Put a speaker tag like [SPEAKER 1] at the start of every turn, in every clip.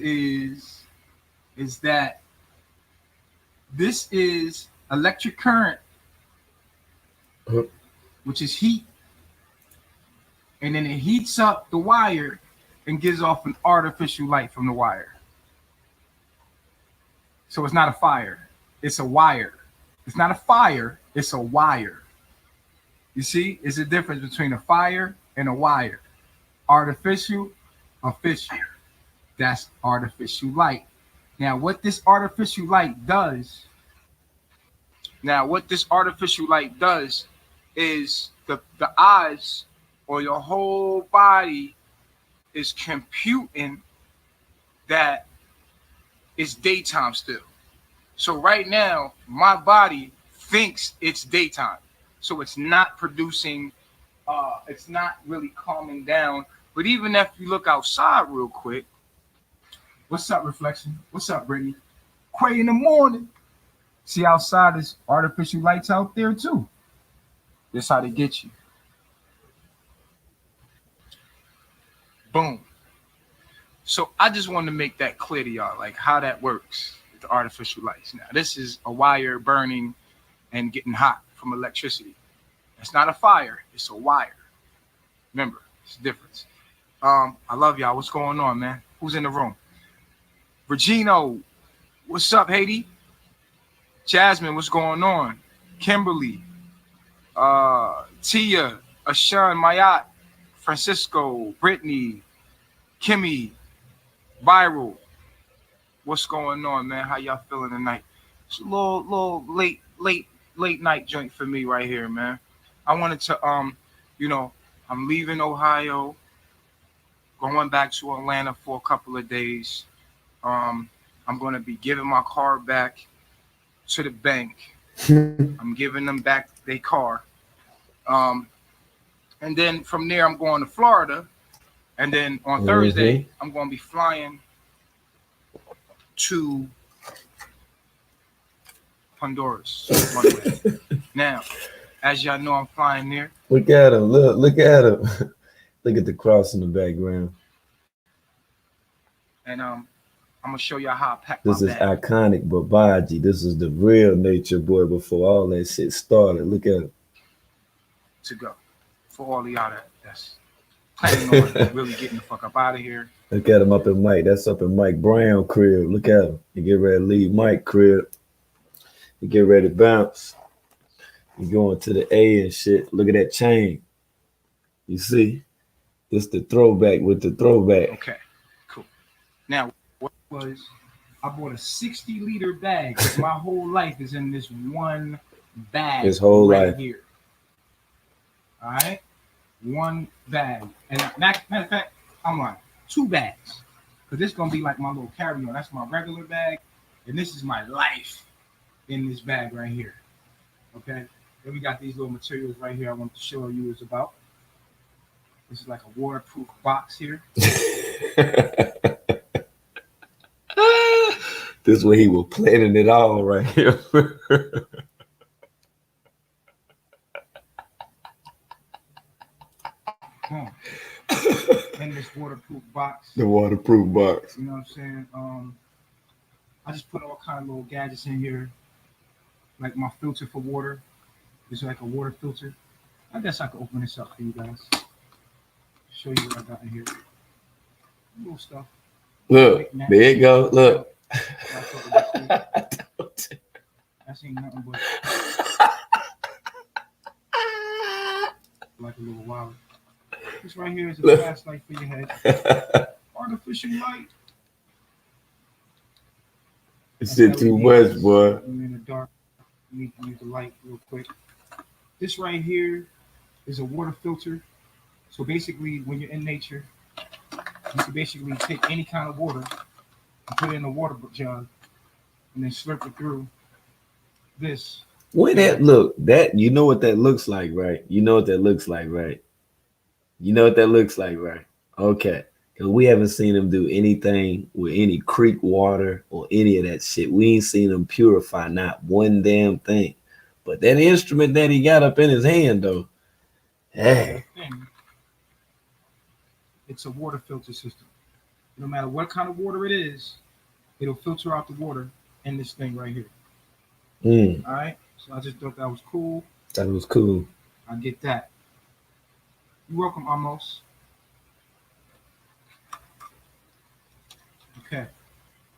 [SPEAKER 1] is that this is electric current, which is heat, and then it heats up the wire and gives off an artificial light from the wire. So it's not a fire, it's a wire. It's not a fire, it's a wire. You see, it's a difference between a fire and a wire. Artificial, official. That's artificial light. Now, what this artificial light does, is the eyes or your whole body is computing that it's daytime still. So right now, my body thinks it's daytime. So it's not producing, it's not really calming down. But even if you look outside real quick, what's up, Reflection? What's up, Brittany? Quay in the morning. See, outside there's artificial lights out there too. That's how they get you. Boom. So I just wanted to make that clear to y'all, like how that works with the artificial lights. Now, this is a wire burning and getting hot from electricity. It's not a fire, it's a wire. Remember, it's a difference. I love y'all. What's going on, man? Who's in the room? Regino, what's up, Haiti? Jasmine, what's going on? Kimberly, Tia, Ashan, Mayat, Francisco, Brittany, Kimmy, Viral. What's going on, man? How y'all feeling tonight? It's a little late night joint for me right here, man. I wanted to I'm leaving Ohio, going back to Atlanta for a couple of days. I'm gonna be giving my car back to the bank. I'm giving them back their car. And then from there I'm going to Florida. And then on Thursday, I'm going to be flying to Honduras. Now, as y'all know, I'm flying there.
[SPEAKER 2] Look at him. Look at him. Look at the cross in the background.
[SPEAKER 1] And I'm going to show y'all how I pack
[SPEAKER 2] this
[SPEAKER 1] my
[SPEAKER 2] is
[SPEAKER 1] bag.
[SPEAKER 2] Iconic Babaji. This is the real Nature Boy before all that shit started. Look at him.
[SPEAKER 1] To go. For all of y'all that's planning on really getting the fuck up out of here.
[SPEAKER 2] Look at him up in Mike. That's up in Mike Brown crib. Look at him. He get ready to leave Mike crib. He get ready to bounce. He going to the A and shit. Look at that chain. You see? This the throwback with the throwback.
[SPEAKER 1] Okay, cool. Now, what was I bought a 60-liter bag. My whole life is in this one bag.
[SPEAKER 2] His whole
[SPEAKER 1] right
[SPEAKER 2] life.
[SPEAKER 1] Here. All right? One bag. And matter of fact, I'm lying. 2 bags. Because this is going to be like my little carry-on. That's my regular bag. And this is my life in this bag right here. Okay? Then we got these little materials right here I want to show you is about. This is like a waterproof box here.
[SPEAKER 2] This is where he was planning it all right here.
[SPEAKER 1] In this waterproof box.
[SPEAKER 2] The waterproof box.
[SPEAKER 1] You know what I'm saying? I just put all kind of little gadgets in here. Like my filter for water. It's like a water filter. I guess I could open this up for you guys. Show you what I got in here. Little stuff.
[SPEAKER 2] Look, there you go. Look.
[SPEAKER 1] That ain't nothing but like a little wallet. This right here is a flashlight for your head. Artificial light.
[SPEAKER 2] It's shit too much, boy.
[SPEAKER 1] I'm in the dark. You need to use the light real quick. This right here is a water filter. So basically, when you're in nature, you can basically take any kind of water and put it in a water jug and then slurp it through this.
[SPEAKER 2] Where that look? That you know what that looks like, right? You know what that looks like, right? You know what that looks like, right? Okay. Because we haven't seen them do anything with any creek water or any of that shit. We ain't seen them purify not one damn thing. But that instrument that he got up in his hand, though, hey.
[SPEAKER 1] It's a water filter system. No matter what kind of water it is, it'll filter out the water in this thing right here. All right. So I just thought that was cool.
[SPEAKER 2] That was cool.
[SPEAKER 1] I get that. You're welcome, Amos. Okay.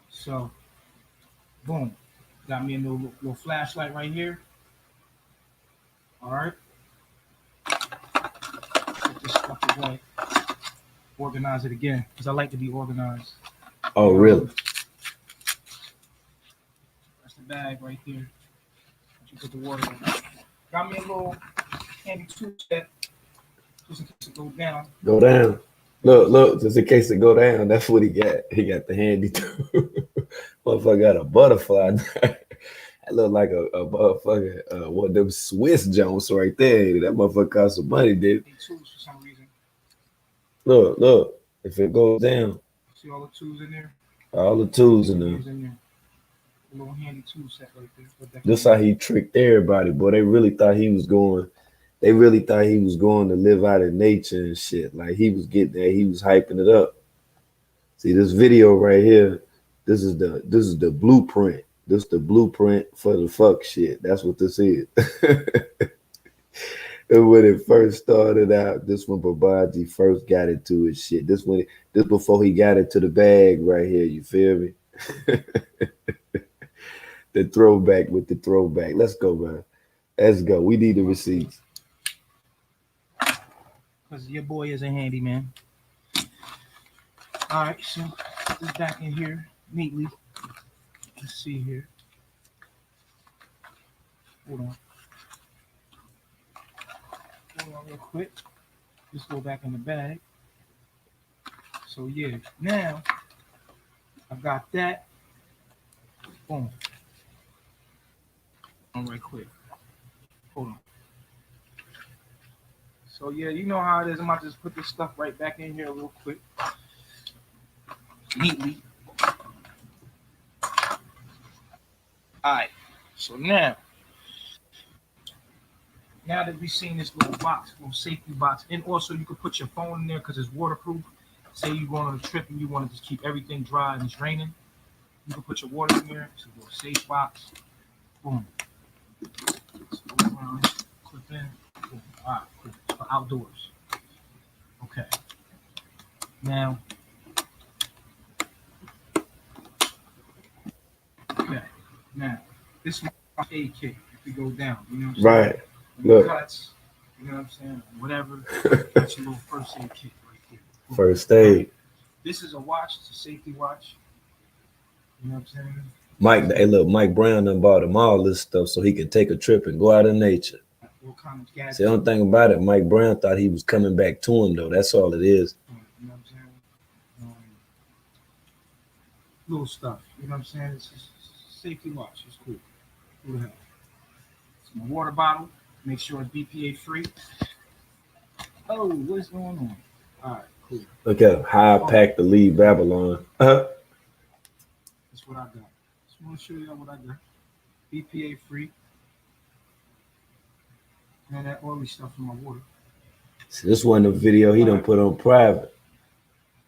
[SPEAKER 1] So, boom. Got me a little flashlight right here. All right. Put this stuff away. Organize it again because I like to be organized.
[SPEAKER 2] Oh, really?
[SPEAKER 1] That's the bag right there. You put the water in. Got me a little handy tool set just in case it goes down.
[SPEAKER 2] Go down. Look, just in case it go down, that's what he got. He got the handy tool. Motherfucker got a butterfly. That look like a motherfucker, one of them Swiss Jones right there. That motherfucker cost some money, dude.
[SPEAKER 1] Tools for some reason.
[SPEAKER 2] Look. If it goes down.
[SPEAKER 1] See all the tools in there?
[SPEAKER 2] All the tools in there.
[SPEAKER 1] A little handy tool set right there.
[SPEAKER 2] This how he tricked everybody, boy. They really thought he was going to live out in nature and shit. Like he was getting there, he was hyping it up. See this video right here. This is the blueprint. This is the blueprint for the fuck shit. That's what this is. And when it first started out, this when Babaji first got into his shit. This before he got into the bag right here. You feel me? The throwback with the throwback. Let's go, man. Let's go. We need the receipts.
[SPEAKER 1] Because your boy is a handyman. All right, so put this back in here neatly. Let's see here. Hold on real quick. Just go back in the bag. So yeah, now I've got that. Boom. Right quick. Hold on. So yeah, you know how it is. I'm about to just put this stuff right back in here real quick. Neatly. Alright. So now that we've seen this little box, little safety box, and also you can put your phone in there because it's waterproof. Say you're going on a trip and you want to just keep everything dry and it's raining, you can put your water in there. It's a little safe box. Boom. Let's go around, clip in. Boom. All right, cool. It's for outdoors. Okay. Now. Okay. Now, this is my aid kit. If it goes down, you know what I'm saying?
[SPEAKER 2] Right. Look.
[SPEAKER 1] Cuts, you know what I'm saying? Whatever. That's your little first aid kit right there. Cool.
[SPEAKER 2] First aid.
[SPEAKER 1] This is a watch. It's a safety watch. You know what I'm saying?
[SPEAKER 2] Mike Brown done bought him all this stuff so he can take a trip and go out in nature. See, the only thing about it, Mike Brown thought he was coming back to him, though. That's all it is.
[SPEAKER 1] You know what I'm saying? Little stuff. You know what I'm saying? It's just a safety watch. It's cool. Who the hell? It's my water bottle. Make sure it's BPA free. Oh, what's going on? All right, cool.
[SPEAKER 2] Look at how I packed to leave Babylon.
[SPEAKER 1] That's what I got. Just want to show you what I got. BPA free. And that oily stuff in my water.
[SPEAKER 2] See, this wasn't a video he done put on private.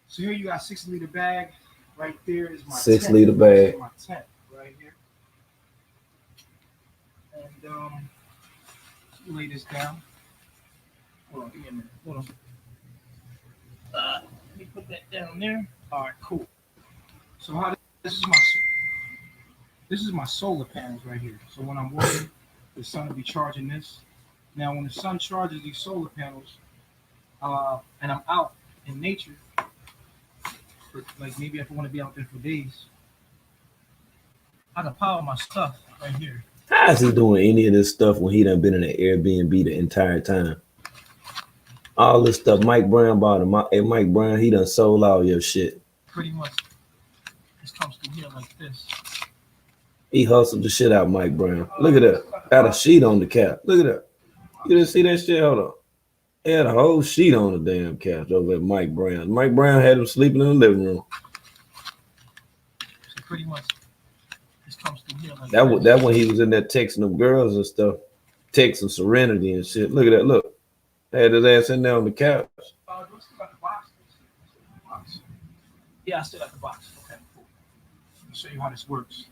[SPEAKER 1] So here you got 6-liter bag. Right there is my
[SPEAKER 2] 6-liter bag.
[SPEAKER 1] My tent right here. And lay this down. Hold on, give me a minute. Hold on. Let me put that down there. All right, cool. So how this is my solar panels right here. So when I'm working, the sun will be charging this. Now when the sun charges these solar panels, and I'm out in nature, for, like maybe if I want to be out there for days, I can power my stuff right here.
[SPEAKER 2] How is he doing any of this stuff when he done been in an Airbnb the entire time? All this stuff Mike Brown bought him. Hey, Mike Brown, he done sold all your shit.
[SPEAKER 1] Pretty much. This comes through here like this.
[SPEAKER 2] He hustled the shit out Mike Brown. Look at that. Got a sheet on the couch. Look at that. You didn't see that shit? Hold on. He had a whole sheet on the damn couch over at Mike Brown. Mike Brown had him sleeping in the living room.
[SPEAKER 1] So pretty much this comes through here like
[SPEAKER 2] that when he was in there texting them girls and stuff. Texting Serenity and shit. Look at that. Look. Had his ass in there on the couch.
[SPEAKER 1] Yeah, I still got the box. Okay, cool. Let me show you how this works.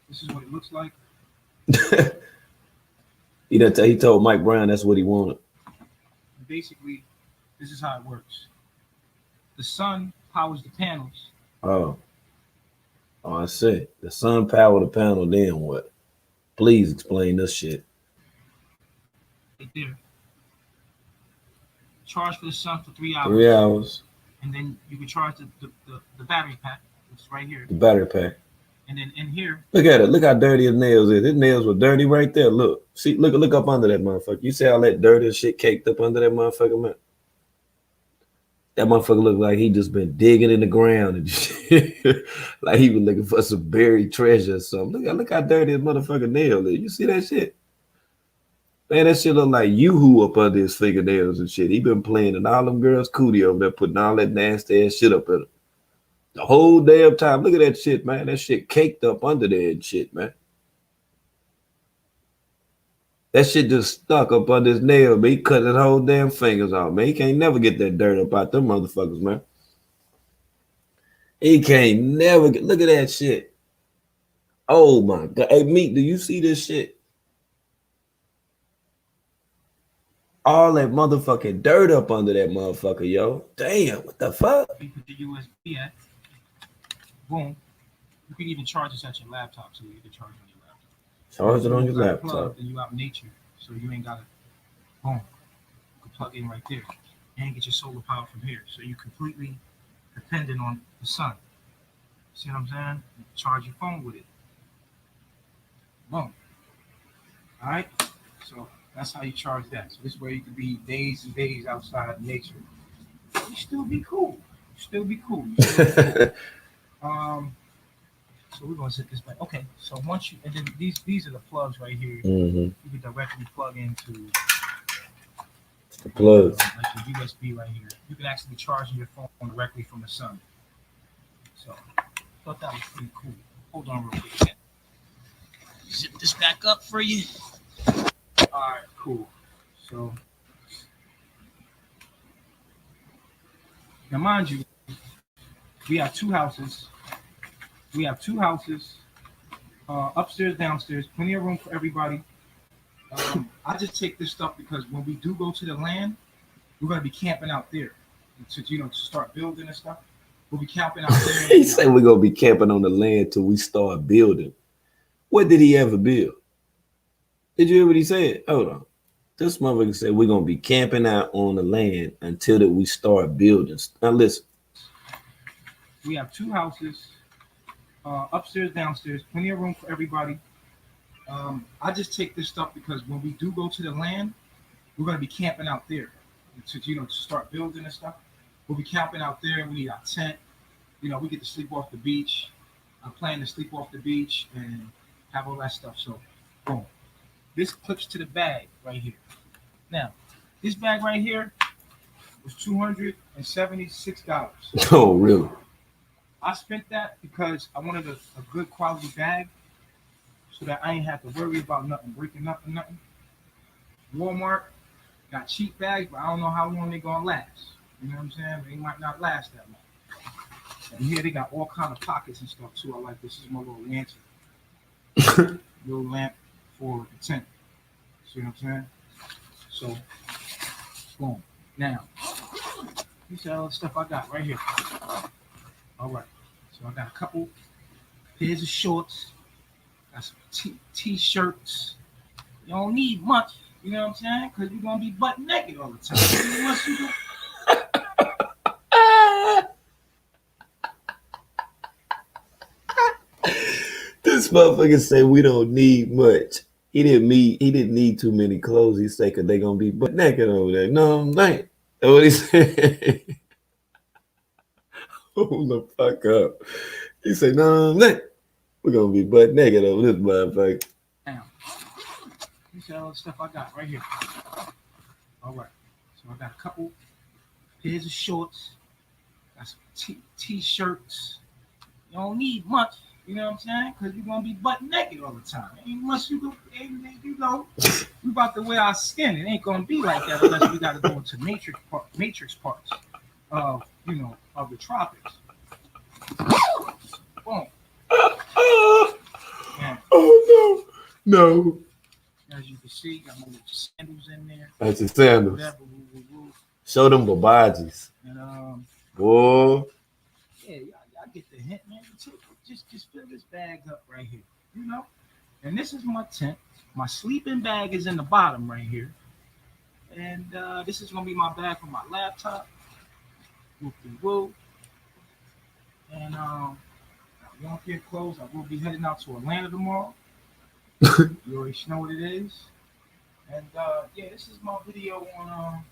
[SPEAKER 1] This is what it looks like.
[SPEAKER 2] He told Mike Brown that's what he wanted.
[SPEAKER 1] And basically, this is how it works. The sun powers the panels.
[SPEAKER 2] Oh, I see. The sun power the panel. Then what? Please explain this shit.
[SPEAKER 1] Right there. Charge for the sun for 3 hours.
[SPEAKER 2] 3 hours.
[SPEAKER 1] And then you can charge the battery pack, which is right here.
[SPEAKER 2] The battery pack.
[SPEAKER 1] And then in here,
[SPEAKER 2] look at it. Look how dirty his nails is. His nails were dirty right there. Look. See, look up under that motherfucker. You see all that dirty shit caked up under that motherfucker, man? That motherfucker look like he just been digging in the ground and shit. Like he was looking for some buried treasure or something. Look how dirty his motherfucking nail is. You see that shit? Man, that shit look like Yoo-hoo up under his fingernails and shit. He been playing in all them girls' cootie over there, putting all that nasty ass shit up in him. The whole damn time. Look at that shit, man. That shit caked up under there and shit, man. That shit just stuck up under his nail, man. He cut his whole damn fingers off, man. He can't never get that dirt up out them motherfuckers, man. He can't never get. Look at that shit. Oh my God. Hey, Meek, do you see this shit? All that motherfucking dirt up under that motherfucker, yo. Damn, what the fuck?
[SPEAKER 1] you put the USB at. Boom. You can even charge this at your laptop, so you can charge on your laptop.
[SPEAKER 2] Charge it on your
[SPEAKER 1] Plug,
[SPEAKER 2] laptop.
[SPEAKER 1] and you out in nature, so you ain't gotta. Boom. You can plug in right there, and get your solar power from here. So you completely dependent on the sun. See what I'm saying? You charge your phone with it. Boom. All right. So that's how you charge that. So this way you can be days and days outside in nature. You still be cool. You still be cool. So we're gonna set this back. Okay. So once you and then these are the plugs right here.
[SPEAKER 2] Mm-hmm.
[SPEAKER 1] You can directly plug into
[SPEAKER 2] the plugs.
[SPEAKER 1] like your USB right here. You can actually charge your phone directly from the sun. So I thought that was pretty cool. Hold on real quick. Zip this back up for you. All right, cool. So now, mind you, we have two houses. Upstairs, downstairs, plenty of room for everybody. I just take this stuff because when we do go to the land, we're gonna be camping out there. To start building and stuff. We'll be camping out there.
[SPEAKER 2] He said we're gonna be camping on the land till we start building. What did he ever build? Did you hear what he said? Hold on. This motherfucker said we're gonna be camping out on the land until that we start building. Now listen.
[SPEAKER 1] We have two houses, upstairs, downstairs, plenty of room for everybody. I just take this stuff because when we do go to the land, we're gonna be camping out there. To start building and stuff. We'll be camping out there. We need our tent. We get to sleep off the beach. I'm planning to sleep off the beach and have all that stuff. So, boom. This clips to the bag right here. Now, this bag right here was $276.
[SPEAKER 2] Oh, really?
[SPEAKER 1] I spent that because I wanted a good quality bag so that I ain't have to worry about nothing, breaking up or nothing. Walmart got cheap bags, but I don't know how long they're going to last. You know what I'm saying? They might not last that long. And here they got all kind of pockets and stuff too. I like this. This is my little lantern. Little lamp for the tent. See what I'm saying? So, boom. Now, these are all the stuff I got right here. All right. So I got a couple pairs of shorts. Got some t-shirts. You don't need much. You know what I'm saying? Because you're going to be butt naked all the time. Once you do.
[SPEAKER 2] This motherfucker said we don't need much. He didn't need too many clothes. He said because they gonna be butt naked over there. No, man. That's what he said. Hold the fuck up. He said, no, man. We're gonna be butt naked over this motherfucker.
[SPEAKER 1] Now, these are all the stuff I got right here. All right. So I got a couple pairs of shorts. Got some t-shirts. You don't need much. You know what I'm saying? Because you're going to be butt naked all the time. Unless we about to wear our skin. It ain't going to be like that unless we got to go into matrix parts. of of the tropics. Boom. And
[SPEAKER 2] Oh no.
[SPEAKER 1] as you can see, got my little sandals in there.
[SPEAKER 2] That's your sandals.
[SPEAKER 1] Whatever. Woo, woo, woo.
[SPEAKER 2] Show them babajis.
[SPEAKER 1] And
[SPEAKER 2] Boy.
[SPEAKER 1] yeah, y'all get the hint, man. Just fill this bag up right here, And this is my tent. My sleeping bag is in the bottom right here. And this is gonna be my bag for my laptop. Woo. And I won't get close. I will be heading out to Atlanta tomorrow. You already know what it is. And yeah, this is my video on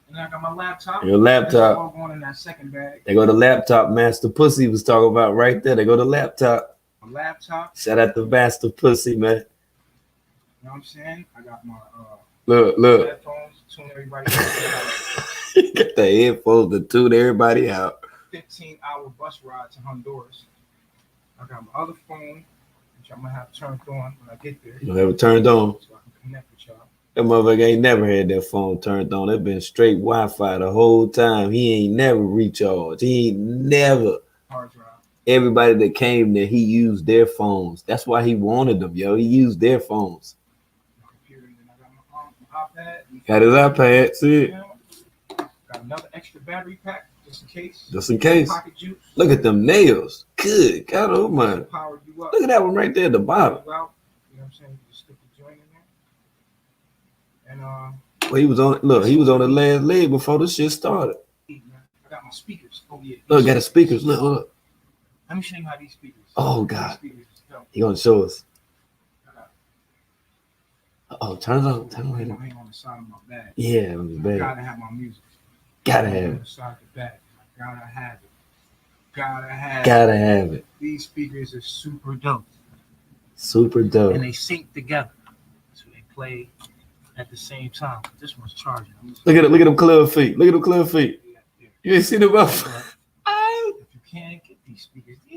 [SPEAKER 1] and I got my laptop.
[SPEAKER 2] Your laptop.
[SPEAKER 1] This is all going in that second bag.
[SPEAKER 2] They go to laptop. Master Pussy was talking about right there. They go to laptop.
[SPEAKER 1] My laptop.
[SPEAKER 2] Shout out to Master Pussy, man.
[SPEAKER 1] You know what I'm saying? I got my
[SPEAKER 2] Look.
[SPEAKER 1] headphones to tune everybody
[SPEAKER 2] You got the headphones to tune everybody out.
[SPEAKER 1] 15-hour bus ride to Honduras. I got my other phone, which I'm gonna have turned on when I get there.
[SPEAKER 2] You have it turned on.
[SPEAKER 1] So I can connect with y'all.
[SPEAKER 2] That motherfucker ain't never had that phone turned on. It been straight Wi-Fi the whole time. He ain't never recharged. He ain't never.
[SPEAKER 1] Hard drive.
[SPEAKER 2] Everybody that came there, he used their phones. That's why he wanted them, yo. He used their phones.
[SPEAKER 1] My computer, and then I got my iPad.
[SPEAKER 2] Got his iPad, see it?
[SPEAKER 1] Got another extra battery pack just in case.
[SPEAKER 2] Just in case.
[SPEAKER 1] Pocket juice.
[SPEAKER 2] Look at them nails. Good God, oh my.
[SPEAKER 1] Power you up.
[SPEAKER 2] Look at that one right there at the bottom.
[SPEAKER 1] You know what I'm saying? You just stick the joint in there. And
[SPEAKER 2] Well, he was on. Look, he was on the last leg before the shit started.
[SPEAKER 1] I got my speakers. Oh yeah.
[SPEAKER 2] Look, got the speakers. Look.
[SPEAKER 1] Let me show you how these speakers.
[SPEAKER 2] Oh God. He gonna show us. Oh, turn it on. Turn it on.
[SPEAKER 1] Hang on the side of my bag.
[SPEAKER 2] Yeah, on his
[SPEAKER 1] I
[SPEAKER 2] bag.
[SPEAKER 1] gotta have my music.
[SPEAKER 2] Gotta
[SPEAKER 1] On
[SPEAKER 2] have
[SPEAKER 1] the
[SPEAKER 2] it.
[SPEAKER 1] side of the bag. I gotta have it. Gotta have it.
[SPEAKER 2] Gotta have it.
[SPEAKER 1] These speakers are super dope.
[SPEAKER 2] Super dope.
[SPEAKER 1] And they sync together. So they play at the same time. This one's charging.
[SPEAKER 2] Look at them club feet. Look at them club feet. You ain't seen them up.
[SPEAKER 1] If you can't get these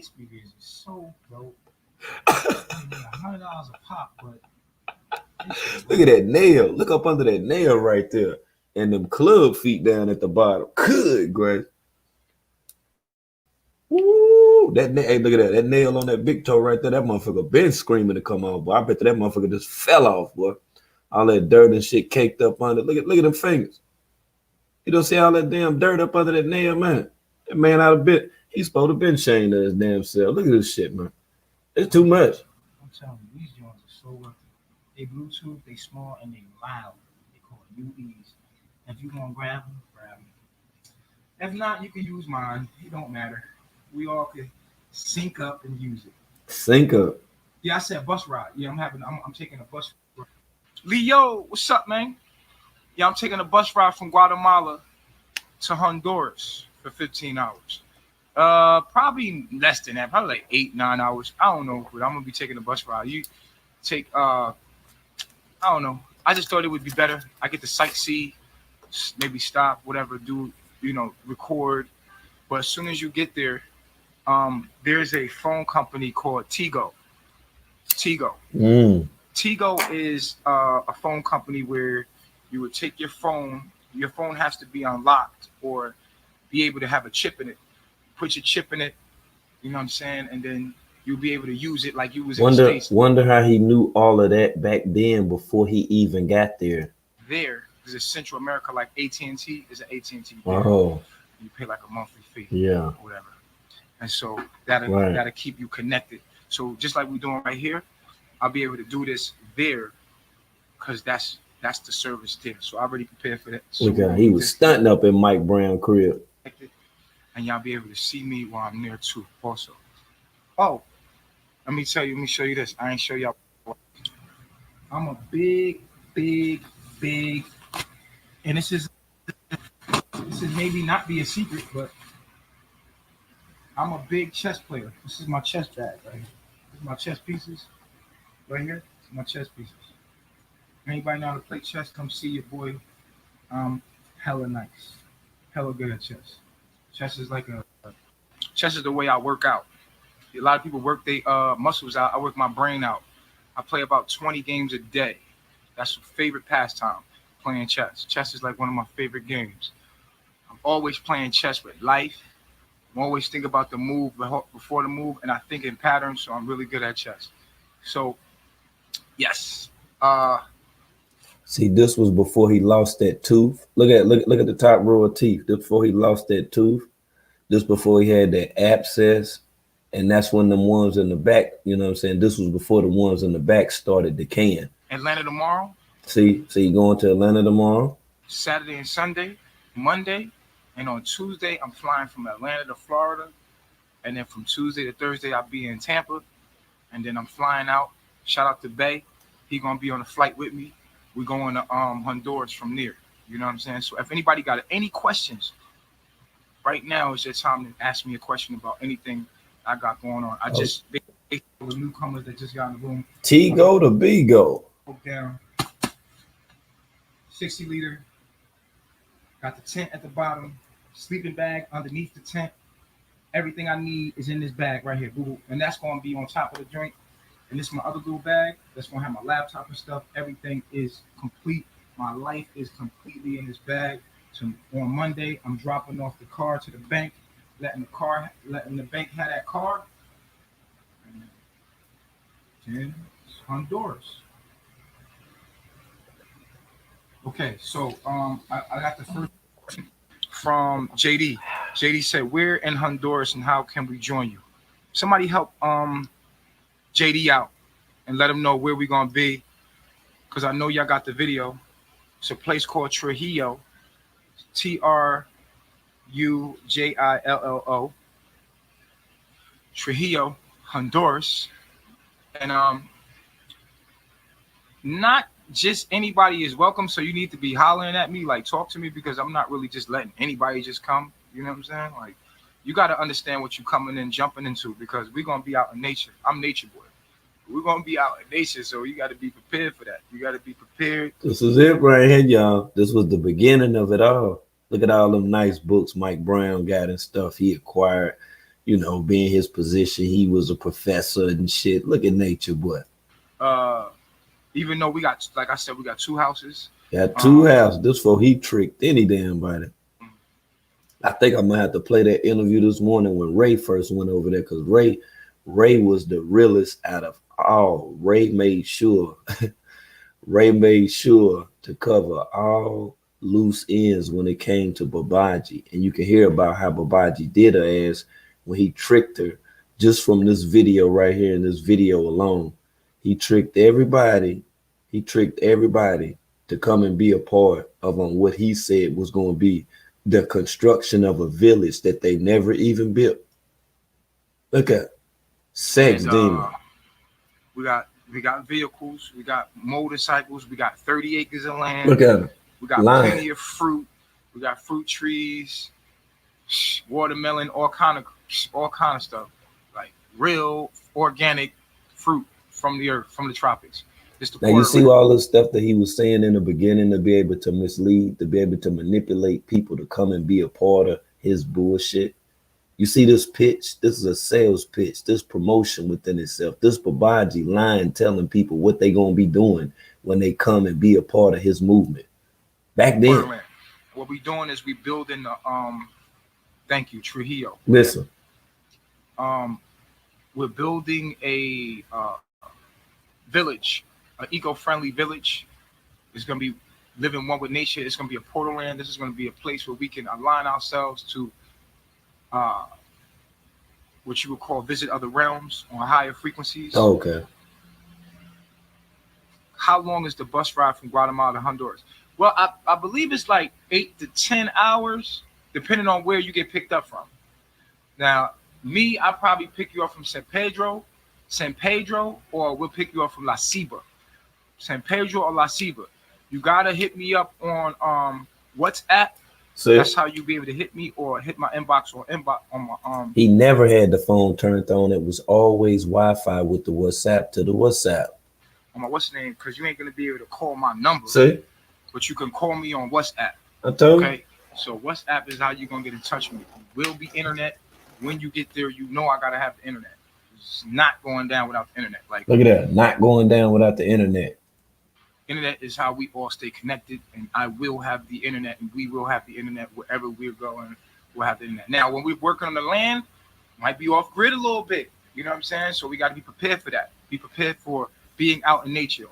[SPEAKER 1] speakers are so dope. I mean, $100 a pop, but
[SPEAKER 2] Look at that nail. Look up under that nail right there. And them club feet down at the bottom. Good, Grace. Woo! Hey, look at that. That nail on that big toe right there. That motherfucker been screaming to come on, boy. I bet that motherfucker just fell off, boy. All that dirt and shit caked up under. Look at them fingers. You don't see all that damn dirt up under that nail, man. That man out of bit. He's supposed to been chained to his damn self. Look at this shit, man. It's too much.
[SPEAKER 1] I'm telling you, these joints are so worth it. They Bluetooth, they small, and they loud. They call it UEs. If you want to grab them, grab them. If not, you can use mine. It don't matter. We all can sync up and use it.
[SPEAKER 2] Sync up.
[SPEAKER 1] Yeah, I said bus ride. Yeah, I'm taking a bus ride. Leo, what's up, man? Yeah, I'm taking a bus ride from Guatemala to Honduras for 15 hours. Probably less than that, probably like 8-9 hours. I don't know, but I'm gonna be taking a bus ride. You take I don't know. I just thought it would be better. I get to sightsee, maybe stop, whatever, do record. But as soon as you get there, there's a phone company called Tigo. Tigo is a phone company where you would take your phone. Your phone has to be unlocked or be able to have a chip in it. Put your chip in it, you know what I'm saying, and then you'll be able to use it like you was in the States.
[SPEAKER 2] Wonder how he knew all of that back then before he even got there.
[SPEAKER 1] There, because it's Central America, like AT&T is an AT&T.
[SPEAKER 2] Oh.
[SPEAKER 1] You pay like a monthly fee.
[SPEAKER 2] Yeah.
[SPEAKER 1] Or whatever. And so that'll keep you connected. So just like we're doing right here, I'll be able to do this there because that's the service there. So I already prepared for that. So
[SPEAKER 2] look at he was stunting up in Mike Brown crib.
[SPEAKER 1] And y'all be able to see me while I'm there too also. Oh, let me show you this. I ain't show y'all. I'm a big, and this is maybe not be a secret, but I'm a big chess player. This is my chess bag right here. This is my chess pieces right here. This is my chess pieces. Anybody know how to play chess, come see your boy. Hella nice. Hella good at chess. Chess is the way I work out. A lot of people work their muscles out. I work my brain out. I play about 20 games a day. That's my favorite pastime, playing chess. Chess is like one of my favorite games. I'm always playing chess with life. I'm always thinking about the move before the move, and I think in patterns, so I'm really good at chess. So, yes.
[SPEAKER 2] See, this was before he lost that tooth. Look at the top row of teeth. This before he lost that tooth. This before he had that abscess. And that's when the ones in the back, you know what I'm saying? This was before the ones in the back started decaying.
[SPEAKER 1] Atlanta tomorrow.
[SPEAKER 2] See, going to Atlanta tomorrow?
[SPEAKER 1] Saturday and Sunday, Monday, and on Tuesday, I'm flying from Atlanta to Florida. And then from Tuesday to Thursday, I'll be in Tampa. And then I'm flying out. Shout out to Bay. He gonna be on a flight with me. We're going to Honduras from there. You know what I'm saying? So if anybody got any questions, right now is your time to ask me a question about anything I got going on. I just the newcomers that just got in the room.
[SPEAKER 2] T go to B go.
[SPEAKER 1] Down 60 liter. Got the tent at the bottom. Sleeping bag underneath the tent. Everything I need is in this bag right here. Google, and that's going to be on top of the joint. And this is my other little bag. That's going to have my laptop and stuff. Everything is complete. My life is completely in this bag. So on Monday, I'm dropping off the car to the bank, letting the bank have that car. And then Honduras. Okay, so I got the first question from JD. JD said, "We're in Honduras, and how can we join you?" Somebody help JD out and let him know where we're gonna be, because I know y'all got the video. It's a place called Trujillo, Trujillo, Trujillo, Honduras, and not just anybody is welcome. So you need to be hollering at me, like talk to me, because I'm not really just letting anybody just come. You know what I'm saying? Like, you got to understand what you're coming in, jumping into, because we're gonna be out in nature. I'm nature boy. We're gonna be out in nature, so you got to be prepared for that. You got to be prepared.
[SPEAKER 2] This is it right here, y'all. This was the beginning of it all. Look at all them nice books Mike Brown got and stuff he acquired. You know, being his position, he was a professor and shit. Look at nature boy.
[SPEAKER 1] Even though we got, like I said, we got 2 houses.
[SPEAKER 2] Got 2 houses. This for he tricked any damn body. I think I'm gonna have to play that interview this morning when Ray first went over there, because Ray was the realest out of all. Ray made sure to cover all loose ends when it came to Babaji. And you can hear about how Babaji did her ass when he tricked her, just from this video right here. In this video alone, he tricked everybody. He tricked everybody to come and be a part of what he said was going to be the construction of a village that they never even built. Look at sex demon.
[SPEAKER 1] We got vehicles, we got motorcycles, we got 30 acres of land.
[SPEAKER 2] Look at him.
[SPEAKER 1] We got plenty of fruit. We got fruit trees, watermelon, all kind of stuff, like real organic fruit from the earth, from the tropics.
[SPEAKER 2] Now you see all the stuff that he was saying in the beginning, to be able to mislead, to be able to manipulate people to come and be a part of his bullshit. You see this pitch? This is a sales pitch. This promotion within itself. This Babaji lying, telling people what they gonna be doing when they come and be a part of his movement. Back then,
[SPEAKER 1] what we doing is we building the thank you, Trujillo.
[SPEAKER 2] Listen,
[SPEAKER 1] we're building a village, an eco-friendly village. It's gonna be living one with nature. It's gonna be a portal land. This is gonna be a place where we can align ourselves to what you would call visit other realms on higher frequencies.
[SPEAKER 2] Okay.
[SPEAKER 1] How long is the bus ride from Guatemala to Honduras? Well, I believe it's like 8 to 10 hours, depending on where you get picked up from. Now, I'll probably pick you up from San Pedro, or we'll pick you up from La Ceiba. San Pedro or La Ceiba. You gotta hit me up on WhatsApp. So that's how you be able to hit me, or hit my inbox on my
[SPEAKER 2] He never had the phone turned on. It was always Wi-Fi with the WhatsApp to the WhatsApp.
[SPEAKER 1] On my what's name? Because you ain't gonna be able to call my number.
[SPEAKER 2] See?
[SPEAKER 1] But you can call me on WhatsApp.
[SPEAKER 2] I told you.
[SPEAKER 1] Okay. So WhatsApp is how you're gonna get in touch with me. It will be internet. When you get there, you know I gotta have the internet. It's not going down without the internet. Like,
[SPEAKER 2] look at that, not going down without the internet.
[SPEAKER 1] Internet is how we all stay connected, and I will have the internet, and we will have the internet wherever we're going. We'll have the internet. Now, when we're working on the land, might be off grid a little bit. You know what I'm saying? So we got to be prepared for that. Be prepared for being out in nature.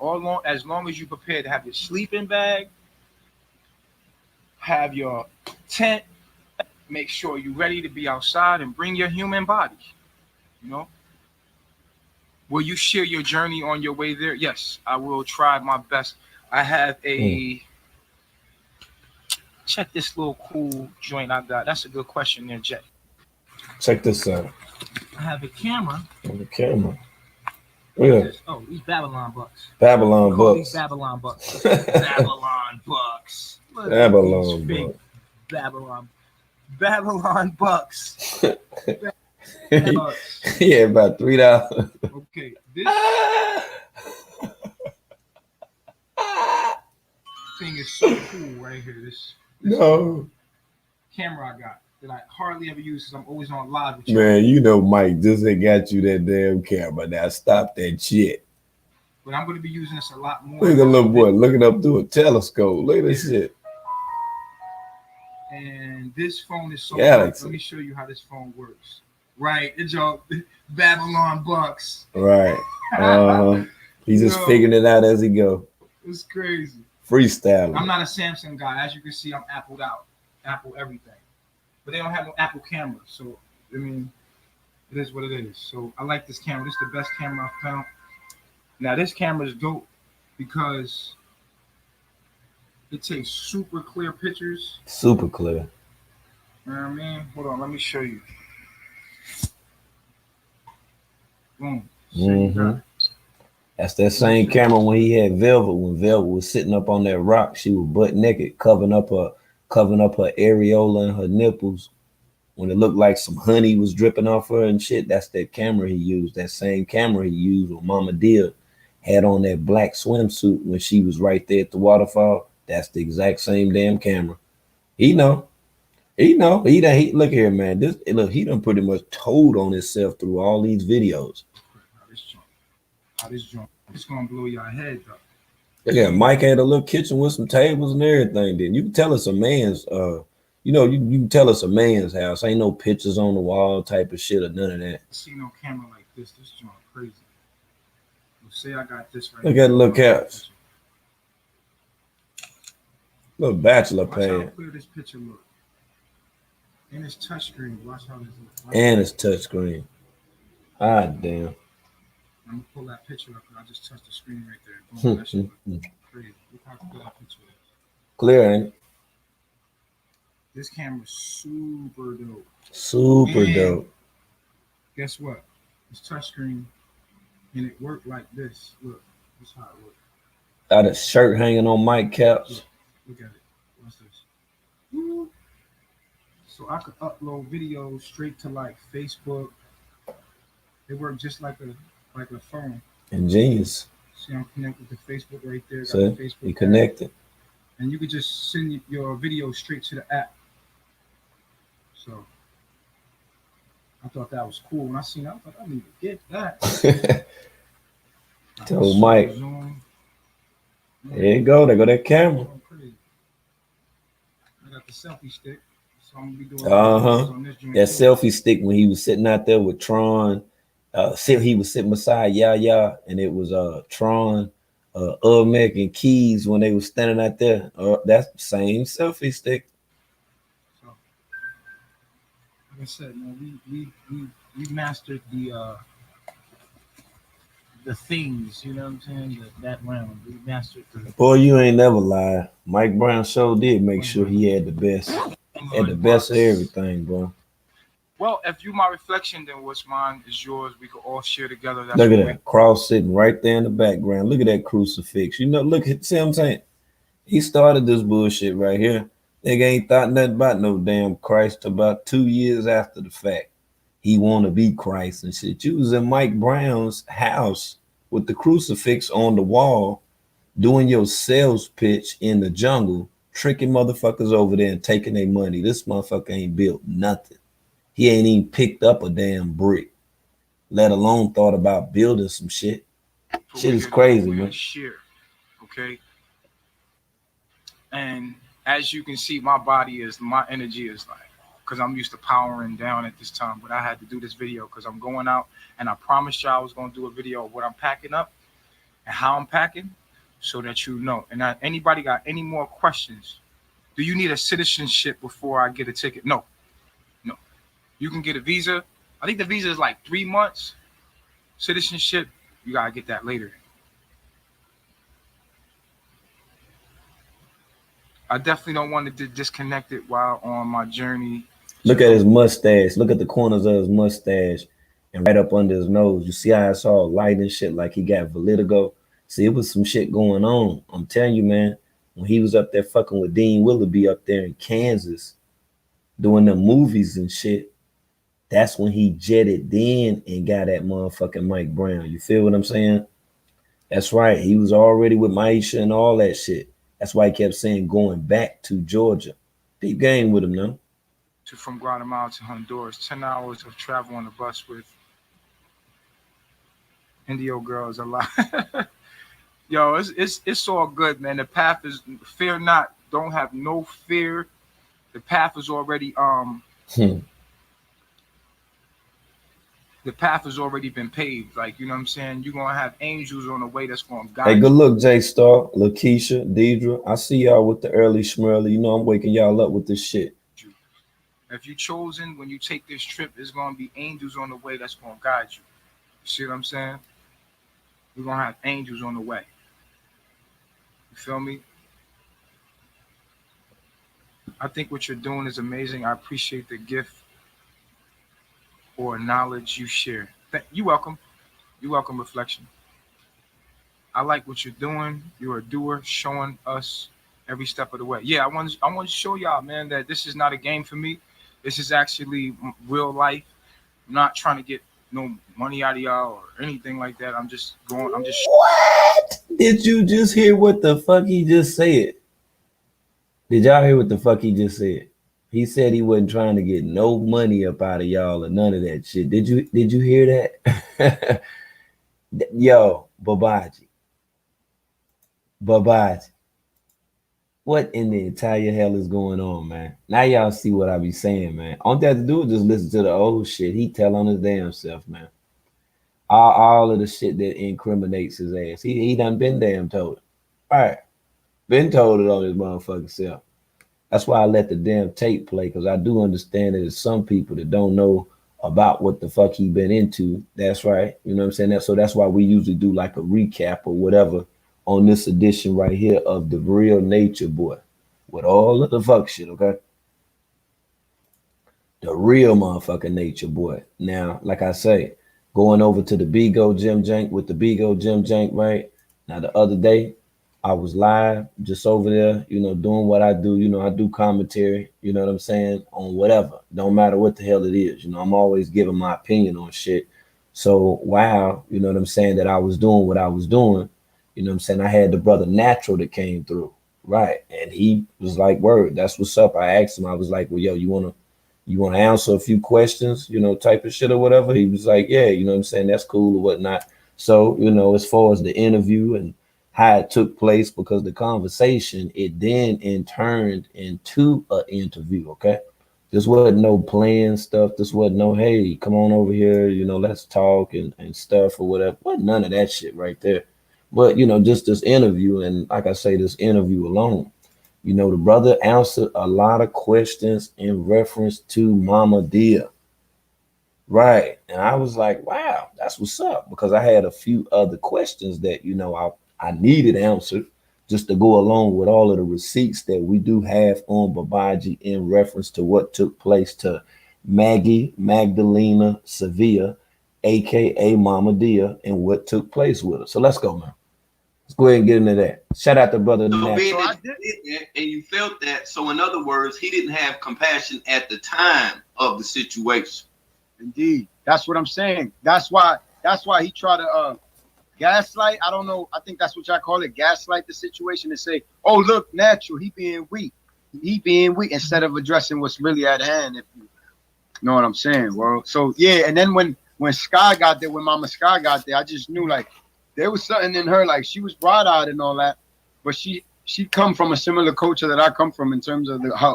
[SPEAKER 1] As long as you're prepared to have your sleeping bag, have your tent, make sure you're ready to be outside, and bring your human body. You know. Will you share your journey on your way there? Yes, I will try my best. I have a check this little cool joint I got. That's a good question there, Jay.
[SPEAKER 2] Check this out.
[SPEAKER 1] I have a camera.
[SPEAKER 2] On the camera. Yeah.
[SPEAKER 1] Oh, these Babylon bucks.
[SPEAKER 2] Babylon bucks.
[SPEAKER 1] These Babylon bucks. Babylon bucks.
[SPEAKER 2] Babylon bucks.
[SPEAKER 1] Babylon bucks.
[SPEAKER 2] Yeah, about $3.
[SPEAKER 1] Okay, this thing is so cool right here. This camera I got that I hardly ever use because I'm always on live with you.
[SPEAKER 2] Man, you know Mike just ain't got you that damn camera. Now stop that shit.
[SPEAKER 1] But I'm going to be using this a lot more.
[SPEAKER 2] Look at the little boy looking up through a telescope. Look at this shit.
[SPEAKER 1] And this phone is so
[SPEAKER 2] Galaxy.
[SPEAKER 1] Let me show you how this phone works. Right, it's all Babylon bucks.
[SPEAKER 2] Right. He's just figuring it out as he go.
[SPEAKER 1] It's crazy.
[SPEAKER 2] Freestyling.
[SPEAKER 1] I'm not a Samsung guy. As you can see, I'm Appled out. Apple everything. But they don't have no Apple camera. So, I mean, it is what it is. So, I like this camera. This is the best camera I've found. Now, this camera is dope because it takes super clear pictures.
[SPEAKER 2] Super clear.
[SPEAKER 1] You know what I mean? Hold on. Let me show you. Boom.
[SPEAKER 2] Mm-hmm. That's that same camera when he had Velvet. When Velvet was sitting up on that rock, she was butt naked, covering up her areola and her nipples. When it looked like some honey was dripping off her and shit, that's that camera he used. That same camera he used when Mama Dia had on that black swimsuit when she was right there at the waterfall. That's the exact same damn camera. He know. He look here, man. He done pretty much told on himself through all these videos.
[SPEAKER 1] How this joint. It's gonna blow your head up.
[SPEAKER 2] Yeah, Mike had a little kitchen with some tables and everything. Then you can tell us a man's you can tell us a man's house. Ain't no pictures on the wall type of shit or none of that.
[SPEAKER 1] I see no camera like this. This joint crazy. Say I got this right.
[SPEAKER 2] Look at the little couch. Little bachelor
[SPEAKER 1] Watch how
[SPEAKER 2] pad.
[SPEAKER 1] clear this picture look. And it's touchscreen. Watch how this looks.
[SPEAKER 2] And it's touchscreen. Ah, damn.
[SPEAKER 1] I'm gonna pull that picture up because I just touched the screen right there. Boom, that shit look crazy. Look how clear that picture is.
[SPEAKER 2] Clear, ain't it?
[SPEAKER 1] This camera's super dope.
[SPEAKER 2] Super dope.
[SPEAKER 1] Guess what? It's touchscreen, and it worked like this. Look, that's how it works.
[SPEAKER 2] Got a shirt hanging on Mike caps.
[SPEAKER 1] Look at it. What's this? Woo. So I could upload videos straight to like Facebook. They work just like a phone.
[SPEAKER 2] Ingenious.
[SPEAKER 1] See, I'm connected to Facebook right there. Got
[SPEAKER 2] So
[SPEAKER 1] the Facebook
[SPEAKER 2] you connected.
[SPEAKER 1] app. And you could just send your video straight to the app. So I thought that was cool. When I seen that, I thought I need to get that.
[SPEAKER 2] Told Mike. There you go. There go that camera.
[SPEAKER 1] I got the selfie stick. So I'm gonna be doing
[SPEAKER 2] that selfie stick when he was sitting out there with Tron. He was sitting beside Yaya, and it was Tron, Meg and Keys when they were standing out there. That's the same selfie stick.
[SPEAKER 1] So, like I said, man, we mastered the things, you know what I'm saying? That round, we mastered the.
[SPEAKER 2] Boy, you ain't never lied. Mike Brown sure did make sure he had the best. Had the best of everything, bro.
[SPEAKER 1] Well, if you my reflection, then what's mine is yours. We could all share together. That's
[SPEAKER 2] look at that cross sitting right there in the background. Look at that crucifix. You know, see what I'm saying? He started this bullshit right here. Nigga ain't thought nothing about no damn Christ about 2 years after the fact. He want to be Christ and shit. You was in Mike Brown's house with the crucifix on the wall, doing your sales pitch in the jungle, tricking motherfuckers over there and taking their money. This motherfucker ain't built nothing. He ain't even picked up a damn brick, let alone thought about building some shit. Shit is crazy, man.
[SPEAKER 1] Share, okay? And as you can see, my energy is like, because I'm used to powering down at this time, but I had to do this video because I'm going out, and I promised y'all I was going to do a video of what I'm packing up and how I'm packing, so that you know. And anybody got any more questions? Do you need a citizenship before I get a ticket? No, no. You can get a visa. I think the visa is like 3 months. Citizenship, you gotta get that later. I definitely don't want to disconnect it while on my journey.
[SPEAKER 2] Look at his mustache. Look at the corners of his mustache and right up under his nose. You see how it's all light and shit, like he got vertigo. See, it was some shit going on. I'm telling you, man, when he was up there fucking with Dean Willoughby up there in Kansas doing the movies and shit, that's when he jetted in and got that motherfucking Mike Brown. You feel what I'm saying? That's right. He was already with Maisha and all that shit. That's why he kept saying going back to Georgia. Deep game with him, no?
[SPEAKER 1] From Guatemala to Honduras, 10 hours of travel on the bus with Indio girls a lot. Yo, it's all good, man. The path is, fear not, don't have no fear. The path is already the path has already been paved. Like, you know what I'm saying? You're gonna have angels on the way that's gonna guide you.
[SPEAKER 2] Hey, good look, J Star, Lakeisha, Deidre. I see y'all with the early schmirly. You know I'm waking y'all up with this shit.
[SPEAKER 1] If you chosen, when you take this trip, there's gonna be angels on the way that's gonna guide you. You see what I'm saying? We're gonna have angels on the way. You feel me? I think what you're doing is amazing. I appreciate the gift or knowledge you share. You welcome. You welcome, Reflection. I like what you're doing. You're a doer, showing us every step of the way. Yeah, I want to show y'all, man, that this is not a game for me. This is actually real life. I'm not trying to get no money out of y'all or anything like that. I'm just going.
[SPEAKER 2] What? Did you just hear what the fuck he just said? Did y'all hear what the fuck he just said? He said he wasn't trying to get no money up out of y'all or none of that shit. Did you hear that? Yo, Babaji. What in the entire hell is going on, man? Now y'all see what I be saying, man. All they have to do is just listen to the old shit. He tell on his damn self, man. All of the shit that incriminates his ass. He done been damn told it. All right. Been told it on his motherfucking self. That's why I let the damn tape play, because I do understand that there's some people that don't know about what the fuck he been into. That's right. You know what I'm saying? So that's why we usually do like a recap or whatever on this edition right here of The Real Nature Boy with all of the fuck shit, okay? The real motherfucking Nature Boy. Now, like I say, going over to the Bigo Jim Jank with the Bigo Jim Jank, right? Now, the other day, I was live just over there, you know, doing what I do. You know, I do commentary, you know what I'm saying, on whatever. Don't matter what the hell it is. You know, I'm always giving my opinion on shit. So, wow, you know what I'm saying, that I was doing what I was doing. You know what I'm saying? I had the brother Natural that came through, right? And he was like, word, that's what's up. I asked him, I was like, well, yo, you wanna answer a few questions, you know, type of shit or whatever? He was like, yeah, you know what I'm saying? That's cool or whatnot. So, you know, as far as the interview and how it took place, because the conversation, it then turned into an interview, okay? This wasn't no playing stuff. This wasn't no, hey, come on over here, you know, let's talk and stuff or whatever. Wasn't none of that shit right there. But, you know, just this interview, and like I say, this interview alone, you know, the brother answered a lot of questions in reference to Mama Dia. Right. And I was like, wow, that's what's up, because I had a few other questions that, you know, I needed answered just to go along with all of the receipts that we do have on Babaji in reference to what took place to Maggie Magdalena Sevilla, aka Mama Dia, and what took place with her. So let's go, man. Let's go ahead and get into that. Shout out to brother.
[SPEAKER 3] So being that you did that and you felt that, so in other words, he didn't have compassion at the time of the situation.
[SPEAKER 4] Indeed, that's what I'm saying. That's why he tried to gaslight. I don't know. I think that's what y'all call it, gaslight the situation, and say, "Oh, look, Natural, he being weak, instead of addressing what's really at hand." If you know what I'm saying, well, so yeah. And then when Sky got there, when Mama Sky got there, I just knew like there was something in her, like she was bright-eyed and all that, but she she come from a similar culture that I come from in terms of her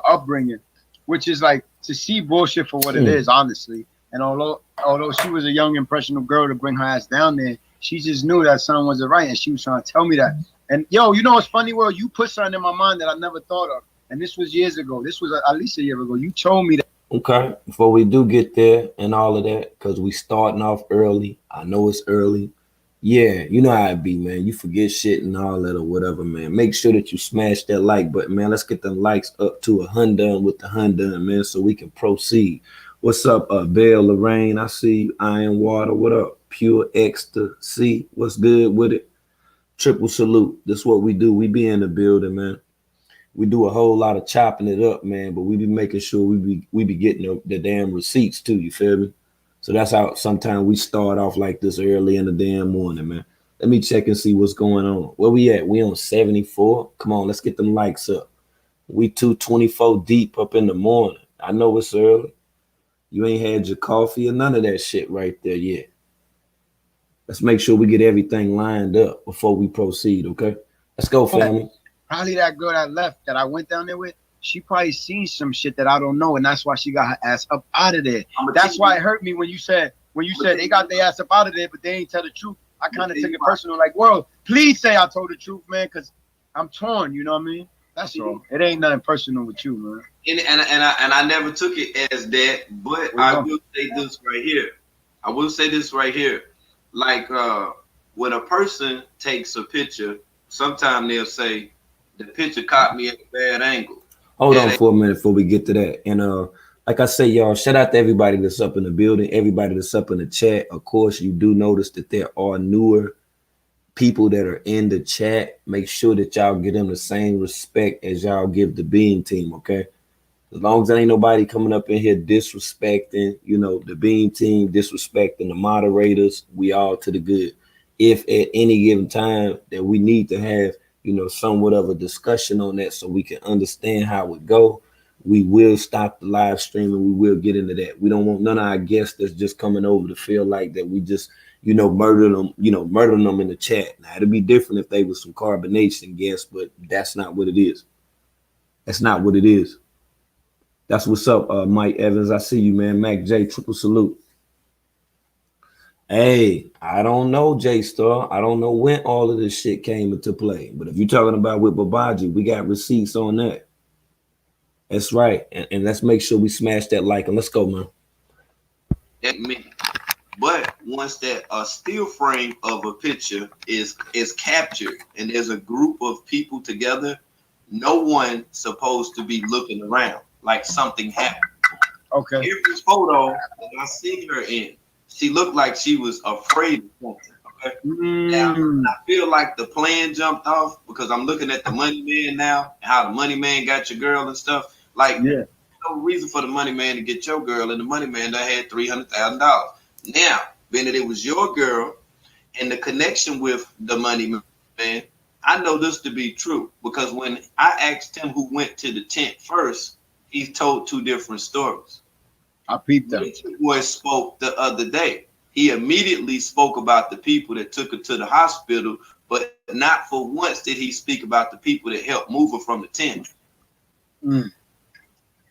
[SPEAKER 4] upbringing, which is like to see bullshit for what it is, honestly. And although she was a young impressionable girl to bring her ass down there, she just knew that something wasn't right, and she was trying to tell me that. And yo, you know what's funny? Well, you put something in my mind that I never thought of, and this was years ago. This was at least a year ago. You told me that.
[SPEAKER 2] Okay, before we do get there and all of that, because we starting off early. I know it's early. Yeah, you know how it be, man. You forget shit and all that or whatever, man. Make sure that you smash that like button, man. Let's get them likes up to 100 with the 100, man, so we can proceed. What's up, Belle Lorraine? I see you. Iron Water. What up? Pure Ecstasy. What's good with it? Triple salute. This is what we do. We be in the building, man. We do a whole lot of chopping it up, man, but we be making sure we be getting the damn receipts too, you feel me? So that's how sometimes we start off like this early in the damn morning, man. Let me check and see what's going on. Where we at? We on 74. Come on, let's get them likes up. We 224 deep up in the morning. I know it's early. You ain't had your coffee or none of that shit right there yet. Let's make sure we get everything lined up before we proceed, okay? Let's go, family.
[SPEAKER 4] Probably that girl that left that I went down there with, she probably seen some shit that I don't know, and that's why she got her ass up out of there. That's why it hurt me when you said they got their ass up out of there, but they ain't tell the truth. I kind of took it personal, like, world, please say I told the truth, man, because I'm torn. You know what I mean? That's all. It ain't nothing personal with you, man.
[SPEAKER 3] And I never took it as that, but I will say this right here. Like when a person takes a picture, sometimes they'll say the picture caught me at a bad angle.
[SPEAKER 2] Hold on for a minute before we get to that. And like I say, y'all, shout out to everybody that's up in the building, everybody that's up in the chat. Of course, you do notice that there are newer people that are in the chat. Make sure that y'all give them the same respect as y'all give the Beam team, okay? As long as there ain't nobody coming up in here disrespecting, you know, the Beam team, disrespecting the moderators, we all to the good. If at any given time that we need to have, you know, somewhat of a discussion on that so we can understand how it go, we will stop the live stream and we will get into that. We don't want none of our guests that's just coming over to feel like that we just, you know, murdering them in the chat. Now, it'd be different if they was some carbonation guests, but that's not what it is. That's not what it is. That's what's up, Mike Evans. I see you, man. Mac J, triple salute. Hey, I don't know, J-Star. I don't know when all of this shit came into play. But if you're talking about with Babaji, we got receipts on that. That's right. And let's make sure we smash that like and let's go, man.
[SPEAKER 3] But once that still frame of a picture is captured and there's a group of people together, no one supposed to be looking around like something happened.
[SPEAKER 4] Okay.
[SPEAKER 3] Here's this photo that I see her in. She looked like she was afraid of something. Okay. Now, I feel like the plan jumped off because I'm looking at the Money Man now, and how the Money Man got your girl and stuff. Like, no reason for the Money Man to get your girl, and the Money Man that had $300,000. Now, being that it was your girl and the connection with the Money Man, I know this to be true because when I asked him who went to the tent first, he told two different stories.
[SPEAKER 4] I peeped that.
[SPEAKER 3] Boy spoke the other day. He immediately spoke about the people that took her to the hospital, but not for once did he speak about the people that helped move her from the tent.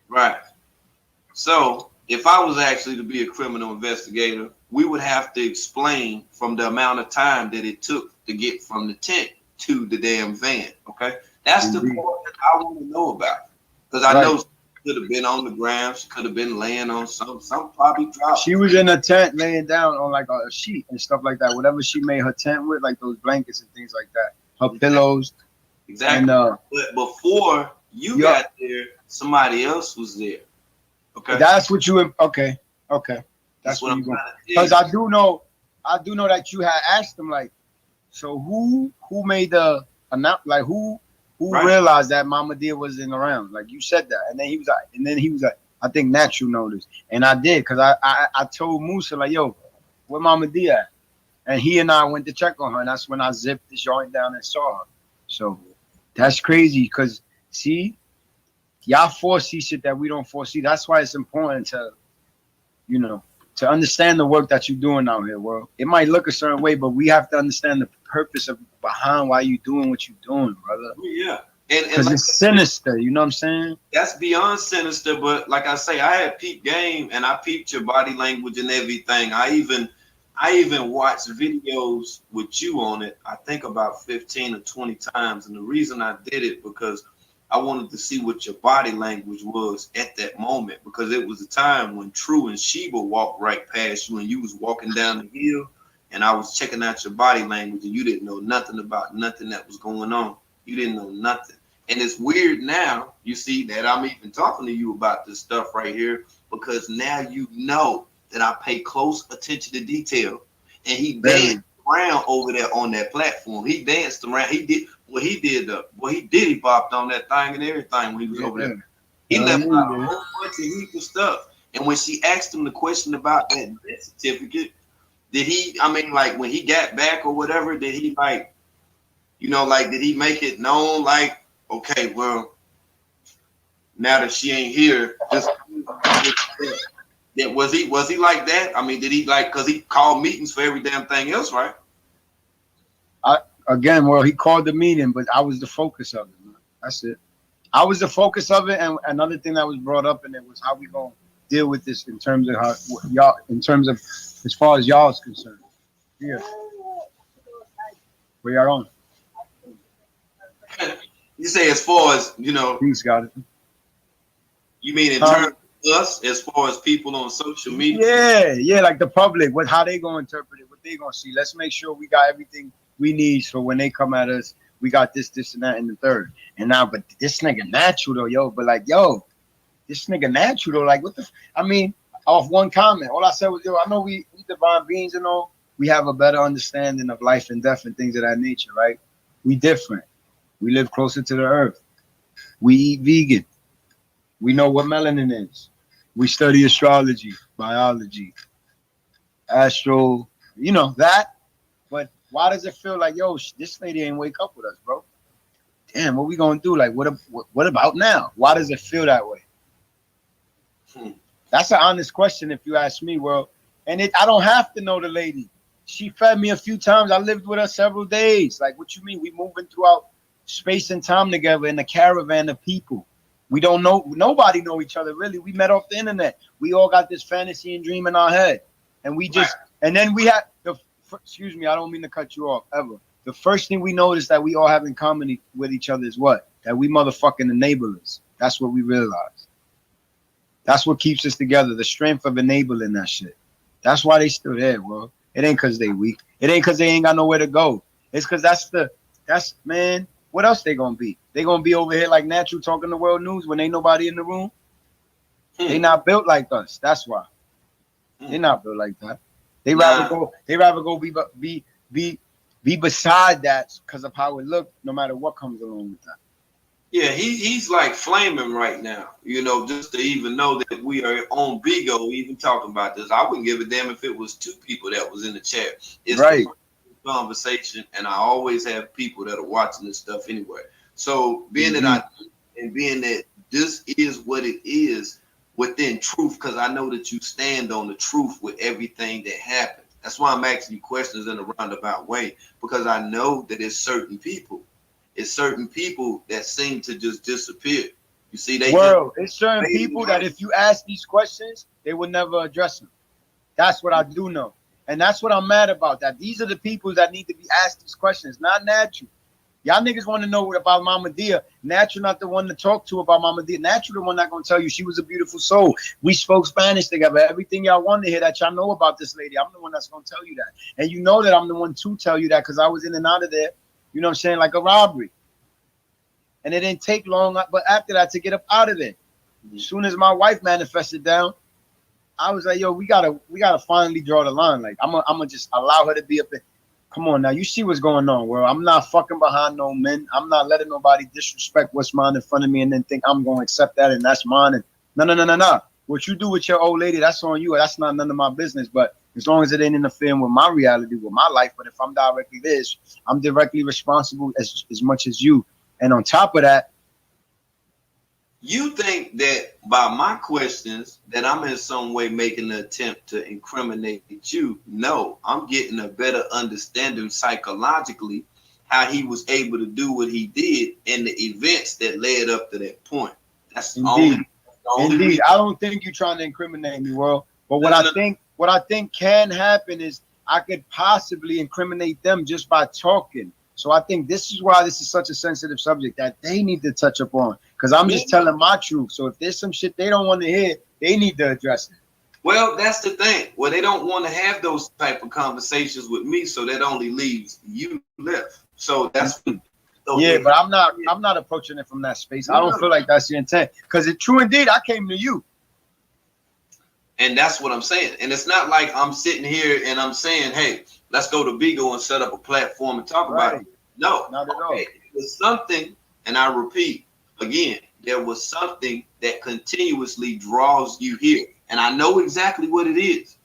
[SPEAKER 3] Right. So if I was actually to be a criminal investigator, we would have to explain from the amount of time that it took to get from the tent to the damn van. Okay. That's the part that I want to know about. Because I know could have been on the ground. She could have been laying on some probably dropped.
[SPEAKER 4] She was in a tent laying down on like a sheet and stuff like that. Whatever she made her tent with, like those blankets and things like that. Her pillows.
[SPEAKER 3] Exactly.
[SPEAKER 4] And,
[SPEAKER 3] but before you got there, somebody else was there. Okay.
[SPEAKER 4] That's what you okay. That's what you going. Because I do know that you had asked them like, so who made the like who realized that Mama Dia wasn't around? Like you said that, and then he was like, I think Natural noticed, and I did because I told Musa like, yo, where Mama Dia at? And he and I went to check on her, and that's when I zipped the joint down and saw her. So that's crazy because see, y'all foresee shit that we don't foresee. That's why it's important to, you know, to understand the work that you're doing out here, world. It might look a certain way, but we have to understand the purpose of behind why you doing what you doing, brother.
[SPEAKER 3] Yeah. And
[SPEAKER 4] Because
[SPEAKER 3] like,
[SPEAKER 4] it's sinister, you know what I'm saying?
[SPEAKER 3] that's beyond sinister, but like I say, I had peep game and I peeped your body language and everything. I even watched videos with you on it, I think about 15 or 20 times. And the reason I did it because I wanted to see what your body language was at that moment, because it was a time when True and Sheba walked right past you and you was walking down the hill and I was checking out your body language and you didn't know nothing about nothing that was going on. You didn't know nothing. And it's weird now, you see, that I'm even talking to you about this stuff right here, because now you know that I pay close attention to detail. And he danced around over there on that platform. He danced around. He bopped on that thing and everything when he was over there. He left out a whole bunch of heap of stuff. And when she asked him the question about that death certificate, did he, I mean, like when he got back or whatever, did he like, you know, like, did he make it known like, okay, well, now that she ain't here, just yeah, was he like that? I mean, did he like, because he called meetings for every damn thing else, right?
[SPEAKER 4] Well, he called the meeting, but I was the focus of it, man. That's it. I was the focus of it, and another thing that was brought up in it was how we gonna deal with this in terms of how y'all, in terms of as far as y'all is concerned. Yeah. Where y'all on?
[SPEAKER 3] You say as far as, you know,
[SPEAKER 4] Peace, got it.
[SPEAKER 3] You mean in terms of us, as far as people on social
[SPEAKER 4] Yeah,
[SPEAKER 3] media?
[SPEAKER 4] yeah, like the public, how they gonna interpret it, what they gonna see. Let's make sure we got everything we need, so when they come at us, we got this, and that, and the third. And now, but this nigga natural though, yo. But like, yo, this nigga natural though. Like, what the? I mean, off one comment, all I said was, yo, I know we divine beings and all. We have a better understanding of life and death and things of that nature, right? We different. We live closer to the earth. We eat vegan. We know what melanin is. We study astrology, biology, astro, you know that. But why does it feel like, yo, this lady ain't wake up with us, bro? Damn, what we gonna do? Like, what about now? Why does it feel that way? That's an honest question if you ask me, well. And I don't have to know the lady. She fed me a few times. I lived with her several days. Like, what you mean? We moving throughout space and time together in a caravan of people. We don't know, nobody know each other really. We met off the internet. We all got this fantasy and dream in our head, and we just, and then we had the, excuse me, I don't mean to cut you off ever. The first thing we noticed that we all have in common with each other is what? That we motherfucking enablers. That's what we realized. That's what keeps us together. The strength of enabling that shit. That's why they still there, bro. It ain't because they weak. It ain't because they ain't got nowhere to go. It's because that's man. What else they gonna be? They gonna be over here like natural talking the world news when ain't nobody in the room? They not built like us. That's why. They not built like that. They rather go be beside that because of how it look, no matter what comes along with that.
[SPEAKER 3] Yeah, he's like flaming right now. You know, just to even know that we are on Bigo even talking about this. I wouldn't give a damn if it was 2 people that was in the chat. It's right. Conversation, and I always have people that are watching this stuff anyway. So being that this is what it is within truth, because I know that you stand on the truth with everything that happens. That's why I'm asking you questions in a roundabout way, because I know that it's certain people that seem to just disappear. You see,
[SPEAKER 4] it's certain people that if you ask these questions, they will never address them. That's what I do know. And that's what I'm mad about, that these are the people that need to be asked these questions, not Natural. Y'all niggas want to know about Mama Dia. Natural not the one to talk to about Mama Dia. Natural the one not going to tell you she was a beautiful soul. We spoke Spanish together. Everything y'all want to hear that y'all know about this lady, I'm the one that's going to tell you that. And you know that I'm the one to tell you that because I was in and out of there, you know what I'm saying, like a robbery. And it didn't take long, but after that, to get up out of there. As soon as my wife manifested down, I was like, yo, we gotta finally draw the line. Like, I'm gonna just allow her to be up there. Come on now, you see what's going on, world. I'm not fucking behind no men. I'm not letting nobody disrespect what's mine in front of me and then think I'm gonna accept that and that's mine. And no. What you do with your old lady, that's on you. That's not none of my business. But as long as it ain't interfering with my reality, with my life. But if I'm directly this, I'm directly responsible as much as you. And on top of that,
[SPEAKER 3] you think that by my questions that I'm in some way making an attempt to incriminate you? No, I'm getting a better understanding psychologically how he was able to do what he did and the events that led up to that point. That's
[SPEAKER 4] Indeed.
[SPEAKER 3] the only
[SPEAKER 4] Indeed,
[SPEAKER 3] reason.
[SPEAKER 4] I don't think you're trying to incriminate me, world. But what I think can happen is I could possibly incriminate them just by talking. So I think this is why this is such a sensitive subject that they need to touch upon, because I'm just telling my truth. So if there's some shit they don't want to hear, they need to address it.
[SPEAKER 3] Well, that's the thing. Well, they don't want to have those type of conversations with me, so that only leaves you left. So that's
[SPEAKER 4] Yeah, but I'm not approaching it from that space. I don't feel like that's your intent. Because it's true indeed, I came to you.
[SPEAKER 3] And that's what I'm saying. And it's not like I'm sitting here and I'm saying, hey, let's go to Bigo and set up a platform and talk about it. No,
[SPEAKER 4] not at all.
[SPEAKER 3] It was something, and I repeat again, there was something that continuously draws you here. And I know exactly what it is,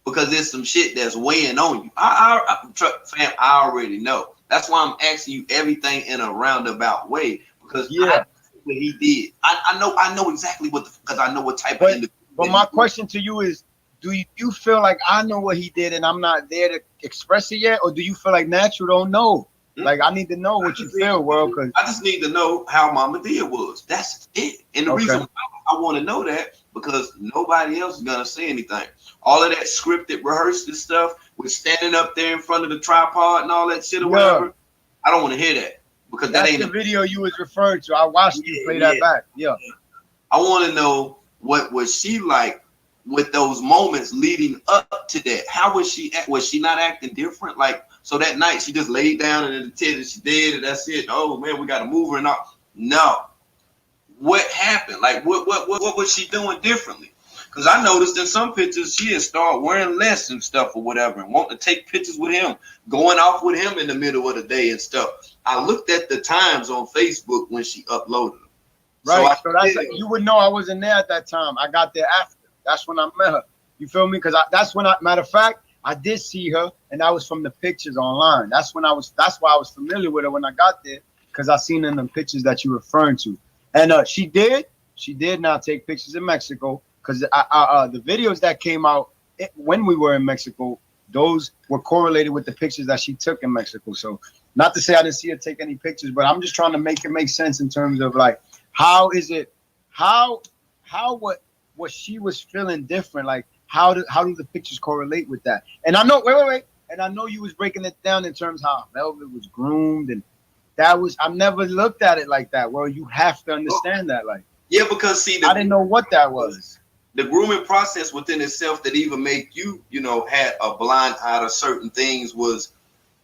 [SPEAKER 3] because there's some shit that's weighing on you. Fam, I already know. That's why I'm asking you everything in a roundabout way, because I know what he did. I know exactly because I know what type of individual.
[SPEAKER 4] But my question to you is, do you feel like I know what he did and I'm not there to express it yet? Or do you feel like Natural don't know? Like, I need to know what you feel, world. Cause
[SPEAKER 3] I just need to know how Mama Dia was. That's it. And the reason why I want to know that, because nobody else is going to say anything. All of that scripted, rehearsed stuff with standing up there in front of the tripod and all that shit or whatever, I don't want to hear that. Because
[SPEAKER 4] that's
[SPEAKER 3] that ain't
[SPEAKER 4] the video you was referring to. I watched you play that back. Yeah.
[SPEAKER 3] I want to know, what was she like with those moments leading up to that? How was she? Was she not acting different? Like, so that night she just laid down and in the tent and she did and that's it. Oh man, we got to move her and all. No. What happened? Like, what was she doing differently? Because I noticed in some pictures she had started wearing less and stuff or whatever, and wanting to take pictures with him, going off with him in the middle of the day and stuff. I looked at the times on Facebook when she uploaded them.
[SPEAKER 4] Right. So that's like, you would know I wasn't there at that time. I got there after. That's when I met her. You feel me? Because that's when matter of fact, I did see her, and that was from the pictures online. That's why I was familiar with her when I got there, because I seen in the pictures that you're referring to. And she did not take pictures in Mexico, because the videos that came out when we were in Mexico, those were correlated with the pictures that she took in Mexico. So not to say I didn't see her take any pictures, but I'm just trying to make it make sense in terms of like, how what she was feeling different? Like, how do the pictures correlate with that? And I know, wait. And I know you was breaking it down in terms of how Velvet was groomed, and that was, I never looked at it like that. Well, you have to understand that, like.
[SPEAKER 3] Yeah, because see,
[SPEAKER 4] I didn't know what that was.
[SPEAKER 3] The grooming process within itself that even make you, had a blind eye to certain things was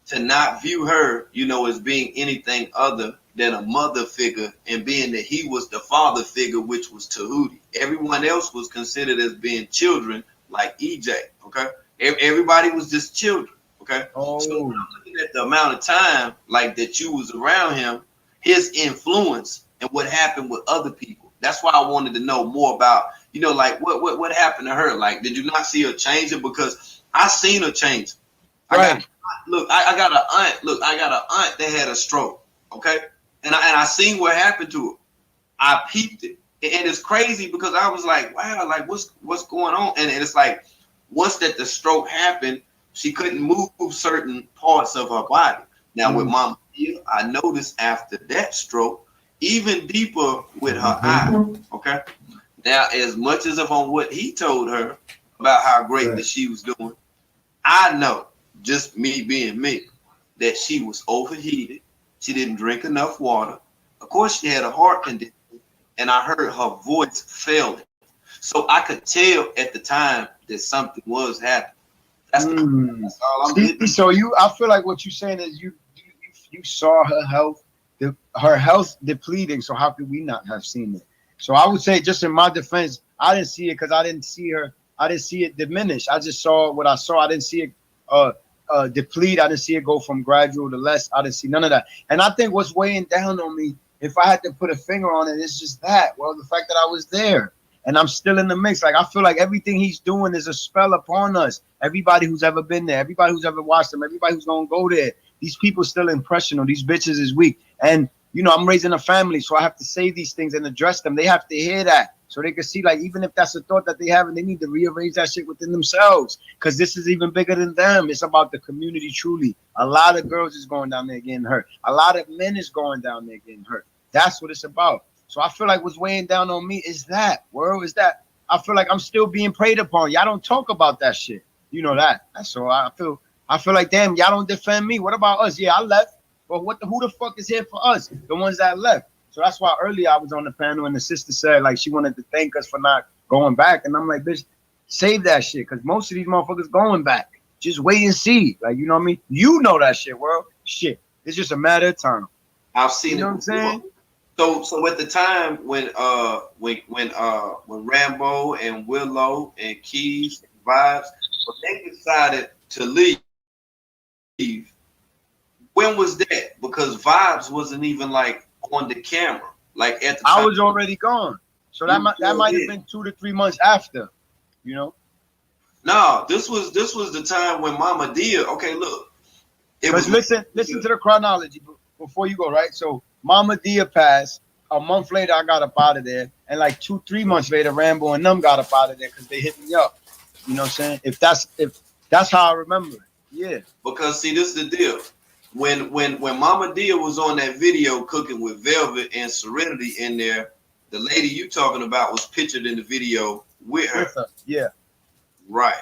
[SPEAKER 3] to not view her, as being anything other than a mother figure, and being that he was the father figure, which was Tahuti. Everyone else was considered as being children, like EJ. Okay, everybody was just children. Okay, so I'm looking at the amount of time like that you was around him, his influence, and what happened with other people. That's why I wanted to know more about, like what happened to her. Like, did you not see her changing? Because I seen her change.
[SPEAKER 4] Right.
[SPEAKER 3] I got an aunt. Look, I got an aunt that had a stroke. Okay. And I seen what happened to her. I peeped it. And it's crazy because I was like, wow, like what's going on? And it's like, once that the stroke happened, she couldn't move certain parts of her body. Now with Mama Dia, I noticed after that stroke, even deeper with her eye. Okay. Now, as much as on what he told her about how great that she was doing, I know, just me being me, that she was overheated. She didn't drink enough water. Of course, she had a heart condition, and I heard her voice failing. So I could tell at the time that something was happening. That's all I'm getting.
[SPEAKER 4] So I feel like what you're saying is you saw her health depleting. So how could we not have seen it? So I would say, just in my defense, I didn't see it because I didn't see it diminish. I just saw what I saw. I didn't see it deplete. I didn't see it go from gradual to less. I didn't see none of that. And I think what's weighing down on me, if I had to put a finger on it, it's just that. Well, the fact that I was there and I'm still in the mix. Like, I feel like everything he's doing is a spell upon us. Everybody who's ever been there, everybody who's ever watched him, everybody who's gonna go there. These people still impressionable. These bitches is weak. And you know, I'm raising a family, so I have to say these things and address them. They have to hear that so they can see, like, even if that's a thought that they have, and they need to rearrange that shit within themselves, because this is even bigger than them. It's about the community, truly. A lot of girls is going down there getting hurt. A lot of men is going down there getting hurt. That's what it's about. So I feel like what's weighing down on me is that, world, is that I feel like I'm still being preyed upon. Y'all don't talk about that shit. You know that. So I feel like, damn, y'all don't defend me. What about us? Yeah, I left. But who the fuck is here for us? The ones that left. So that's why earlier I was on the panel and the sister said, like, she wanted to thank us for not going back. And I'm like, bitch, save that shit. Because most of these motherfuckers going back. Just wait and see. Like, you know what I mean? You know that shit, world. Shit. It's just a matter of time.
[SPEAKER 3] I've seen
[SPEAKER 4] You know
[SPEAKER 3] it.
[SPEAKER 4] what I'm saying?
[SPEAKER 3] So at the time when Rambo and Willow and Keys and Vibes, when they decided to leave, when was that? Because Vibes wasn't even like on the camera. Like at the time.
[SPEAKER 4] I was already gone. So that might have been 2 to 3 months after, you know?
[SPEAKER 3] No, this was the time when Mama Dia. Okay, look.
[SPEAKER 4] Because listen to the chronology before you go, right? So Mama Dia passed. A month later, I got up out of there. And like 2-3 months later, Rambo and them got up out of there because they hit me up. You know what I'm saying? If that's how I remember it. Yeah.
[SPEAKER 3] Because see, this is the deal. When Mama Dia was on that video cooking with Velvet and Serenity in there, the lady you talking about was pictured in the video with her.
[SPEAKER 4] Yeah.
[SPEAKER 3] Right.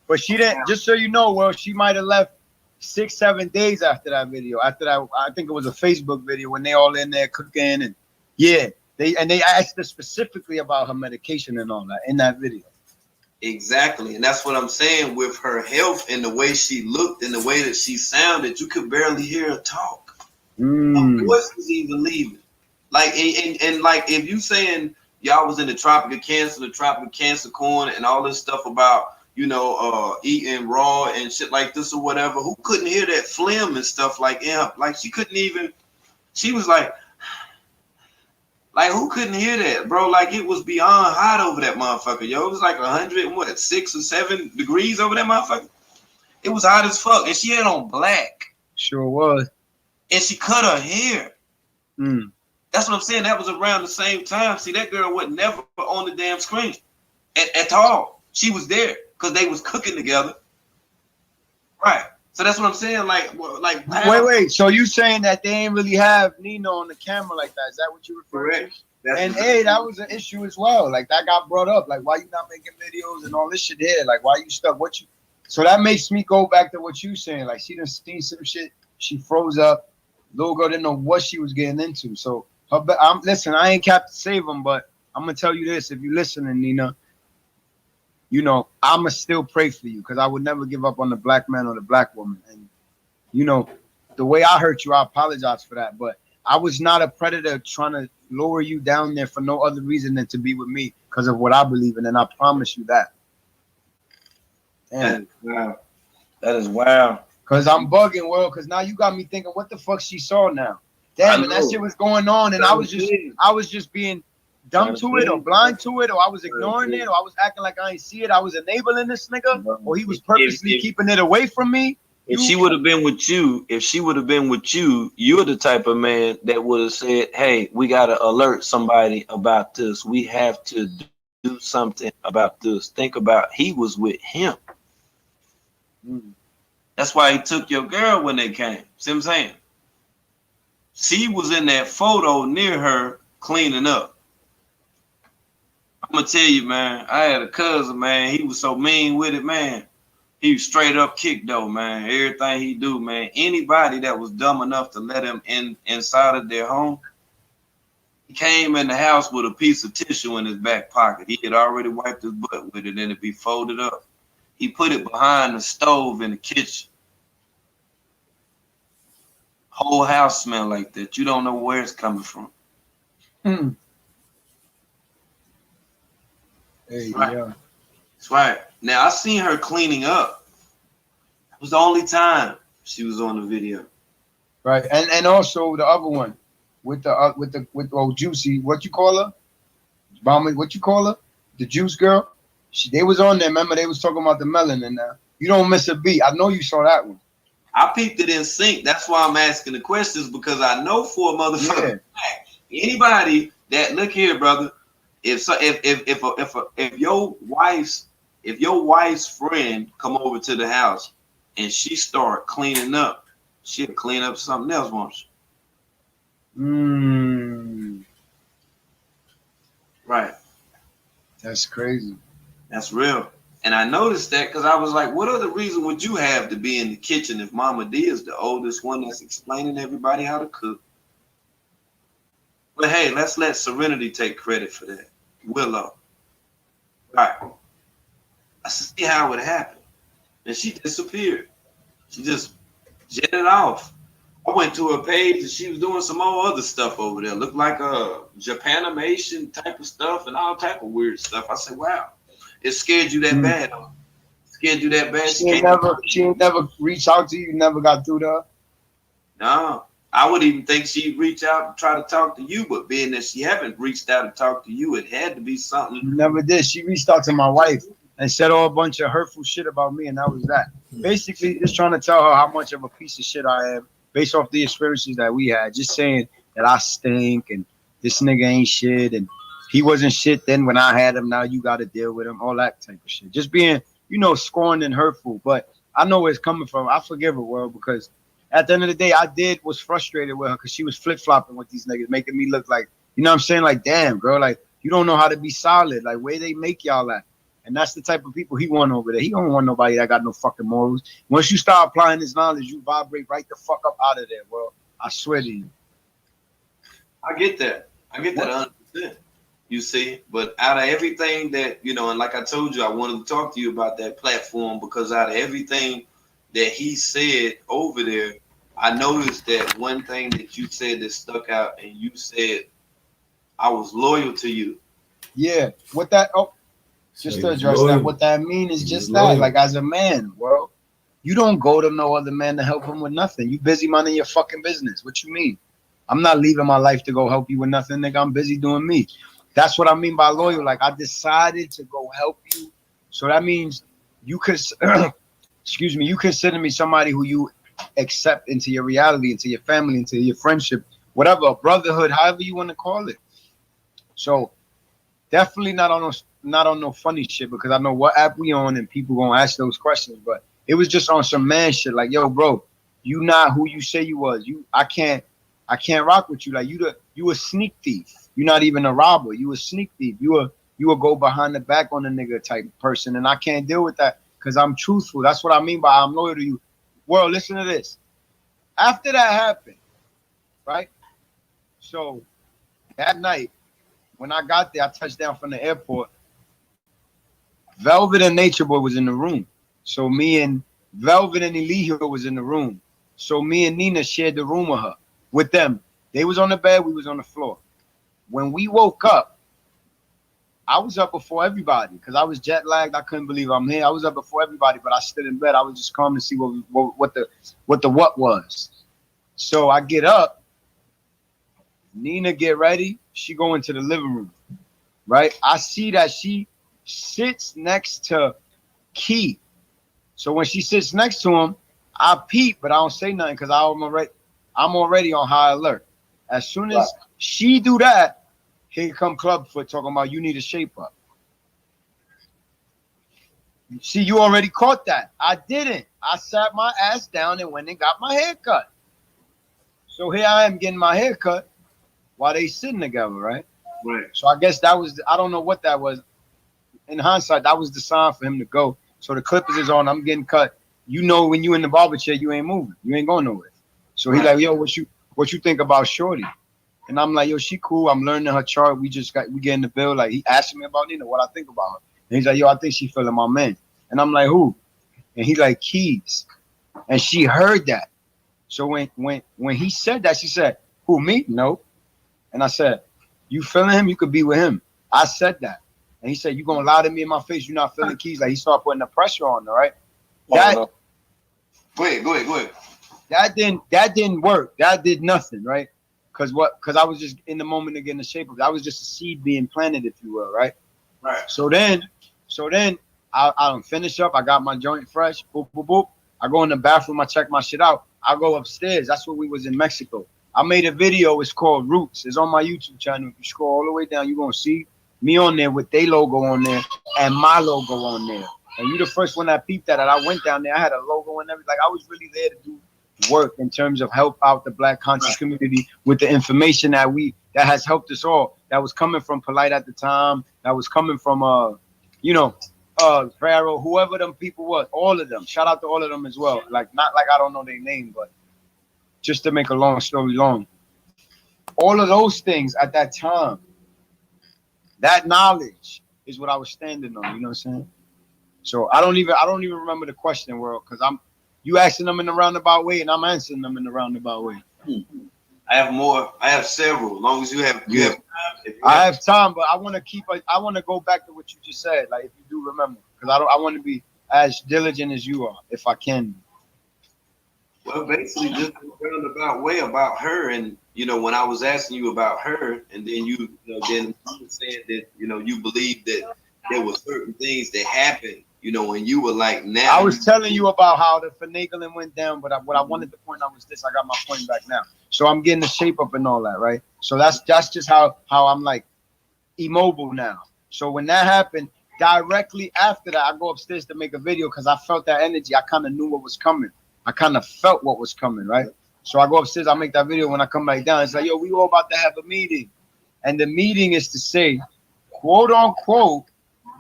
[SPEAKER 4] But she didn't, just so you know, well, she might have left 6-7 days after that video. After that, I think it was a Facebook video when they all in there cooking, and yeah, they asked her specifically about her medication and all that in that video.
[SPEAKER 3] Exactly. And that's what I'm saying with her health and the way she looked and the way that she sounded. You could barely hear her talk. Her voice was even leaving. Like, and like, if you saying y'all was in the Tropic of Cancer corn and all this stuff about, you know, eating raw and shit like this or whatever, who couldn't hear that phlegm and stuff like, yeah, like she couldn't even, she was like who couldn't hear that, bro? Like it was beyond hot over that motherfucker, yo. It was like 106 or 7 degrees over that motherfucker. It was hot as fuck, and she had on black.
[SPEAKER 4] Sure was.
[SPEAKER 3] And she cut her hair. That's what I'm saying. That was around the same time. See, that girl was never on the damn screen at all. She was there because they was cooking together. Right. So that's what I'm saying. Like
[SPEAKER 4] wait. So you saying that they ain't really have Nino on the camera like that? Is that what you referring to? And hey, that was an issue as well. Like that got brought up. Like, why you not making videos and all this shit here? Like, why you stuck? So that makes me go back to what you saying. Like, she done seen some shit. She froze up. Little girl didn't know what she was getting into. So listen, I ain't Captain Save 'em, but I'm gonna tell you this: if you listening, Nina, you know I'ma still pray for you because I would never give up on the black man or the black woman. And you know, the way I hurt you, I apologize for that. But I was not a predator trying to lower you down there for no other reason than to be with me because of what I believe in, and I promise you that. And
[SPEAKER 3] wow, that is wow.
[SPEAKER 4] Cause I'm bugging, world. Cause now you got me thinking, what the fuck she saw now? Damn, and that shit was going on, and I was just being dumb to it, or blind to it, or I was ignoring it, or I was acting like I ain't see it. I was enabling this nigga, or he was purposely keeping it away from me.
[SPEAKER 5] If she would have been with you, you're the type of man that would have said, "Hey, we gotta alert somebody about this. We have to do something about this." Think about, he was with him.
[SPEAKER 3] That's why he took your girl when they came. See what I'm saying? She was in that photo near her cleaning up. I'm gonna tell you, man, I had a cousin, man. He was so mean with it, man. He was straight up kicked though, man. Everything he do, man. Anybody that was dumb enough to let him inside of their home, he came in the house with a piece of tissue in his back pocket. He had already wiped his butt with it and it'd be folded up. He put it behind the stove in the kitchen. Whole house smell like that. You don't know where it's coming from.
[SPEAKER 4] Hey,
[SPEAKER 3] right.
[SPEAKER 4] Yeah.
[SPEAKER 3] That's right. Now I seen her cleaning up. It was the only time she was on the video.
[SPEAKER 4] Right, and also the other one with old Juicy. What you call her? Mama, what you call her? The Juice girl. They was on there. Remember, they was talking about the melanin. Now you don't miss a beat. I know you saw that one.
[SPEAKER 3] I peeped it in sync. That's why I'm asking the questions, because I know for a motherfucker, anybody that look here, brother. If your wife's friend come over to the house and she start cleaning up, she'll clean up something else, won't she? Right.
[SPEAKER 4] That's crazy.
[SPEAKER 3] That's real. And I noticed that because I was like, what other reason would you have to be in the kitchen if Mama D is the oldest one that's explaining to everybody how to cook? But hey, let's let Serenity take credit for that. Willow. Right. I see how it happened. And she disappeared. She just jetted off. I went to her page and she was doing some more other stuff over there. Looked like a Japanimation type of stuff and all type of weird stuff. I said, wow, it scared you that bad. Huh? Scared you that bad?
[SPEAKER 4] She ain't never reached out to you, never got through to her?
[SPEAKER 3] No. I would even think she'd reach out and try to talk to you, but being that she haven't reached out and talked to you, it had to be something.
[SPEAKER 4] Never did. She reached out to my wife and said all a bunch of hurtful shit about me, and that was that. Basically, just trying to tell her how much of a piece of shit I am based off the experiences that we had. Just saying that I stink and this nigga ain't shit and he wasn't shit then when I had him. Now you got to deal with him. All that type of shit. Just being, scorned and hurtful. But I know where it's coming from. I forgive her, world, because at the end of the day, was frustrated with her because she was flip-flopping with these niggas, making me look like, you know what I'm saying? Like, damn, girl, like, you don't know how to be solid. Like, where they make y'all at? And that's the type of people he want over there. He don't want nobody that got no fucking morals. Once you start applying this knowledge, you vibrate right the fuck up out of there, bro. I swear to you.
[SPEAKER 3] I get that. I get that 100%. You see, but out of everything that, and like I told you, I wanted to talk to you about that platform because out of everything that he said over there, I noticed that one thing that you said that stuck out, and you said, I was loyal to you.
[SPEAKER 4] Yeah. What that, just to address that, what that mean is just that, like as a man, bro, you don't go to no other man to help him with nothing. You busy minding your fucking business. What you mean? I'm not leaving my life to go help you with nothing, nigga. I'm busy doing me. That's what I mean by loyal. Like I decided to go help you. So that means you could, excuse me, you consider me somebody who you accept into your reality, into your family, into your friendship, whatever, a brotherhood, however you want to call it. So definitely not on no funny shit, because I know what app we on and people gonna ask those questions. But it was just on some man shit. Like, yo, bro, you not who you say you was. I can't rock with you. Like you a sneak thief. You're not even a robber. You a sneak thief. You will go behind the back on a nigga type person, and I can't deal with that because I'm truthful. That's what I mean by I'm loyal to you. World, listen to this. After that happened, right? So that night, when I got there, I touched down from the airport. Velvet and Nature Boy was in the room. So me and Velvet and Eligio was in the room. So me and Nina shared the room with her. With them. They was on the bed, we was on the floor. When we woke up, I was up before everybody because I was jet lagged. I couldn't believe I'm here. I was up before everybody, but I stood in bed. I was just calm to see what the was. So I get up. Nina get ready. She go into the living room, right? I see that she sits next to Key. So when she sits next to him, I peep, but I don't say nothing because I'm already on high alert. As soon as she do that, here come Clubfoot talking about you need to shape up. See, you already caught that. I didn't. I sat my ass down and went and got my hair cut. So here I am getting my hair cut while they sitting together, right?
[SPEAKER 3] Right.
[SPEAKER 4] So I guess that was, I don't know what that was. In hindsight, that was the sign for him to go. So the clippers is on, I'm getting cut. You know, when you in the barber chair, you ain't moving. You ain't going nowhere. So he like, yo, what you think about Shorty? And I'm like, yo, she cool. I'm learning her chart. We getting the bill. Like he asking me about Nina, what I think about her. And he's like, yo, I think she feeling my man. And I'm like, who? And he like, Keys. And she heard that. So when he said that, she said, who, me? No. And I said, you feeling him? You could be with him. I said that. And he said, you gonna lie to me in my face? You're not feeling Keys. Like he started putting the pressure on her, right?
[SPEAKER 3] Go ahead.
[SPEAKER 4] That didn't work. That did nothing, right? Because I was just in the moment of getting the shape of it. I was just a seed being planted, if you will, right?
[SPEAKER 3] Right.
[SPEAKER 4] So then I don't finish up. I got my joint fresh. Boop, boop, boop. I go in the bathroom, I check my shit out. I go upstairs. That's when we was in Mexico. I made a video. It's called Roots. It's on my YouTube channel. If you scroll all the way down, you're gonna see me on there with their logo on there and my logo on there. And you the first one that peeped that. And I went down there. I had a logo and everything. Like I was really there to do work in terms of help out the Black conscious community with the information that has helped us all. That was coming from Polite at the time. That was coming from Pharaoh, whoever them people was, all of them. Shout out to all of them as well. Like not like I don't know their name, but just to make a long story long. All of those things at that time, that knowledge is what I was standing on. You know what I'm saying? So I don't even remember the question, world, because you asking them in a roundabout way and I'm answering them in a roundabout way.
[SPEAKER 3] I have more. I have several. As long as you have time.
[SPEAKER 4] I have time, but I want to go back to what you just said. Like if you do remember, because I want to be as diligent as you are, if I can.
[SPEAKER 3] Well, basically, just in a roundabout way about her, and when I was asking you about her, and then then you were saying that you believe that there were certain things that happened, and you were like, now
[SPEAKER 4] I was telling you about how the finagling went down, but what I wanted to point out was this. I got my point back now, so I'm getting the shape up and all that, right? So that's just how I'm like immobile now. So when that happened, directly after that, I go upstairs to make a video because I felt that energy. I kind of knew what was coming. I kind of felt what was coming, right? So I go upstairs, I make that video. When I come back down, it's like, yo, we all about to have a meeting. And the meeting is to say, quote unquote,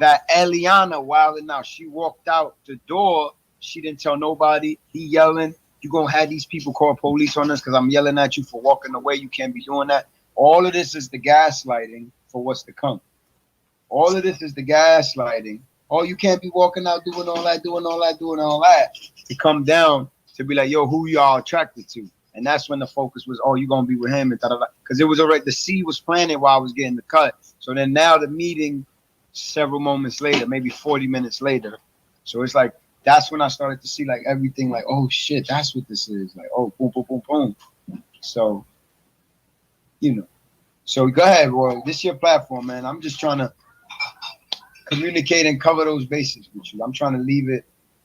[SPEAKER 4] that Eliana wilding out. She walked out the door. She didn't tell nobody. He yelling, you going to have these people call police on us because I'm yelling at you for walking away. You can't be doing that. All of this is the gaslighting for what's to come. All of this is the gaslighting. Oh, you can't be walking out doing all that to come down to be like, yo, who y'all attracted to? And that's when the focus was, oh, you're going to be with him. Because it was already, the seed was planted while I was getting the cut. So then now the meeting several moments later, maybe 40 minutes later. So it's like, that's when I started to see like everything like, oh shit, that's what this is. Like, oh, boom, boom, boom, boom. So, So go ahead, Roy. This is your platform, man. I'm just trying to communicate and cover those bases with you. I'm trying to leave it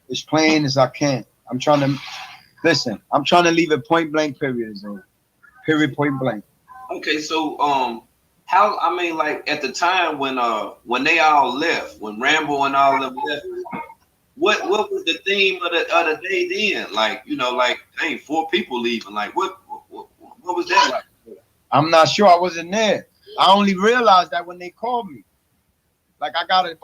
[SPEAKER 4] as plain as I can. I'm trying to leave it point blank, period. Period, point blank.
[SPEAKER 3] Okay, so like at the time when they all left, when Rambo and all of them left, what was the theme of the day then? Like, dang, 4 people leaving. Like what was that like?
[SPEAKER 4] I'm not sure. I wasn't there. I only realized that when they called me. Like I got a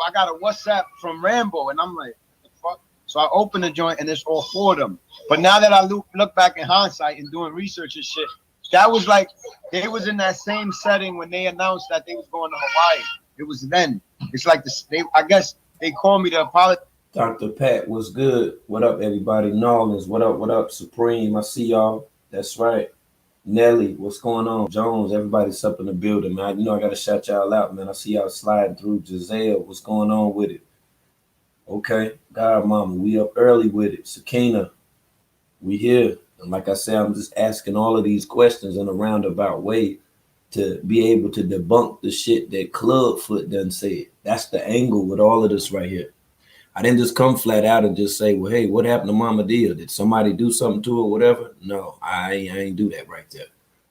[SPEAKER 4] WhatsApp from Rambo, and I'm like, what the fuck? So I opened the joint, and it's all 4 of them. But now that I look back in hindsight and doing research and shit, that was like they was in that same setting when they announced that they was going to Hawaii. It was then. It's like I guess they called me to apologize.
[SPEAKER 6] Dr. Pat, what's good? What up, everybody? Nolans, what up? What up? Supreme, I see y'all. That's right. Nelly, what's going on? Jones, everybody's up in the building, man. I got to shout y'all out, man. I see y'all sliding through. Giselle, what's going on with it? Okay. God, mama, we up early with it. Sakina, we here. And like I said, I'm just asking all of these questions in a roundabout way to be able to debunk the shit that Clubfoot done said. That's the angle with all of this right here. I didn't just come flat out and just say, well, hey, what happened to Mama Dia? Did somebody do something to her or whatever? No, I ain't do that right there.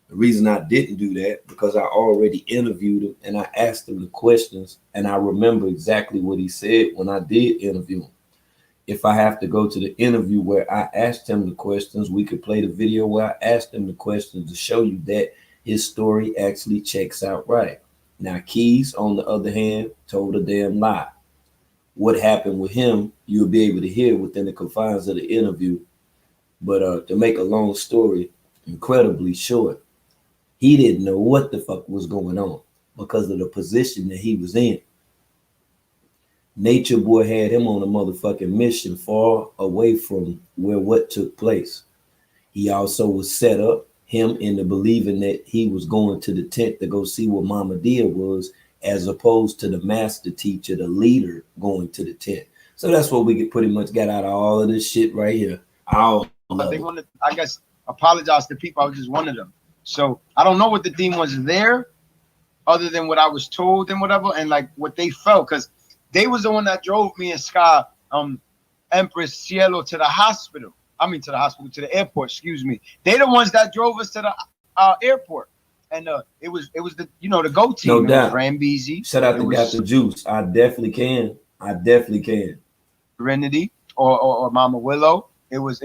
[SPEAKER 6] The reason I didn't do that, because I already interviewed him and I asked him the questions, and I remember exactly what he said when I did interview him. If I have to go to the interview where I asked him the questions, we could play the video where I asked him the questions to show you that his story actually checks out right. Now, Keys, on the other hand, told a damn lie. What happened with him, you'll be able to hear within the confines of the interview. But to make a long story incredibly short, he didn't know what the fuck was going on because of the position that he was in. Nature Boy had him on a motherfucking mission far away from where what took place. He also was set up, him into believing that he was going to the tent to go see what Mama Dia was, as opposed to the master teacher, the leader, going to the tent. So that's what we could pretty much get out of all of this shit right here. I
[SPEAKER 4] guess apologize to people. I was just one of them. So I don't know what the theme was there, other than what I was told and whatever, and like what they felt, because they was the one that drove me and Sky Empress Cielo to the hospital. To the airport, excuse me. They the ones that drove us to the airport. And it was the the GO team.
[SPEAKER 6] No
[SPEAKER 4] it
[SPEAKER 6] doubt.
[SPEAKER 4] was Rambeezy.
[SPEAKER 6] Shout out to Got the Juice. I definitely can.
[SPEAKER 4] Serenity or Mama Willow. It was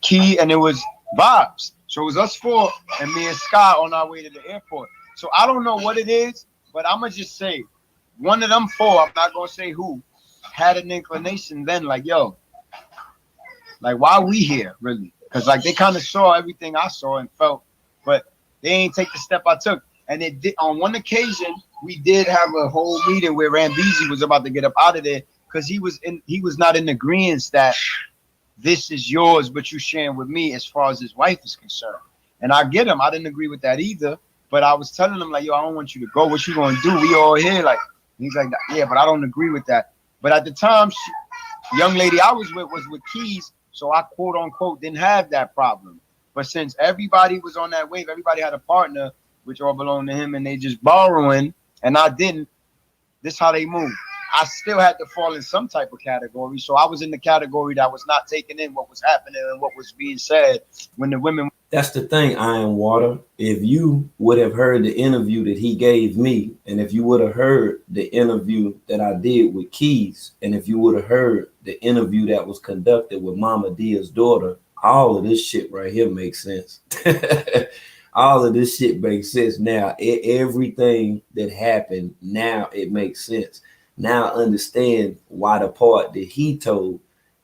[SPEAKER 4] Key and it was Vibes. So it was us four and me and Sky on our way to the airport. So I don't know what it is, but I'm gonna just say one of them four, I'm not gonna say who, had an inclination then, like, yo, like, why we here, really? Because like they kind of saw everything I saw and felt, but they ain't take the step I took. And it did on one occasion, we did have a whole meeting where Rambeezy was about to get up out of there because he was not in agreement that this is yours, but you sharing with me as far as his wife is concerned. And I get him. I didn't agree with that either. But I was telling him, like, yo, I don't want you to go. What you gonna do? We all here. Like, he's like, yeah, but I don't agree with that. But at the time, young lady I was with Keys, so I quote unquote didn't have that problem. But since everybody was on that wave, everybody had a partner, which all belonged to him, and they just borrowing, and I didn't. This how they move. I still had to fall in some type of category. So I was in the category that was not taking in what was happening and what was being said when the women.
[SPEAKER 6] That's the thing, Iron Water. If you would have heard the interview that he gave me, and if you would have heard the interview that I did with Keys, and if you would have heard the interview that was conducted with Mama Dia's daughter, all of this shit right here makes sense. All of this shit makes sense now. Everything that happened, now it makes sense. Now I understand why the part that he told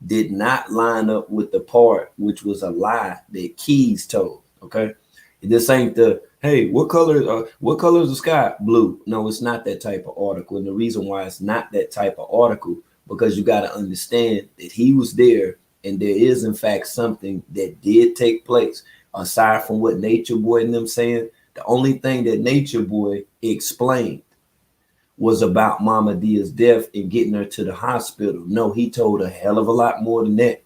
[SPEAKER 6] did not line up with the part which was a lie that Keys told. Okay, this ain't the hey, what color is the sky? Blue. No, it's not that type of article. And the reason why it's not that type of article, because you got to understand that he was there, and there is in fact something that did take place. Aside from what Nature Boy and them saying, the only thing that Nature Boy explained was about Mama Dia's death and getting her to the hospital. No, he told a hell of a lot more than that.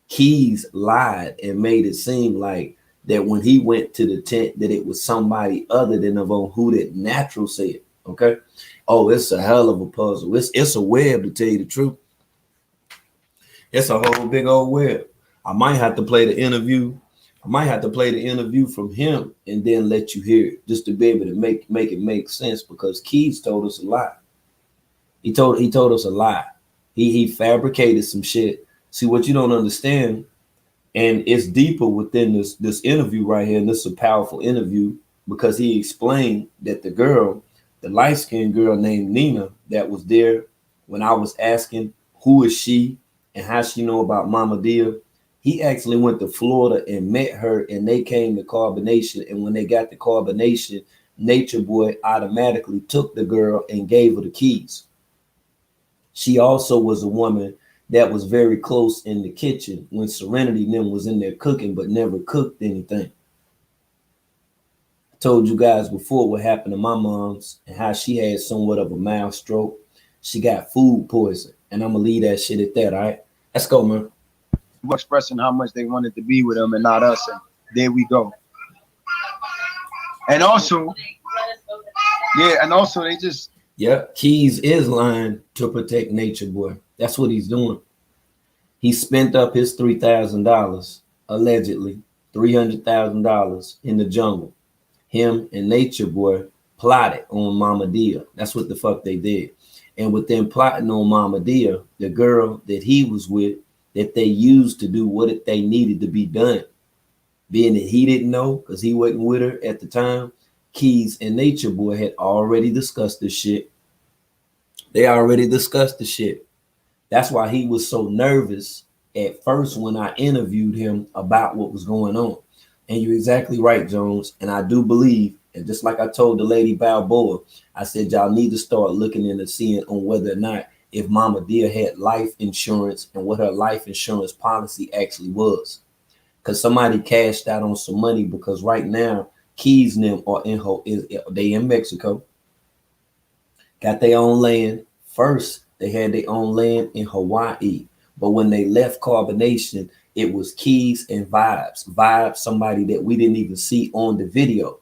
[SPEAKER 6] Keys lied and made it seem like that when he went to the tent that it was somebody other than Avon who that Natural said. Okay. Oh, it's a hell of a puzzle. It's a web, to tell you the truth. It's a whole big old web. I might have to play the interview. I might have to play the interview from him and then let you hear it, just to be able to make it make sense, because Keys told us a lie. He told us a lie. He fabricated some shit. See, what you don't understand, and it's deeper within this interview right here, and this is a powerful interview, because he explained that the girl, the light-skinned girl named Nina that was there when I was asking who is she and how she know about Mama Dia, he actually went to Florida and met her, and they came to Carbonation. And when they got to Carbonation, Nature Boy automatically took the girl and gave her the keys. She also was a woman that was very close in the kitchen when Serenity and them was in there cooking, but never cooked anything. I told you guys before what happened to my mom's and how she had somewhat of a mild stroke. She got food poison, and I'm gonna leave that shit at that. All right, let's go, man.
[SPEAKER 4] Expressing how much they wanted to be with him and not us, and there we go. And also they just
[SPEAKER 6] Keys is lying to protect Nature Boy. That's what he's doing. He spent up his $3,000, allegedly $300,000 in the jungle. Him and Nature Boy plotted on Mama Dia. That's what the fuck they did. And with them plotting on Mama Dia, the girl that he was with, that they used to do what they needed to be done, being that he didn't know because he wasn't with her at the time, Keys and Nature Boy had already discussed this shit. They already discussed the shit. That's why he was so nervous at first when I interviewed him about what was going on. And you're exactly right, Jones. And I do believe, and just like I told the lady Balboa, I said, y'all need to start looking into seeing on whether or not if Mama Dia had life insurance and what her life insurance policy actually was. Because somebody cashed out on some money, because right now, Keys and them are they in Mexico. Got their own land. First, they had their own land in Hawaii. But when they left Carbonation, it was Keys and Vibes. Vibes, somebody that we didn't even see on the video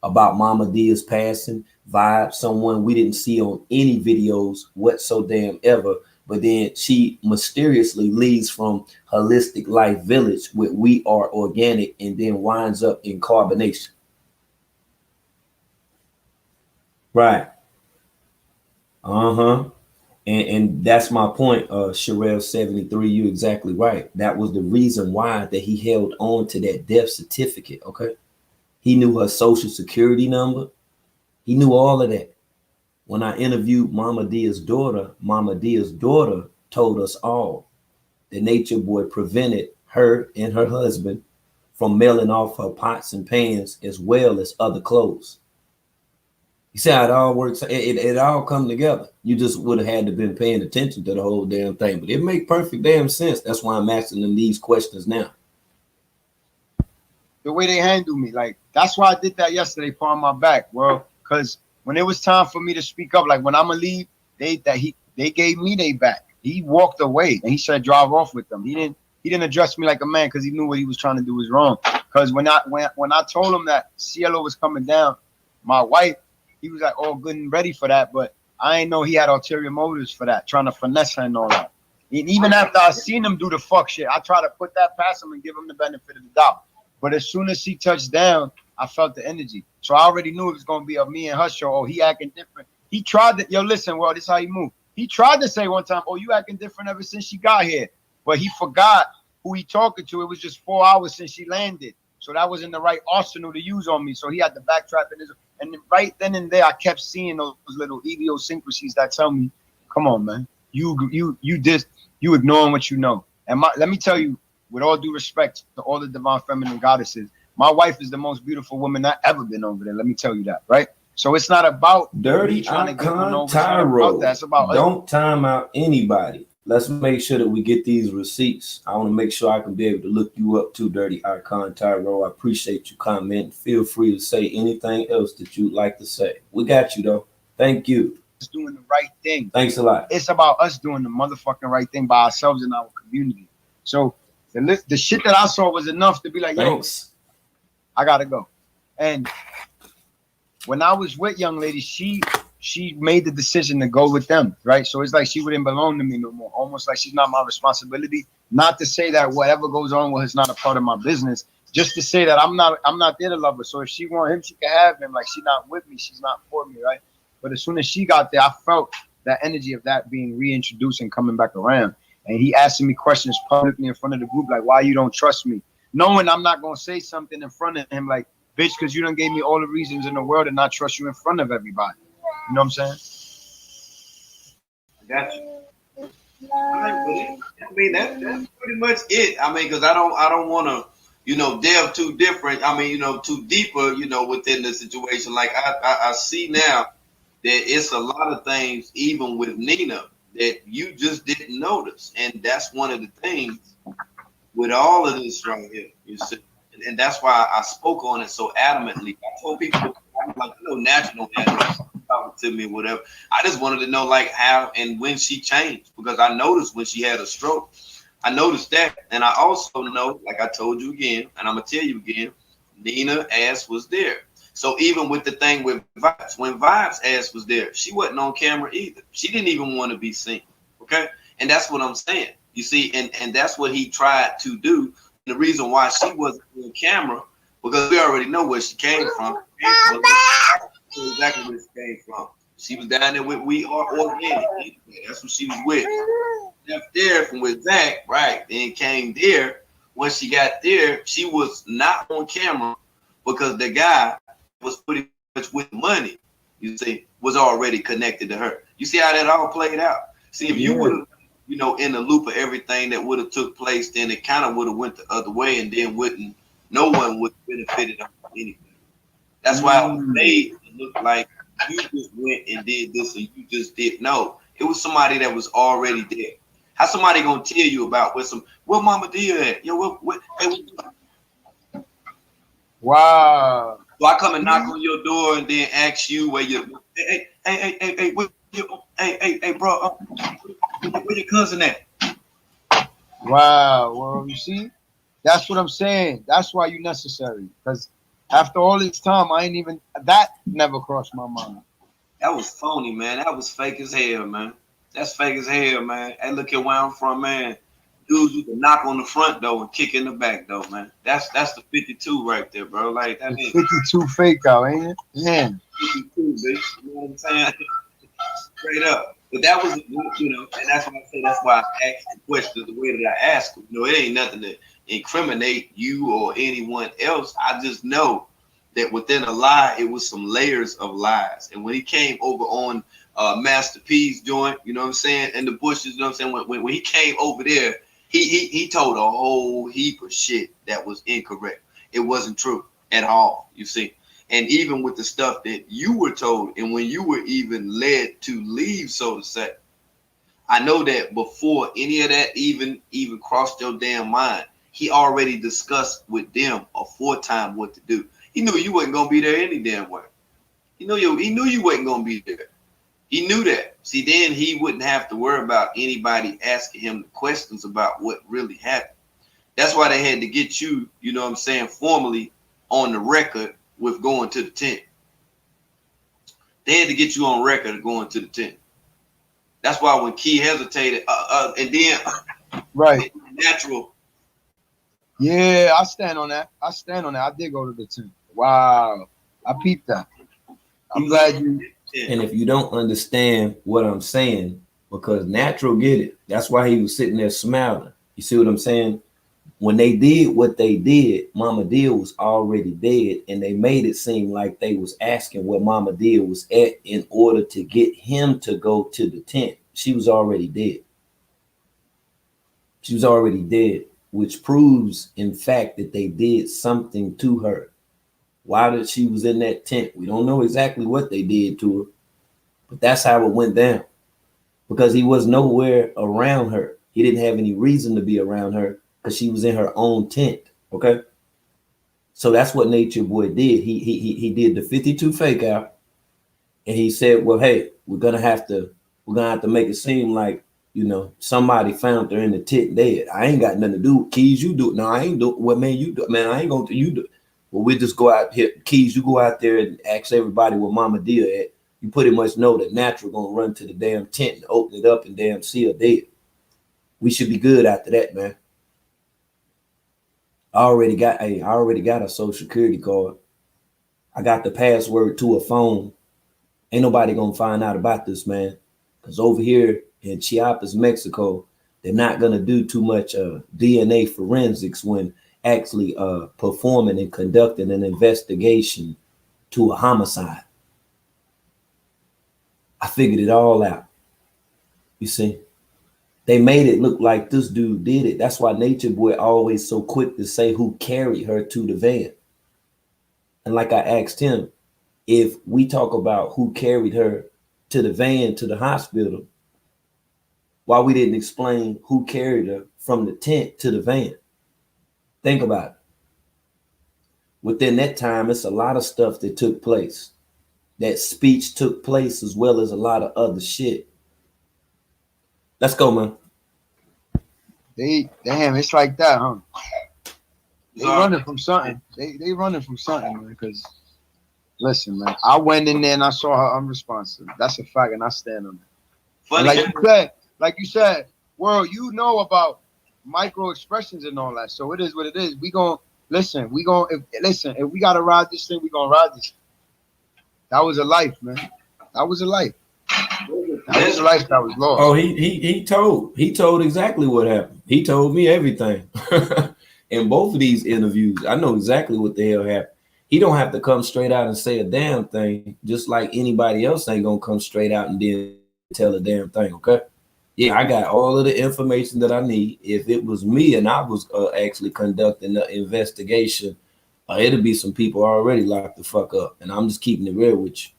[SPEAKER 6] about Mama Dia's passing. Vibe, someone we didn't see on any videos whatsoever, But then she mysteriously leaves from Holistic Life Village with We Are Organic and then winds up in carbonation. Right. Uh-huh. And that's my point, Sherelle 73. You're exactly right. That was the reason why that he held on to that death certificate. Okay. He knew her social security number. He knew all of that. When I interviewed Mama Dia's daughter told us all that Nature Boy prevented her and her husband from mailing off her pots and pans as well as other clothes. You see how it all works? It all come together. You just would have had to been paying attention to the whole damn thing. But it make perfect damn sense. That's why I'm asking them these questions now.
[SPEAKER 4] The way they handle me, like that's why I did that yesterday, palm my back, bro. Because when it was time for me to speak up, like when I'ma leave, they gave me their back. He walked away and he said drive off with them. He didn't address me like a man because he knew what he was trying to do was wrong. Because when I told him that CLO was coming down, my wife, he was like all good and ready for that, but I ain't know he had ulterior motives for that, trying to finesse her and all that. And even after I seen him do the fuck shit, I try to put that past him and give him the benefit of the doubt. But as soon as she touched down, I felt the energy. So I already knew it was going to be a me and her show. Oh, he acting different. He tried to, yo, listen, well, this is how he moved. He tried to say one time, oh, you acting different ever since she got here. But he forgot who he talking to. It was just 4 hours since she landed. So that was in the right arsenal to use on me. So he had to backtrack. And right then and there, I kept seeing those little idiosyncrasies that tell me, come on, man. You ignoring what you know. And let me tell you, with all due respect to all the divine feminine goddesses, my wife is the most beautiful woman that ever been over there. Let me tell you that, right? So it's not about
[SPEAKER 6] Dirty Icon Tyro.
[SPEAKER 4] That's about
[SPEAKER 6] don't time out anybody. Let's make sure that we get these receipts. I want to make sure I can be able to look you up too, Dirty Icon Tyro. I appreciate you commenting. Feel free to say anything else that you'd like to say. We got you though. Thank you.
[SPEAKER 4] It's doing the right thing.
[SPEAKER 6] Thanks a lot.
[SPEAKER 4] It's about us doing the motherfucking right thing by ourselves in our community. So the shit that I saw was enough to be like,
[SPEAKER 6] thanks.
[SPEAKER 4] Yo, I gotta go. And when I was with young lady, she made the decision to go with them, right? So it's like she wouldn't belong to me no more. Almost like she's not my responsibility. Not to say that whatever goes on with her is not a part of my business. Just to say that I'm not there to love her. So if she want him, she can have him. Like she's not with me, she's not for me, right? But as soon as she got there, I felt that energy of that being reintroduced and coming back around. And he asking me questions publicly in front of the group, like, why you don't trust me? Knowing I'm not gonna say something in front of him like, bitch, because you done gave me all the reasons in the world to not trust you in front of everybody. You know what I'm saying?
[SPEAKER 3] Got you. I mean, that's pretty much it. I mean, because I don't want to, delve too different. I mean, too deeper, within the situation. Like I see now that it's a lot of things, even with Nina, that you just didn't notice, and that's one of the things with all of this right here. You see, and that's why I spoke on it so adamantly. I told people, like, natural talking to me, whatever. I just wanted to know, like, how and when she changed, because I noticed when she had a stroke. I noticed that, and I also know, like I told you again, and I'm gonna tell you again, Nina ass was there. So even with the thing with Vibes, when Vibes ass was there, she wasn't on camera either. She didn't even want to be seen. Okay, and that's what I'm saying. You see, and that's what he tried to do. And the reason why she wasn't on camera, because we already know where she came from. Exactly where she came from. She was down there with We Are Organic. That's what she was with. Left there from with Zach, right? Then came there. When she got there, she was not on camera because the guy was pretty much with money, you see, was already connected to her. You see how that all played out? See, if you would have, in the loop of everything that would have took place, then it kind of would have went the other way, and then no one would have benefited from anything. That's why it was made to look like you just went and did this and you just didn't know. It was somebody that was already there. How somebody gonna tell you about where Mama Dia at? Yo,
[SPEAKER 4] wow.
[SPEAKER 3] So I come and knock on your door and then ask you where you, hey, bro, where your cousin at?
[SPEAKER 4] Wow. Well, you see, that's what I'm saying. That's why you're necessary. Because after all this time, that never crossed my mind.
[SPEAKER 3] That was phony, man. That was fake as hell, man. That's fake as hell, man. Hey, look at where I'm from, man. Dudes who can knock on the front door and kick in the back door, man. That's the 52 right there, bro. Like that ain't
[SPEAKER 4] 52 fake out, ain't it? Yeah.
[SPEAKER 3] 52, bitch. You know what I'm saying? Straight up. But that was, you know, and that's why I say that's why I asked the questions the way that I asked them. You know, it ain't nothing to incriminate you or anyone else. I just know that within a lie, it was some layers of lies. And when he came over on Master P's joint, you know what I'm saying, and the bushes, you know what I'm saying, when he came over there, he told a whole heap of shit that was incorrect. It wasn't true at all, you see. And even with the stuff that you were told, and when you were even led to leave, so to say, I know that before any of that even crossed your damn mind, he already discussed with them aforetime what to do. He knew you wasn't gonna be there any damn way. He knew you wasn't gonna be there. He knew that. See, then he wouldn't have to worry about anybody asking him the questions about what really happened. That's why they had to get you, you know what I'm saying, formally on the record with going to the tent. They had to get you on record of going to the tent. That's why when Key hesitated, and then
[SPEAKER 4] Right.
[SPEAKER 3] natural.
[SPEAKER 4] Yeah, I stand on that. I did go to the tent. Wow. I peeped that. I'm glad you.
[SPEAKER 6] And if you don't understand what I'm saying, because Natural get it, that's why he was sitting there smiling. You see what I'm saying? When they did what they did, Mama Dia was already dead, and they made it seem like they was asking where Mama Dia was at in order to get him to go to the tent. She was already dead. She was already dead, which proves, in fact, that they did something to her. While that she was in that tent, we don't know exactly what they did to her, but that's how it went down. Because he was nowhere around her. He didn't have any reason to be around her because she was in her own tent. Okay, so that's what Nature Boy did. He did the 52 fake out, and he said, "Well, hey, we're gonna have to make it seem like, you know, somebody found her in the tent dead. I ain't got nothing to do with Keys. You do it. No, I ain't do it. Well, man, you do it. Man, I ain't gonna do you do it. Well, we just go out here. Keys, you go out there and ask everybody where Mama Dia at. You pretty much know that Natural gonna run to the damn tent and open it up and damn see her dead. We should be good after that, man. I already got a social security card. I got the password to a phone. Ain't nobody gonna find out about this, man. Because over here in Chiapas, Mexico, they're not gonna do too much DNA forensics when actually performing and conducting an investigation to a homicide. I figured it all out. You see, they made it look like this dude did it. That's why Nature Boy always so quick to say who carried her to the van. And like I asked him, if we talk about who carried her to the van to the hospital, why we didn't explain who carried her from the tent to the van. Think about it. Within that time, it's a lot of stuff that took place. That speech took place as well as a lot of other shit. Let's go, man.
[SPEAKER 4] Damn, it's like that, huh? They running from something. They running from something, man. Because listen, man, I went in there and I saw her unresponsive. That's a fact, and I stand on it. And like you said, world, you know about micro expressions and all that. So it is what it is. If we gotta ride this thing, we gonna ride this. That was a life, man. That was a life. That was a life that was lost.
[SPEAKER 6] Oh, he told exactly what happened. He told me everything. In both of these interviews, I know exactly what the hell happened. He don't have to come straight out and say a damn thing, just like anybody else ain't gonna come straight out and then tell a damn thing, okay? Yeah, I got all of the information that I need. If it was me and I was actually conducting the investigation, it'll be some people already locked the fuck up. And I'm just keeping it real with you.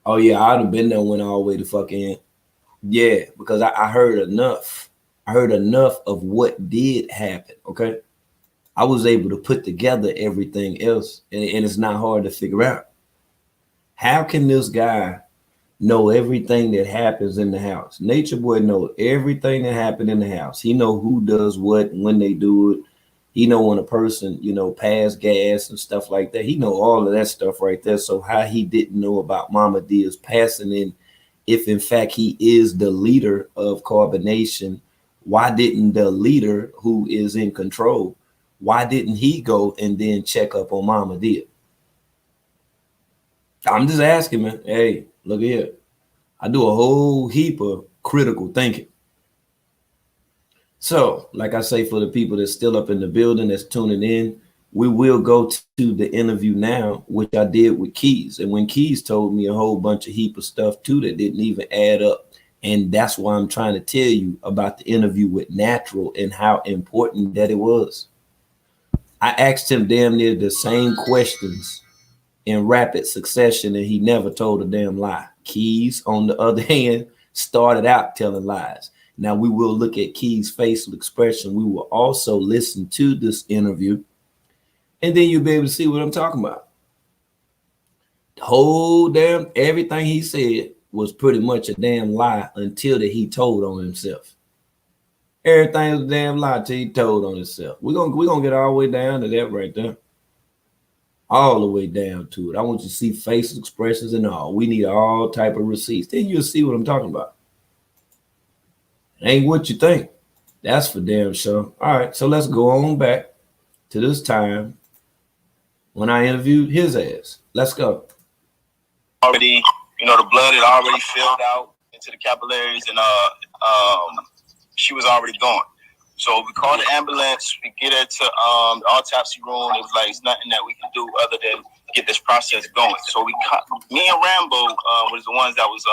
[SPEAKER 6] Oh, yeah, I'd have been there, went all the way to fucking end. Yeah, because I heard enough. I heard enough of what did happen, okay? I was able to put together everything else, and it's not hard to figure out. How can this guy know everything that happens in the house? Nature Boy know everything that happened in the house. He know who does what and when they do it. He know when a person, you know, pass gas and stuff like that. He know all of that stuff right there. So how he didn't know about Mama Dia's passing if in fact he is the leader of Carbonation, why didn't the leader who is in control, why didn't he go and then check up on Mama Dia? I'm just asking, man. Hey, look here. I do a whole heap of critical thinking. So, like I say, for the people that's still up in the building that's tuning in, we will go to the interview now, which I did with Keys. And when Keys told me a whole bunch of heap of stuff too that didn't even add up. And that's why I'm trying to tell you about the interview with Natural and how important that it was. I asked him damn near the same questions in rapid succession, and he never told a damn lie. Keys, on the other hand, started out telling lies. Now we will look at Keys' facial expression. We will also listen to this interview, and then you'll be able to see what I'm talking about. The whole damn everything he said was pretty much a damn lie until that he told on himself. Everything was a damn lie until he told on himself. We're gonna get all the way down to that right there. All the way down to it. I want you to see facial expressions and all. We need all type of receipts. Then you'll see what I'm talking about. Ain't what you think. That's for damn sure. All right, so let's go on back to this time when I interviewed his ass. Let's go.
[SPEAKER 7] Already, the blood had already filled out into the capillaries, and she was already gone. So we called the ambulance. We get her to the autopsy room. It was like, it's nothing that we can do other than get this process going. So me and Rambo was the ones that was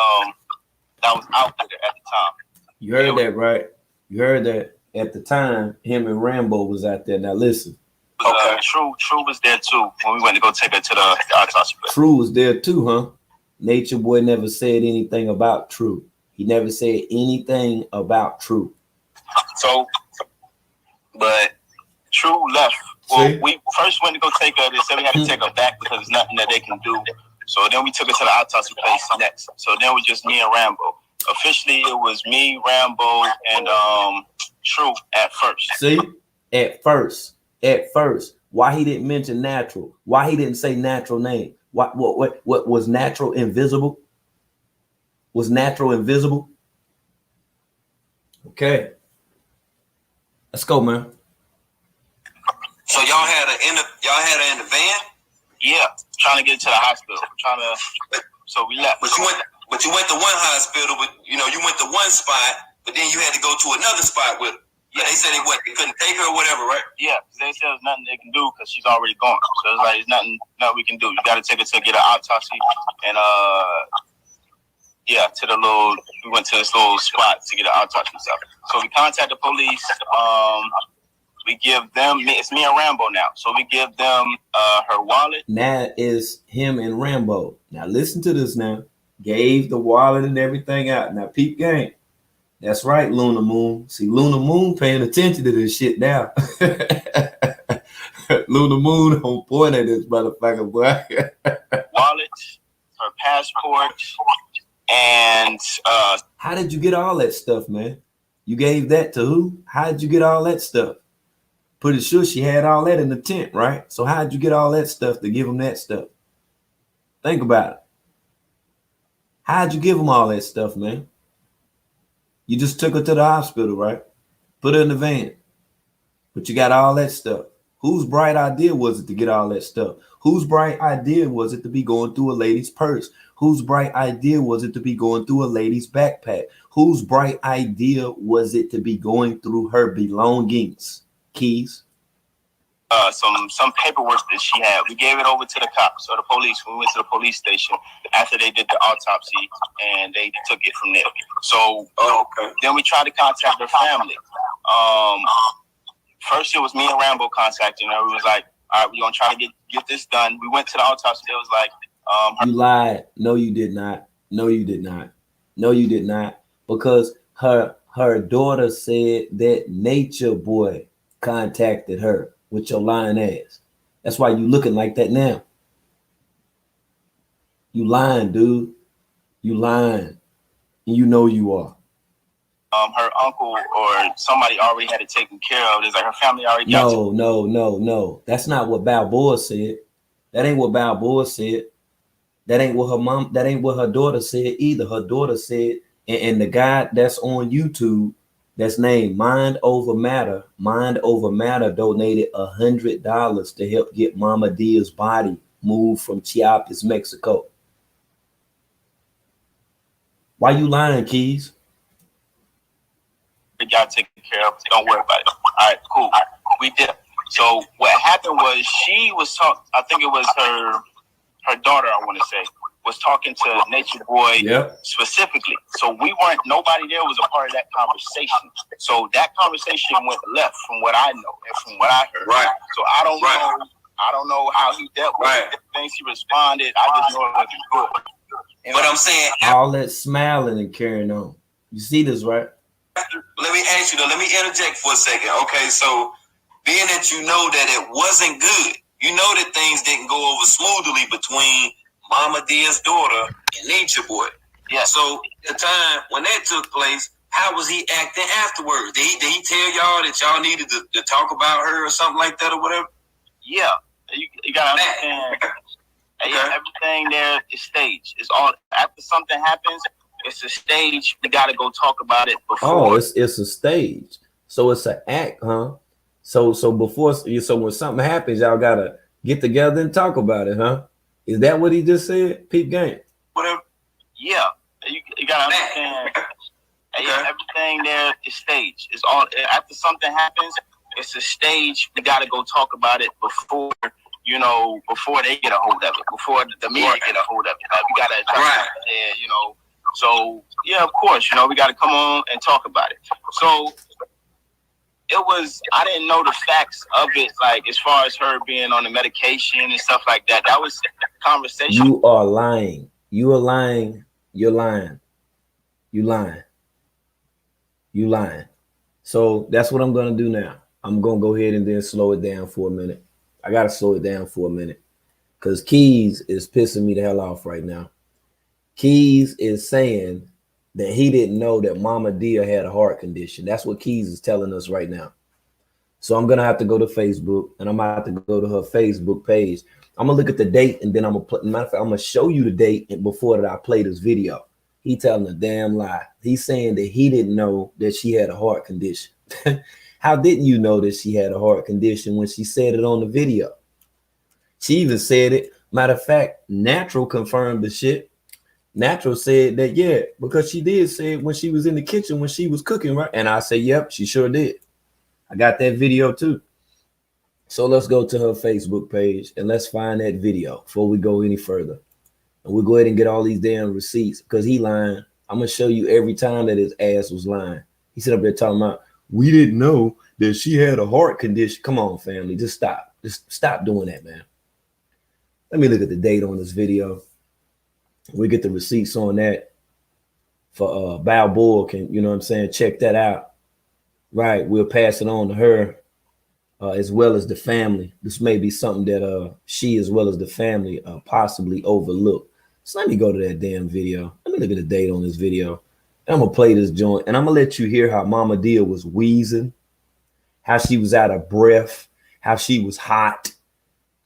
[SPEAKER 7] out there at the time.
[SPEAKER 6] You heard that, right? You heard that at the time, him and Rambo was out there. Now listen.
[SPEAKER 7] Okay. True was there too when we went to go take her to the autopsy.
[SPEAKER 6] True was there too, huh? Nature Boy never said anything about True. He never said anything about True.
[SPEAKER 7] So, but True left. Well, we first went to go take her. They said we had to take her back because there's nothing that they can do. So then we took her to the autopsy place next. So then it was just me and Rambo. Officially, it was me, Rambo, and True at first.
[SPEAKER 6] See, at first, why he didn't mention Natural? Why he didn't say Natural name? What was Natural invisible? Was Natural invisible? Okay, let's go, man.
[SPEAKER 3] So y'all had her in the van?
[SPEAKER 7] Yeah, trying to get to the hospital. So we left.
[SPEAKER 3] But you went to one hospital, but you went to one spot, but then you had to go to another spot with her. Yeah, they said they couldn't take her or whatever, right?
[SPEAKER 7] Yeah, they said there's nothing they can do because she's already gone. So it's like, there's nothing we can do. You got to take her to get an autopsy, and we went to this little spot to get an autopsy stuff. So we contact the police. We give them, it's me and Rambo now. So we give them her wallet.
[SPEAKER 6] Now is him and Rambo. Now listen to this now. Gave the wallet and everything out. Now peep game. That's right, Luna Moon. See, Luna Moon paying attention to this shit now. Luna Moon on point at this motherfucker, boy.
[SPEAKER 7] Wallet, her passport, and
[SPEAKER 6] how did you get all that stuff, man? You gave that to who? How did you get all that stuff? Pretty sure she had all that in the tent, right? So how did you get all that stuff to give them that stuff? Think about it. How'd you give them all that stuff, man? You just took her to the hospital, right? Put her in the van. But you got all that stuff. Whose bright idea was it to get all that stuff? Whose bright idea was it to be going through a lady's purse? Whose bright idea was it to be going through a lady's backpack? Whose bright idea was it to be going through her belongings? Keys?
[SPEAKER 7] Some paperwork that she had. We gave it over to the cops or the police. We went to the police station after they did the autopsy, and they took it from there. So then we tried to contact her family. First it was me and Rambo contacting her. We was like, all right, we're gonna try to get this done. We went to the autopsy. It was like,
[SPEAKER 6] you lied. No, you did not. No, you did not. No, you did not. Because her daughter said that Nature Boy contacted her with your lying ass. That's why you looking like that now. You lying, dude. You lying. And you know you are.
[SPEAKER 7] Her uncle or somebody already had it taken care of. It's like her family already got it.
[SPEAKER 6] No. That's not what Balboa said. That ain't what Balboa said. That ain't what her mom, that ain't what her daughter said either. Her daughter said, and the guy that's on YouTube that's named Mind Over Matter donated $100 to help get Mama Dia's body moved from Chiapas, Mexico. Why you lying, Keys?
[SPEAKER 7] We got taken care of. Don't worry about it. All right, cool. We did. So what happened was she was talking. I think it was her daughter. I want to say was talking to Nature Boy specifically. So nobody there was a part of that conversation. So that conversation went left from what I know and from what I heard.
[SPEAKER 3] Right.
[SPEAKER 7] So I don't know. I don't know how he dealt with the things he responded. I just know it wasn't good.
[SPEAKER 3] But I'm saying
[SPEAKER 6] all that smiling and carrying on. You see this, right?
[SPEAKER 3] Let me ask you though, let me interject for a second. Okay, so being that you know that it wasn't good, you know that things didn't go over smoothly between Mama Dia's daughter and Nature Boy. Yeah. So at the time when that took place, how was he acting afterwards? Did he tell y'all that y'all needed to talk about her or something like that or whatever?
[SPEAKER 7] Yeah. You gotta understand. Everything there is staged. It's all after something happens. It's a stage. We gotta go talk about it before.
[SPEAKER 6] Oh, it's a stage. So it's an act, huh? So when something happens, y'all gotta get together and talk about it, huh? Is that what he just said? Peep game.
[SPEAKER 7] Whatever. Yeah. You gotta understand. Everything there is staged. It's all after something happens. It's a stage. We gotta go talk about it before. Before they get a hold of it, before the media get a hold of it. We gotta, So yeah, of course, we gotta come on and talk about it. So I didn't know the facts of it, like as far as her being on the medication and stuff like that. That was conversation.
[SPEAKER 6] You are lying. You are lying. You're lying. You lying. You lying. So that's what I'm gonna do now. I'm gonna go ahead and then slow it down for a minute. I gotta slow it down for a minute because Keys is pissing me the hell off right now. Keys is saying that he didn't know that Mama Dia had a heart condition. That's what Keys is telling us right now. So I'm gonna have to go to Facebook and I'm gonna have to go to her Facebook page. I'm gonna look at the date and then I'm gonna show you the date before that I play this video. He telling a damn lie. He's saying that he didn't know that she had a heart condition. How didn't you know that she had a heart condition when she said it on the video? She even said it. Matter of fact, Natural confirmed the shit. Natural said that, yeah, because she did say it when she was in the kitchen when she was cooking, right? And I say, yep, she sure did. I got that video too. So let's go to her Facebook page and let's find that video before we go any further. And we'll go ahead and get all these damn receipts because he lying. I'm going to show you every time that his ass was lying. He sit up there talking about, we didn't know that she had a heart condition. Come on, family. Just stop. Just stop doing that, man. Let me look at the date on this video. We get the receipts on that for Balboa can, check that out. Right. We'll pass it on to her as well as the family. This may be something that she as well as the family possibly overlooked. So let me go to that damn video. Let me look at the date on this video. I'm gonna play this joint and I'm gonna let you hear how Mama Dia was wheezing, how she was out of breath, how she was hot,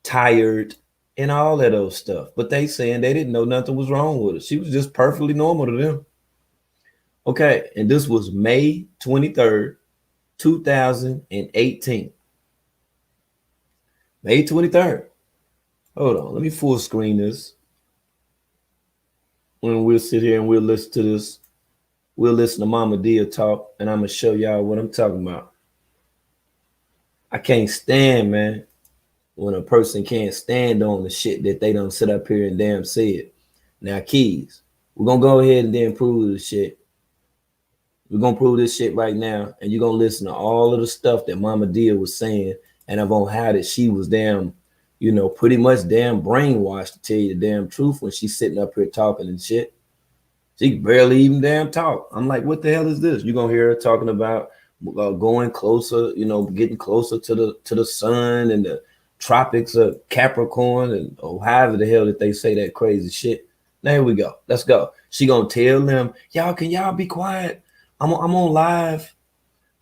[SPEAKER 6] tired, and all of those stuff. But they saying they didn't know nothing was wrong with her. She was just perfectly normal to them. Okay, and this was May 23rd, 2018. May 23rd. Hold on, let me full screen this. When we'll sit here and we'll listen to this. We'll listen to Mama Dia talk, and I'm going to show y'all what I'm talking about. I can't stand, man, when a person can't stand on the shit that they don't sit up here and damn say it. Now, Keys, we're going to go ahead and then prove this shit. We're going to prove this shit right now, and you're going to listen to all of the stuff that Mama Dia was saying, and I'm going to how that she was damn, pretty much damn brainwashed to tell you the damn truth when she's sitting up here talking and shit. She barely even damn talk. I'm like, what the hell is this? You're going to hear her talking about going closer, getting closer to the sun and the tropics of Capricorn and however the hell that they say that crazy shit. Now here we go. Let's go. She going to tell them, can y'all be quiet? I'm on live.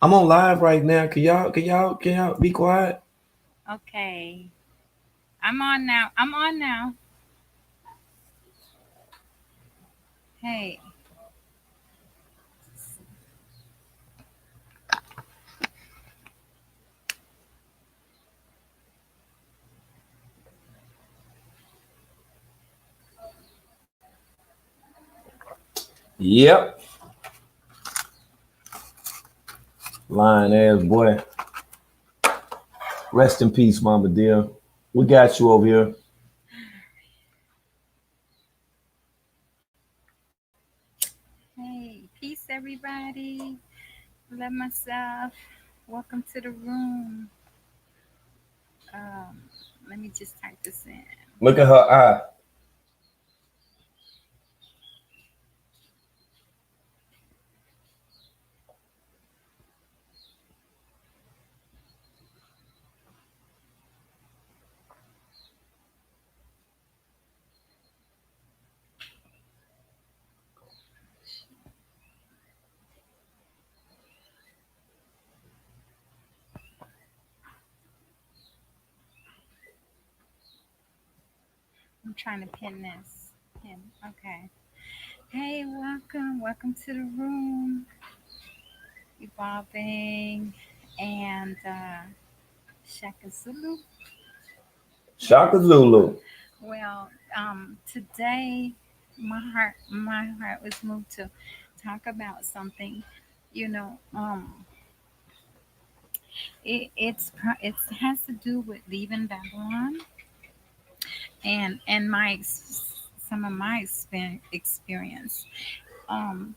[SPEAKER 6] I'm on live right now. Can y'all be quiet?
[SPEAKER 8] Okay. I'm on now. Hey,
[SPEAKER 6] Yep. Lying ass boy. Rest in peace, Mama dear. We got you over here.
[SPEAKER 8] hey, peace, everybody. Love myself. Welcome to the room. Um, Let me just type this in.
[SPEAKER 6] Look at her eye.
[SPEAKER 8] I'm trying to pin this. Pin. Okay. Hey, welcome. Welcome to the room. Evolving and Shaka Zulu.
[SPEAKER 6] Shaka Zulu.
[SPEAKER 8] Well, today my heart was moved to talk about something. You know, it has to do with leaving Babylon and some of my experience. Um,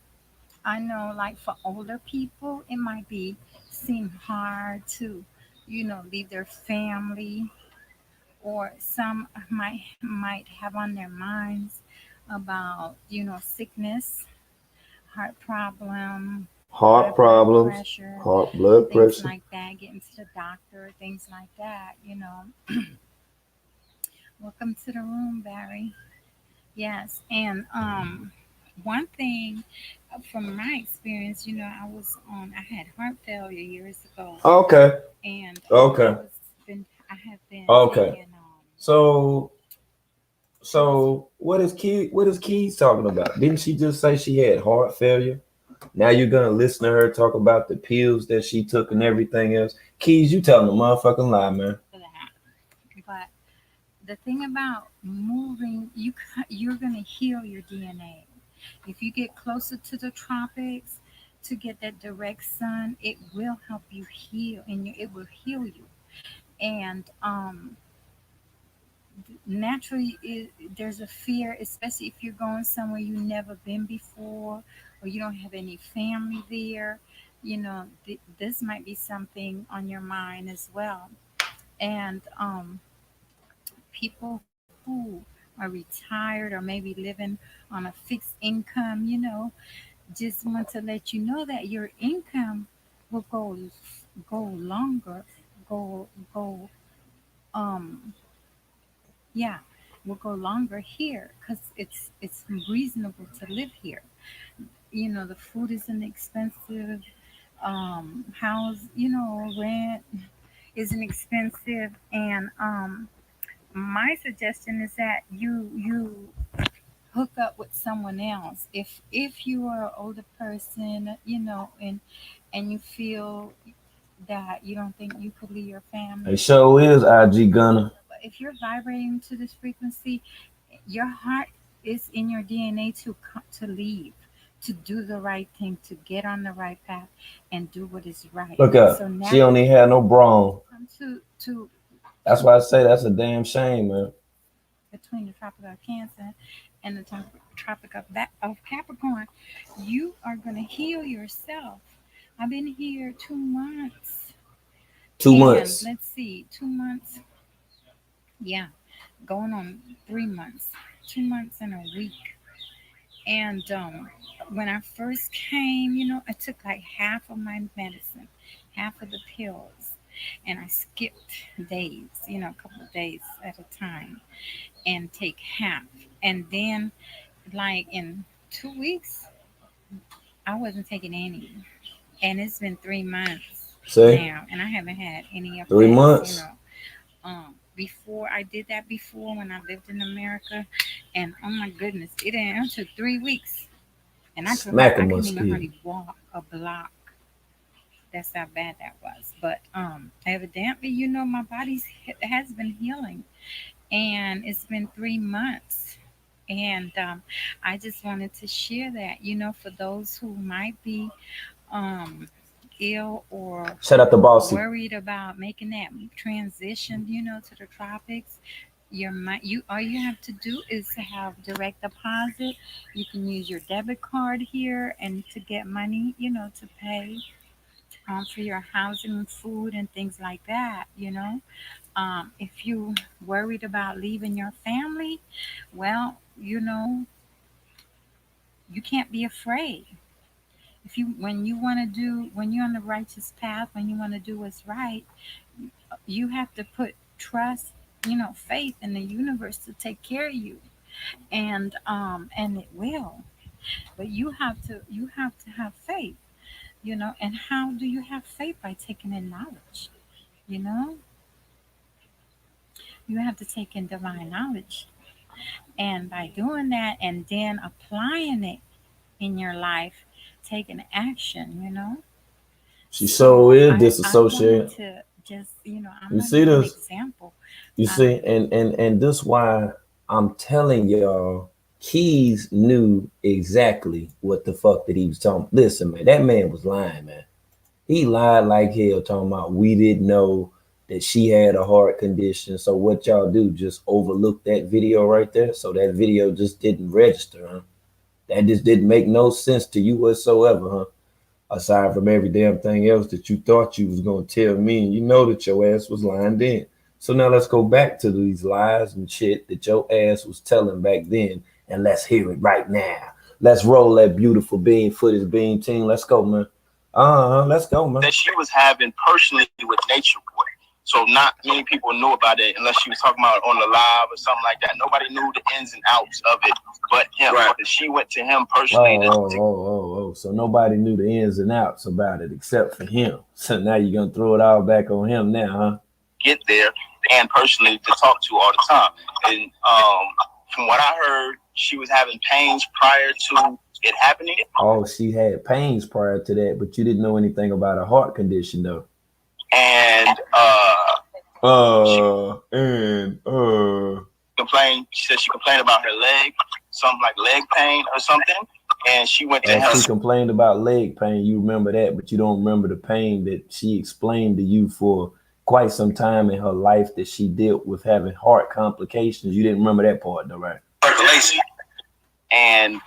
[SPEAKER 8] I know, like for older people, it might be seem hard to, leave their family, or some might have on their minds about, sickness, heart problem, high
[SPEAKER 6] Heart
[SPEAKER 8] blood
[SPEAKER 6] problems.
[SPEAKER 8] pressure,
[SPEAKER 6] Heart blood
[SPEAKER 8] things
[SPEAKER 6] pressure.
[SPEAKER 8] like that, getting to the doctor, things like that. Welcome to the room, Barry. Yes, and one thing from my experience, I had heart failure years ago,
[SPEAKER 6] Okay.
[SPEAKER 8] and
[SPEAKER 6] Okay.
[SPEAKER 8] I have been
[SPEAKER 6] Okay.
[SPEAKER 8] taking
[SPEAKER 6] So
[SPEAKER 8] pills.
[SPEAKER 6] what is Keys talking about? Didn't she just say she had heart failure? Now you're gonna listen to her talk about the pills that she took and everything else. Keys, you telling a motherfucking lie, man.
[SPEAKER 8] For that. But the thing about moving, you're gonna heal your DNA. If you get closer to the tropics to get that direct sun, it will help you heal, and it will heal you. And naturally, there's a fear, especially if you're going somewhere you've never been before, or you don't have any family there. This might be something on your mind as well. And people who are retired or maybe living on a fixed income, just want to let you know that your income will go longer, go um yeah, will go longer here because it's reasonable to live here. The food isn't expensive. House, rent isn't expensive, and my suggestion is that you hook up with someone else. If you are an older person, and you feel that you don't think you could leave your
[SPEAKER 6] It
[SPEAKER 8] family,
[SPEAKER 6] sure is IG Gunner.
[SPEAKER 8] if you're vibrating to this frequency, your heart is in your DNA to leave, to do the right thing, to get on the right path, and do what is right.
[SPEAKER 6] Look up.
[SPEAKER 8] So
[SPEAKER 6] She
[SPEAKER 8] now
[SPEAKER 6] don't even have no bra on.
[SPEAKER 8] come to
[SPEAKER 6] That's why I say that's a damn shame, man.
[SPEAKER 8] between the tropic of Cancer and the tropic of Capricorn, you are going to heal yourself. I've been here 2 months,
[SPEAKER 6] 2 months.
[SPEAKER 8] and let's see, 2 months, yeah, going on 3 months, 2 months and a week. And when I first came, I took like half of my medicine, half of the pills, and I skipped days, a couple of days at a time, and take half. And then, like in 2 weeks, I wasn't taking any. And it's been 3 months
[SPEAKER 6] See?
[SPEAKER 8] now, and I haven't had any
[SPEAKER 6] 3
[SPEAKER 8] effects,
[SPEAKER 6] months.
[SPEAKER 8] Before I did that before when I lived in America, and oh my goodness, it took 3 weeks And I
[SPEAKER 2] Smack
[SPEAKER 8] I
[SPEAKER 2] 'em
[SPEAKER 8] couldn't
[SPEAKER 2] must
[SPEAKER 8] even
[SPEAKER 2] be.
[SPEAKER 8] hardly walk a block. That's how bad that was. But evidently, my has been healing, and it's been 3 months. And I just wanted to share that, for those who might be um, ill or
[SPEAKER 6] Shout out to Bossy.
[SPEAKER 8] worried about making that transition, to the tropics. You all you have to do is to have direct deposit. You can use your debit card here and to get money, to pay for your housing, food, and things like that. If you worried about leaving your family, well, you can't be afraid. If you when you're on the righteous path, when you want to do what's right, you have to put trust, faith in the universe to take care of you, and it will. But you have to have faith, and how do you have faith? By taking in knowledge, you know you have to take in divine knowledge, and by doing that and then applying it in your life, taking action,
[SPEAKER 2] She so is
[SPEAKER 8] I wanted
[SPEAKER 2] disassociated.
[SPEAKER 8] to just, I'm
[SPEAKER 2] You
[SPEAKER 8] gonna
[SPEAKER 2] see
[SPEAKER 8] give an
[SPEAKER 2] this?
[SPEAKER 8] example.
[SPEAKER 2] You see, and this why I'm telling y'all, Keys knew exactly what the fuck that he was talking. Listen, man, that man was lying, man. He lied like hell, talking about we didn't know that she had a heart condition. So what y'all do? Just overlook that video right there. So that video just didn't register, huh? That just didn't make no sense to you whatsoever, huh? Aside from every damn thing else that you thought you was gonna tell me, and you know that your ass was lying then. So now let's go back to these lies and shit that your ass was telling back then, and let's hear it right now. Let's roll that beautiful bean footage, bean team. Let's go, man. Let's go, man.
[SPEAKER 7] That she was having personally with Nature Boy. So not many people knew about it unless she was talking about it on the live or something like that. Nobody knew the ins and outs of it but him.
[SPEAKER 3] Right.
[SPEAKER 7] She went to him personally
[SPEAKER 2] Oh. So nobody knew the ins and outs about it except for him. So now you're gonna throw it all back on him now, huh?
[SPEAKER 7] get there and personally to talk to all the time. And from what I heard, she was having pains prior to it happening.
[SPEAKER 2] Oh, she had pains prior to that, but you didn't know anything about a heart condition, though.
[SPEAKER 7] And complained. She said she complained about her leg, something like leg pain or something. And she went to him.
[SPEAKER 2] She complained about leg pain. You remember that, but you don't remember the pain that she explained to you for quite some time in her life that she dealt with having heart complications. You didn't remember that part, though, right?
[SPEAKER 7] And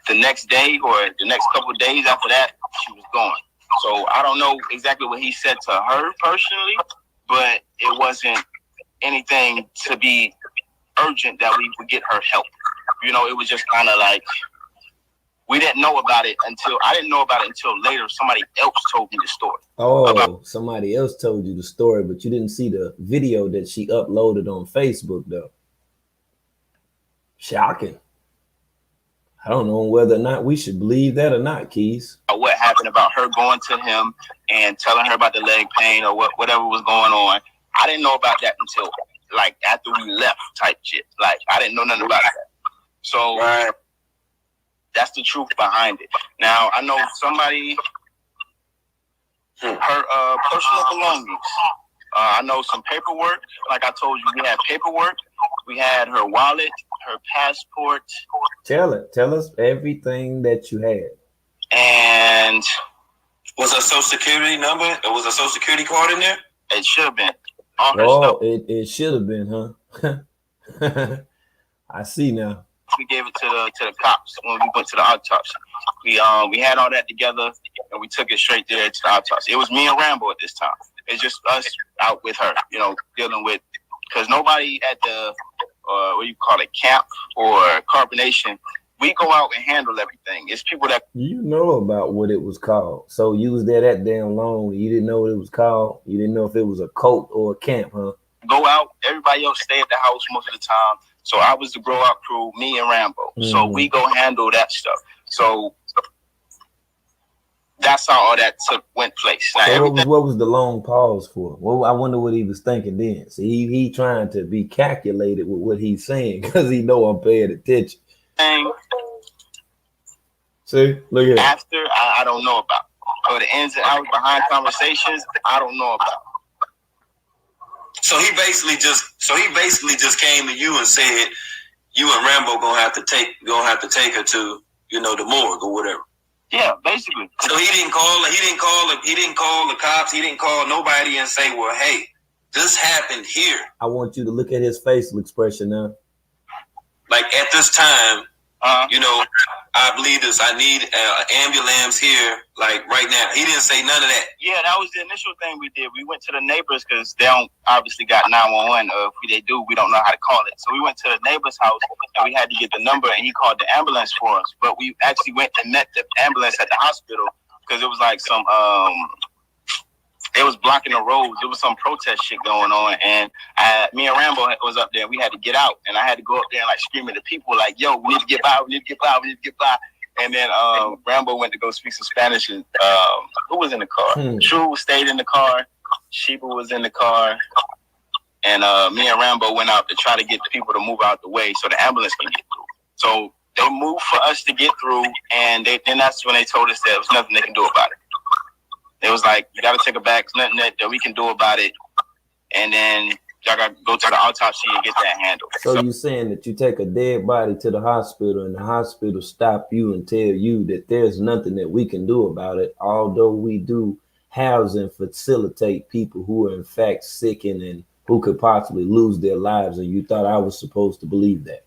[SPEAKER 7] the next day or the next couple of days after that, she was gone. So I don't know exactly what he said to her personally, but it wasn't anything to be urgent that we would get her help. It was just kind of like we didn't know about it until I didn't know about it until later. Somebody else told me the story.
[SPEAKER 2] Oh, somebody else told you the story, but you didn't see the video that she uploaded on Facebook, though. Shocking. I don't know whether or not we should believe that or not, Keys.
[SPEAKER 7] What happened about her going to him and telling her about the leg pain or whatever was going on. I didn't know about that until like after we left type shit. Like I didn't know nothing about that. So that's the truth behind it. Now I know somebody, her personal belongings. I know some paperwork. Like I told you, we had paperwork. We had her wallet, her passport.
[SPEAKER 2] Tell us everything that you had.
[SPEAKER 7] And
[SPEAKER 3] was a social security number? There was a social security card in there?
[SPEAKER 7] It should have been. All her stuff.
[SPEAKER 2] It should have been, huh? I see now.
[SPEAKER 7] We gave it to the cops when we went to the autopsy. We had all that together and we took it straight there to the autopsy. It was me and Rambo at this time. It's just us out with her, dealing with, because nobody at the what you call it, camp or carbonation, we go out and handle everything. It's people that
[SPEAKER 2] about what it was called. So you was there that damn long. You didn't know what it was called. You didn't know if it was a cult or a camp, huh?
[SPEAKER 7] Go out. Everybody else stay at the house most of the time. So I was the grow out crew, me and Rambo. So we go handle that stuff. So that's how all that went place. Now,
[SPEAKER 2] so what was the long pause for? Well, I wonder what he was thinking then. See, he trying to be calculated with what he's saying because he know I'm paying attention. See, look at it.
[SPEAKER 7] After, I don't know about. So the ins and outs behind conversations, I don't know about.
[SPEAKER 3] So he basically just came to you and said, you and Rambo gonna have to take her to, you know, the morgue or whatever.
[SPEAKER 7] Yeah, basically.
[SPEAKER 3] So he didn't call the cops, he didn't call nobody and say, well, hey, this happened here.
[SPEAKER 2] I want you to look at his facial expression now.
[SPEAKER 3] Like at this time, you know, I believe this. I need an ambulance here, like right now. He didn't say none of that.
[SPEAKER 7] Yeah, that was the initial thing we did. We went to the neighbors because they don't obviously got 911. If they do, we don't know how to call it. So we went to the neighbor's house and we had to get the number, and he called the ambulance for us. But we actually went and met the ambulance at the hospital because it was like some they was blocking the roads. There was some protest shit going on, and me and Rambo was up there. We had to get out, and I had to go up there and like scream at the people, like, "Yo, we need to get by. We need to get by. We need to get by." And then Rambo went to go speak some Spanish. And who was in the car? True stayed in the car. Sheba was in the car, and me and Rambo went out to try to get the people to move out the way so the ambulance can get through. So they moved for us to get through, and then that's when they told us that there was nothing they can do about it. It was like, you got to take her back. There's nothing that we can do about it. And then y'all got to go to the autopsy and get that handled.
[SPEAKER 2] So you saying that you take a dead body to the hospital and the hospital stop you and tell you that there's nothing that we can do about it, although we do house and facilitate people who are in fact sick and who could possibly lose their lives, and you thought I was supposed to believe that?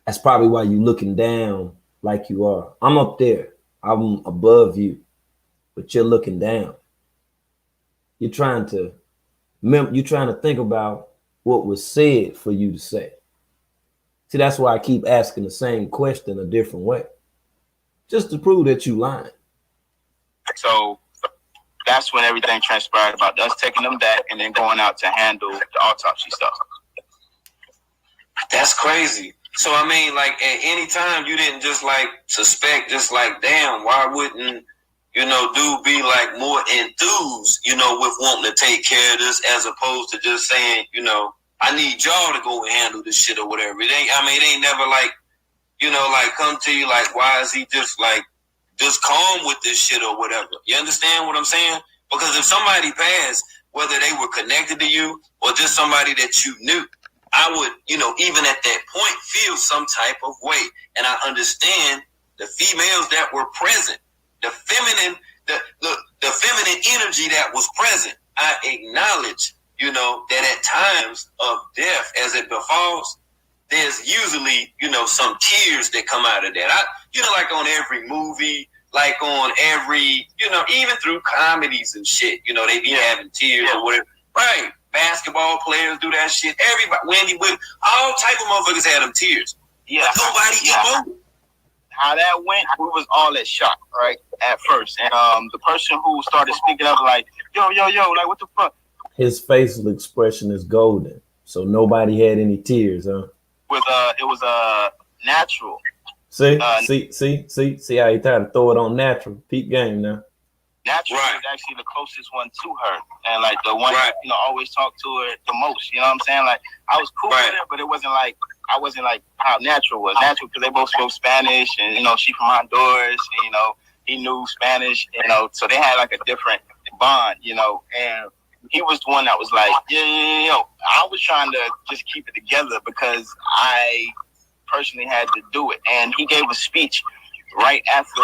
[SPEAKER 2] That's probably why you're looking down like you are. I'm up there. I'm above you, but you're looking down. You're trying to think about what was said for you to say. See, that's why I keep asking the same question a different way, just to prove that you lying.
[SPEAKER 7] So that's when everything transpired about us taking them back and then going out to handle the autopsy stuff.
[SPEAKER 3] That's crazy. So, I mean, like, at any time, you didn't just, like, suspect, just like, damn, why wouldn't, you know, dude be, like, more enthused, you know, with wanting to take care of this, as opposed to just saying, you know, I need y'all to go and handle this shit or whatever. It ain't never, like, you know, like, come to you, like, why is he just, like, just calm with this shit or whatever? You understand what I'm saying? Because if somebody passed, whether they were connected to you or just somebody that you knew, I would, you know, even at that point, feel some type of way. And I understand the females that were present, the feminine energy that was present. I acknowledge, you know, that at times of death, as it befalls, there's usually, you know, some tears that come out of that. You know, like on every movie, like on every, you know, even through comedies and shit, you know, they be having tears or whatever. Right. Basketball players do that shit. Everybody, Wendy Williams, all type of motherfuckers had them tears.
[SPEAKER 7] Yeah.
[SPEAKER 3] But nobody emoted.
[SPEAKER 7] How that went, we was all at shock, right, at first. And the person who started speaking up like, yo, like, what the fuck?
[SPEAKER 2] His facial expression is golden. So nobody had any tears, huh?
[SPEAKER 7] It was natural.
[SPEAKER 2] See how he tried to throw it on natural. Peep game now.
[SPEAKER 7] Natural was actually the closest one to her, and like the one you know always talked to her the most. You know what I'm saying? Like I was cool with her, but it wasn't like I wasn't like how Natural was. Natural because they both spoke Spanish, and you know she from Honduras, and you know he knew Spanish, you know, so they had like a different bond, you know. And he was the one that was like, yo. I was trying to just keep it together because I personally had to do it, and he gave a speech right after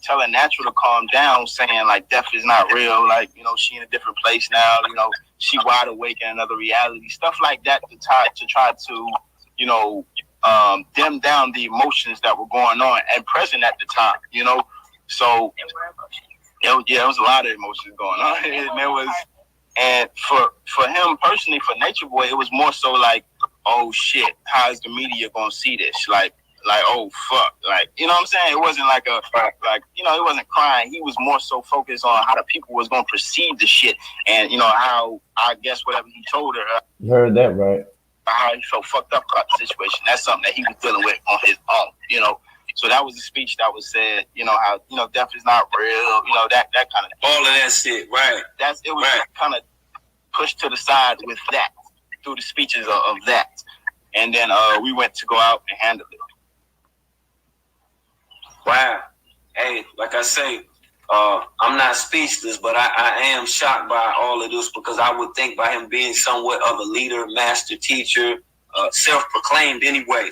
[SPEAKER 7] telling Natural to calm down, saying like death is not real, like, you know, she in a different place now, you know, she wide awake in another reality, stuff like that to try to, you know, dim down the emotions that were going on and present at the time, you know. So it was a lot of emotions going on. And for him personally, for Nature Boy, it was more so like, oh shit, how is the media gonna see this? Like, oh fuck, like, you know what I'm saying? It wasn't like you know, it wasn't crying. He was more so focused on how the people was gonna perceive the shit, and you know how I guess whatever he told her.
[SPEAKER 2] You heard that right?
[SPEAKER 7] How he felt fucked up about the situation. That's something that he was dealing with on his own, you know. So that was the speech that was said. You know how, you know, death is not real. You know, that kind of
[SPEAKER 3] all of that shit, right?
[SPEAKER 7] It was kind of pushed to the side with that through the speeches of that, and then we went to go out and handle it.
[SPEAKER 5] Wow. Hey, like I say, I'm not speechless, but I am shocked by all of this because I would think by him being somewhat of a leader, master teacher, self-proclaimed anyway,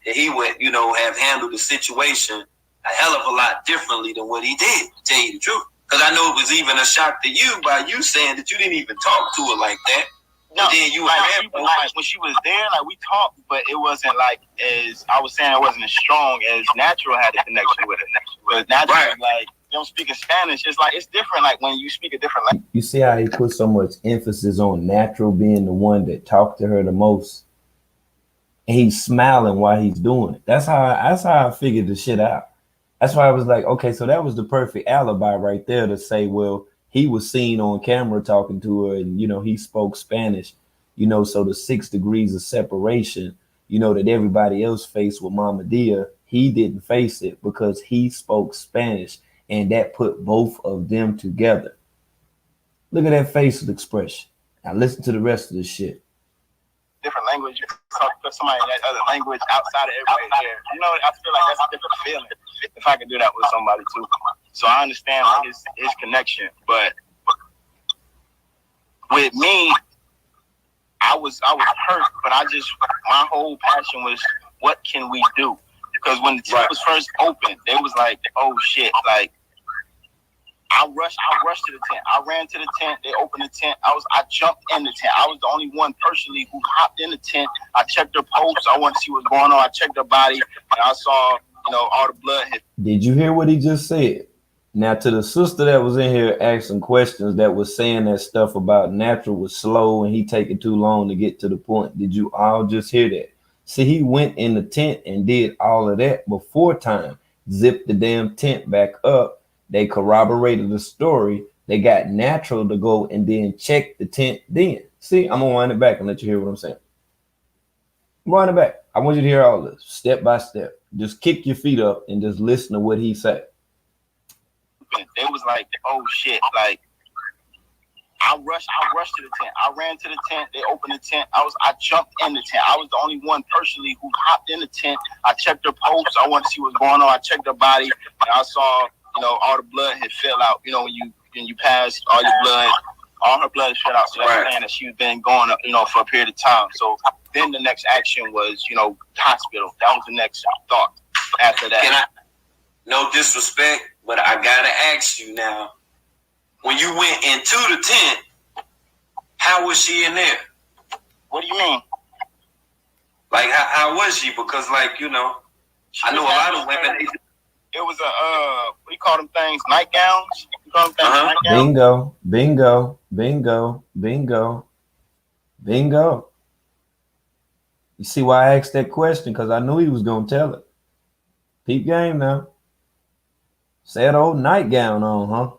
[SPEAKER 5] that he would, have handled the situation a hell of a lot differently than what he did, to tell you the truth. Because I know it was even a shock to you by you saying that you didn't even talk to her like that.
[SPEAKER 7] No,
[SPEAKER 5] then you
[SPEAKER 7] when she was there, like we talked, but it wasn't like as I was saying, it wasn't as strong as Natural had a connection with it. But Natural,
[SPEAKER 5] Right.
[SPEAKER 7] like don't speak in Spanish. It's like it's different. Like when you speak a different language.
[SPEAKER 2] You see how he put so much emphasis on Natural being the one that talked to her the most, and he's smiling while he's doing it. That's how I figured the shit out. That's why I was like, okay, so that was the perfect alibi right there to say, well, he was seen on camera talking to her, and he spoke Spanish, so the 6 degrees of separation, that everybody else faced with Mama Dia, he didn't face it because he spoke Spanish, and that put both of them together. Look at that facial expression. Now listen to the rest of the shit.
[SPEAKER 7] Different language, talk to somebody in that other language outside of everybody there. I feel like that's a different feeling. If I could do that with somebody too, so I understand like his connection. But with me, I was hurt, but my whole passion was, what can we do? Because when the tent was first open, they was like, oh shit, like. I rushed to the tent. I ran to the tent. They opened the tent. I jumped in the tent. I was the only one personally who hopped in the tent. I checked her pulse. I wanted to see what's going on. I checked her body, and I saw, all the blood hit.
[SPEAKER 2] Did you hear what he just said? Now, to the sister that was in here asking questions that was saying that stuff about Natural was slow and he taking too long to get to the point, did you all just hear that? See, he went in the tent and did all of that before time, zipped the damn tent back up. They corroborated the story. They got Natural to go and then check the tent then. See, I'm going to wind it back and let you hear what I'm saying. Wind it back. I want you to hear all this step by step. Just kick your feet up and just listen to what he said.
[SPEAKER 7] They was like, oh shit, like I rushed to the tent. I ran to the tent. They opened the tent. I jumped in the tent. I was the only one personally who hopped in the tent. I checked her pulse. I wanted to see what's going on. I checked her body, and I saw, all the blood had fell out. When you pass, all your blood, all her blood fell out. So that's saying that she's been going, for a period of time. So then the next action was, hospital. That was the next thought after that.
[SPEAKER 5] No disrespect, but I gotta ask you now. When you went into the tent, how was she in there?
[SPEAKER 7] What do you mean?
[SPEAKER 5] Like, how was she? Because, like, I know a lot of women.
[SPEAKER 7] It was what do you call them things? Nightgowns? You call them things nightgowns?
[SPEAKER 2] Bingo, bingo, bingo, bingo, bingo. You see why I asked that question? Because I knew he was going to tell it. Peep game now. Sad old nightgown on, huh?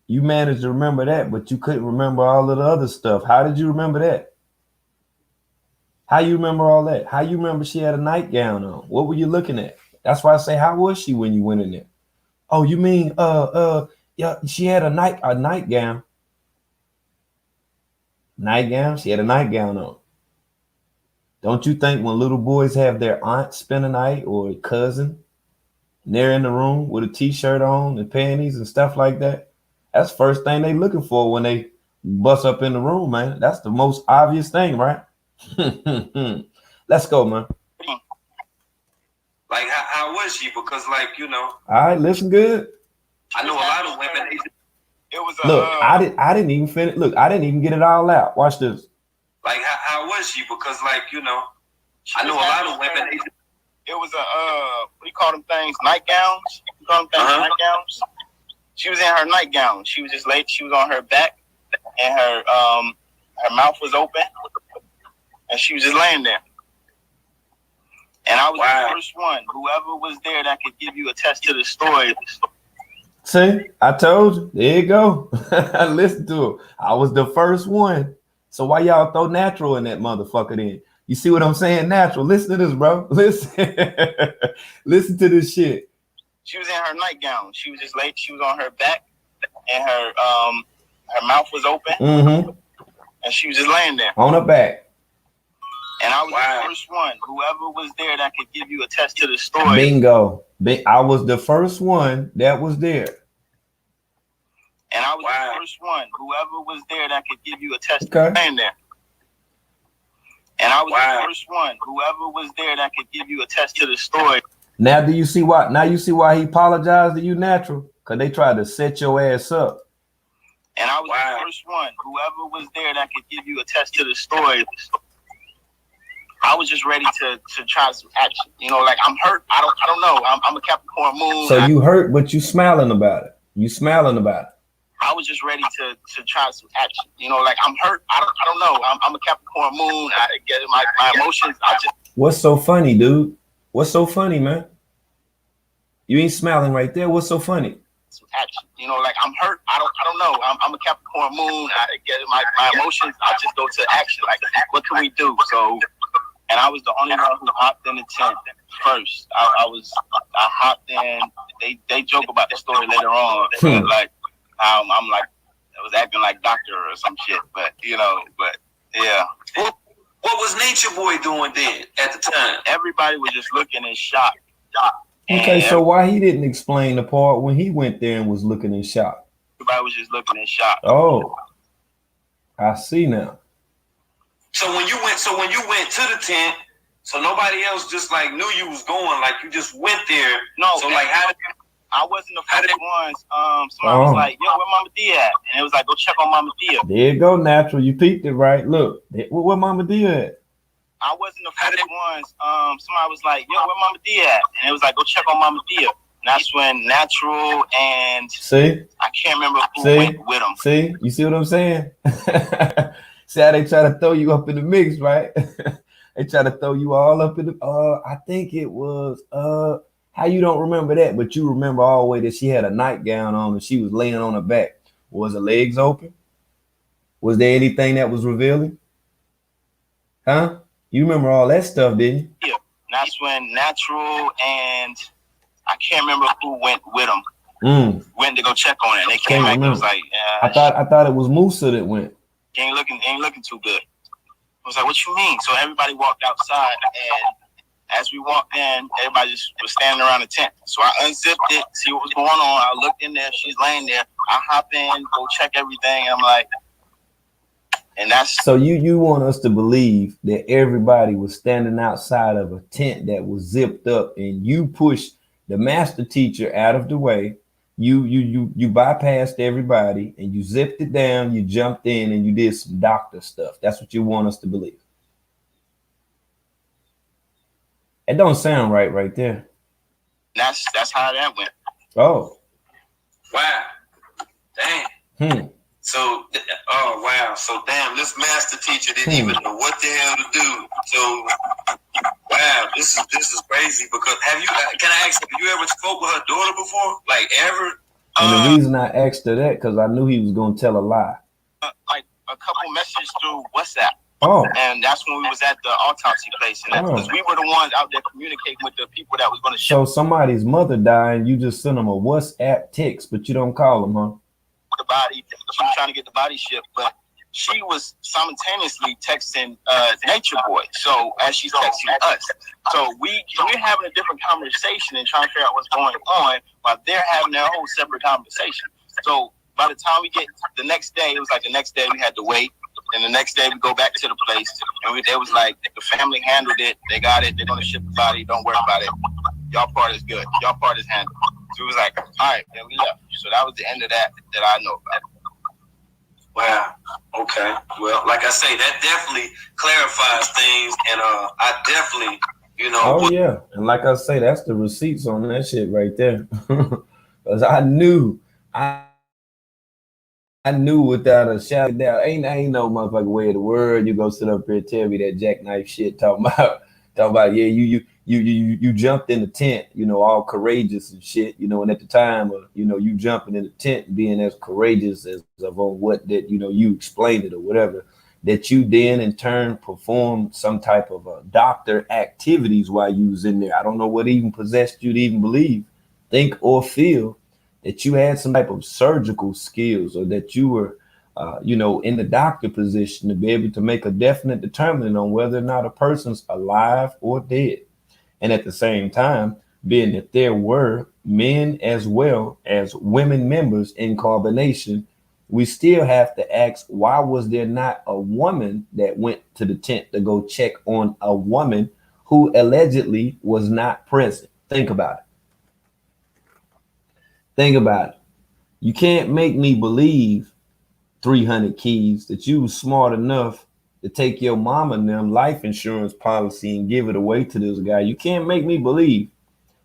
[SPEAKER 2] You managed to remember that, but you couldn't remember all of the other stuff. How did you remember that? How you remember all that? How you remember she had a nightgown on? What were you looking at? That's why I say, how was she when you went in there? Oh, you mean, yeah, she had a nightgown. Nightgown? She had a nightgown on. Don't you think when little boys have their aunt spend a night or a cousin, and they're in the room with a t-shirt on and panties and stuff like that, that's the first thing they looking for when they bust up in the room, man. That's the most obvious thing, right? Let's go, man.
[SPEAKER 5] Like, how was she? Because, like,
[SPEAKER 2] All right, listen good.
[SPEAKER 5] I know a lot of women.
[SPEAKER 7] It was
[SPEAKER 2] Look, I didn't even finish. Look, I didn't even get it all out. Watch this.
[SPEAKER 5] Like, how was she? Because, like, I know a lot of women.
[SPEAKER 7] It was what do you call them things? Nightgowns? You call them things nightgowns? She was in her nightgown. She was just laid. She was on her back, and her mouth was open, and she was just laying there. And I was the first one. Whoever was there that could give you a test to the story.
[SPEAKER 2] See, I told you. There you go. Listen to him. I was the first one. So why y'all throw Natural in that motherfucker then? You see what I'm saying? Natural. Listen to this, bro. Listen. Listen to this shit.
[SPEAKER 7] She was in her nightgown. She was just laid. She was on her back, and her mouth was open, and she was just laying there
[SPEAKER 2] on her back.
[SPEAKER 7] And I was the first one. Whoever was there that could give you a test to the story.
[SPEAKER 2] Bingo. I was the first one that was there.
[SPEAKER 7] And I was the first one. Whoever was there that could give you a test
[SPEAKER 2] Okay.
[SPEAKER 7] to stand there. And I was the first one. Whoever was there that could give you a test to the story.
[SPEAKER 2] Now do you see why? Now you see why he apologized to you, Natural? Because they tried to set your ass up.
[SPEAKER 7] And I was the first one. Whoever was there that could give you a test to the story. I was just ready to try some action. You know, like I'm hurt. I don't know. I'm a Capricorn moon.
[SPEAKER 2] So you hurt, but you smiling about it. You smiling about it.
[SPEAKER 7] I was just ready to try some action. You know, like I'm hurt. I don't know. I'm a Capricorn moon. I get my emotions.
[SPEAKER 2] What's so funny, dude? What's so funny, man? You ain't smiling right there. What's so funny?
[SPEAKER 7] Some action. You know, like I'm hurt. I don't know. I'm a Capricorn moon. I get my emotions. I just go to action. Like, what can we do? So. And I was the only one who hopped in the tent first. I hopped in. They joke about the story later on. Like I'm like I was acting like doctor or some shit. But yeah.
[SPEAKER 5] What was Nature Boy doing then at the time?
[SPEAKER 7] Everybody was just looking in shock.
[SPEAKER 2] Okay, so why he didn't explain the part when he went there and was looking in shock?
[SPEAKER 7] Everybody was just looking in shock.
[SPEAKER 2] Oh, I see now.
[SPEAKER 5] So when you went to the tent, so nobody else just like knew you was going, like you just went there.
[SPEAKER 7] No,
[SPEAKER 5] so like
[SPEAKER 7] I wasn't the first ones. Somebody was like, "Yo, where Mama D at?" And it was like, "Go check on Mama D."
[SPEAKER 2] There you go, Natural. You peeped it right. Look, where Mama D at?
[SPEAKER 7] I wasn't the first ones. Somebody was like, "Yo, where Mama D at?" And it was like, "Go check on Mama D." And that's when Natural and I can't remember who went with them.
[SPEAKER 2] See, you see what I'm saying? See how they try to throw you up in the mix, right? They try to throw you all up in the I think it was how you don't remember that, but you remember all the way that she had a nightgown on and she was laying on her back. Was her legs open? Was there anything that was revealing? Huh? You remember all that stuff, didn't you?
[SPEAKER 7] Yeah. That's when Natural and I can't remember who went with them. Went to go check on it. And they came back and was like,
[SPEAKER 2] I thought it was Musa that went.
[SPEAKER 7] Ain't looking too good. I was like, what you mean? So everybody walked outside, and as we walked in, everybody just was standing around the tent. So I unzipped it, see what was going on. I looked in there, she's laying there. I hop in, go check everything, and I'm like, and that's
[SPEAKER 2] so you want us to believe that everybody was standing outside of a tent that was zipped up, and you pushed the master teacher out of the way. You bypassed everybody and you zipped it down, you jumped in and you did some doctor stuff. That's what you want us to believe. It don't sound right there.
[SPEAKER 7] That's how that went.
[SPEAKER 2] Oh.
[SPEAKER 5] Wow. Damn. So wow. So damn, this master teacher didn't even know what the hell to do. So wow, this is crazy because can I ask, have you ever spoke with her daughter before? Like ever?
[SPEAKER 2] And the reason I asked her that because I knew he was gonna tell a lie.
[SPEAKER 7] Like a couple messages through WhatsApp.
[SPEAKER 2] Oh.
[SPEAKER 7] And that's when we was at the autopsy place, and because we were the ones out there communicating with the people that was going to show.
[SPEAKER 2] So somebody's mother died, and you just sent them a WhatsApp text, but you don't call them, huh?
[SPEAKER 7] The body, she was trying to get the body shipped, but she was simultaneously texting Nature Boy. So as she's texting us, so we're having a different conversation and trying to figure out what's going on while they're having their whole separate conversation. So by the time we get the next day, it was like the next day we had to wait. And the next day we go back to the place, and they was like, the family handled it. They got it. They're gonna ship the body. Don't worry about it. Y'all part is good. Y'all part is handled. So it was like, all right, then we left. So that was the end of that I know about.
[SPEAKER 5] Wow. Okay. Well, like I say, that definitely clarifies things, and I definitely,
[SPEAKER 2] Oh yeah, and like I say, that's the receipts on that shit right there. Because I knew without a shadow of doubt, ain't no motherfucking way in the world you go sit up here and tell me that jackknife shit talking about yeah, you jumped in the tent, all courageous and shit, and at the time of you jumping in the tent being as courageous as of on what that you explained it or whatever, that you then in turn performed some type of doctor activities while you was in there. I don't know what even possessed you to even believe, think, or feel that you had some type of surgical skills, or that you were
[SPEAKER 6] in the doctor position to be able to make a definite determination on whether or not a person's alive or dead. And at the same time, being that there were men as well as women members in Carbonation, we still have to ask, why was there not a woman that went to the tent to go check on a woman who allegedly was not present? Think about it. Think about it. You can't make me believe 300 keys that you was smart enough to take your mama and them life insurance policy and give it away to this guy. You can't make me believe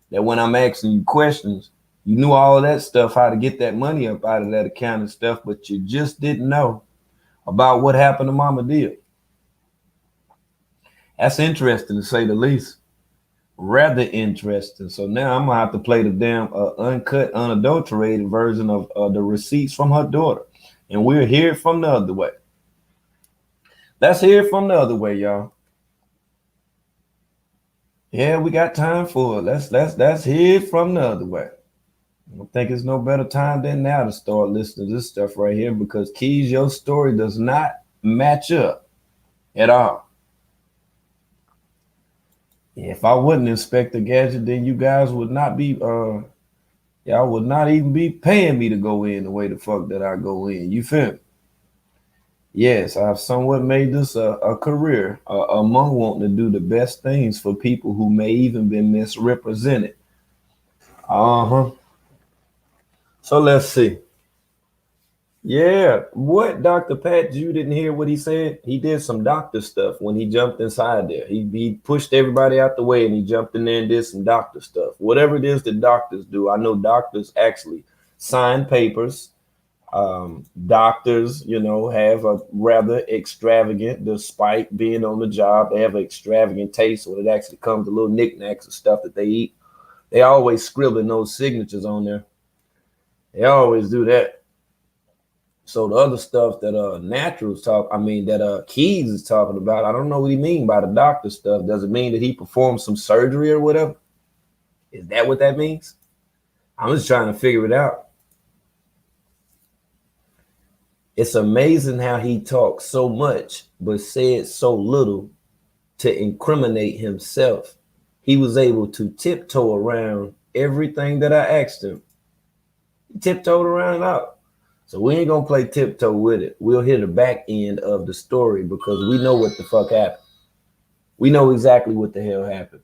[SPEAKER 6] that when I'm asking you questions, you knew all that stuff, how to get that money up out of that account and stuff, but you just didn't know about what happened to Mama Deal. That's interesting to say the least. Rather interesting. So now I'm gonna have to play the damn uncut, unadulterated version of the receipts from her daughter, and we'll hear it from the other way. Let's hear it from the other way, y'all. Yeah, we got time for it. Let's hear it from the other way. I don't think it's no better time than now to start listening to this stuff right here, because Keys, your story does not match up at all. If I wouldn't Inspector Gadget, then you guys would not be y'all would not even be paying me to go in the way the fuck that I go in. You feel me? Yes, I've somewhat made this a career among wanting to do the best things for people who may even been misrepresented. So let's see. Yeah, what Dr. Pat, you didn't hear what he said? He did some doctor stuff when he jumped inside there. He pushed everybody out the way and he jumped in there and did some doctor stuff. Whatever it is that doctors do, I know doctors actually sign papers. Doctors, have a rather extravagant, despite being on the job, they have an extravagant taste when it actually comes to little knickknacks and stuff that they eat. They always scribbling those signatures on there. They always do that. So the other stuff that that Keys is talking about, I don't know what he mean by the doctor stuff. Does it mean that he performed some surgery or whatever? Is that what that means? I'm just trying to figure it out. It's amazing how he talks so much but said so little to incriminate himself. He was able to tiptoe around everything that I asked him. He tiptoed around it out. So we ain't gonna play tiptoe with it. We'll hear the back end of the story because we know what the fuck happened. We know exactly what the hell happened.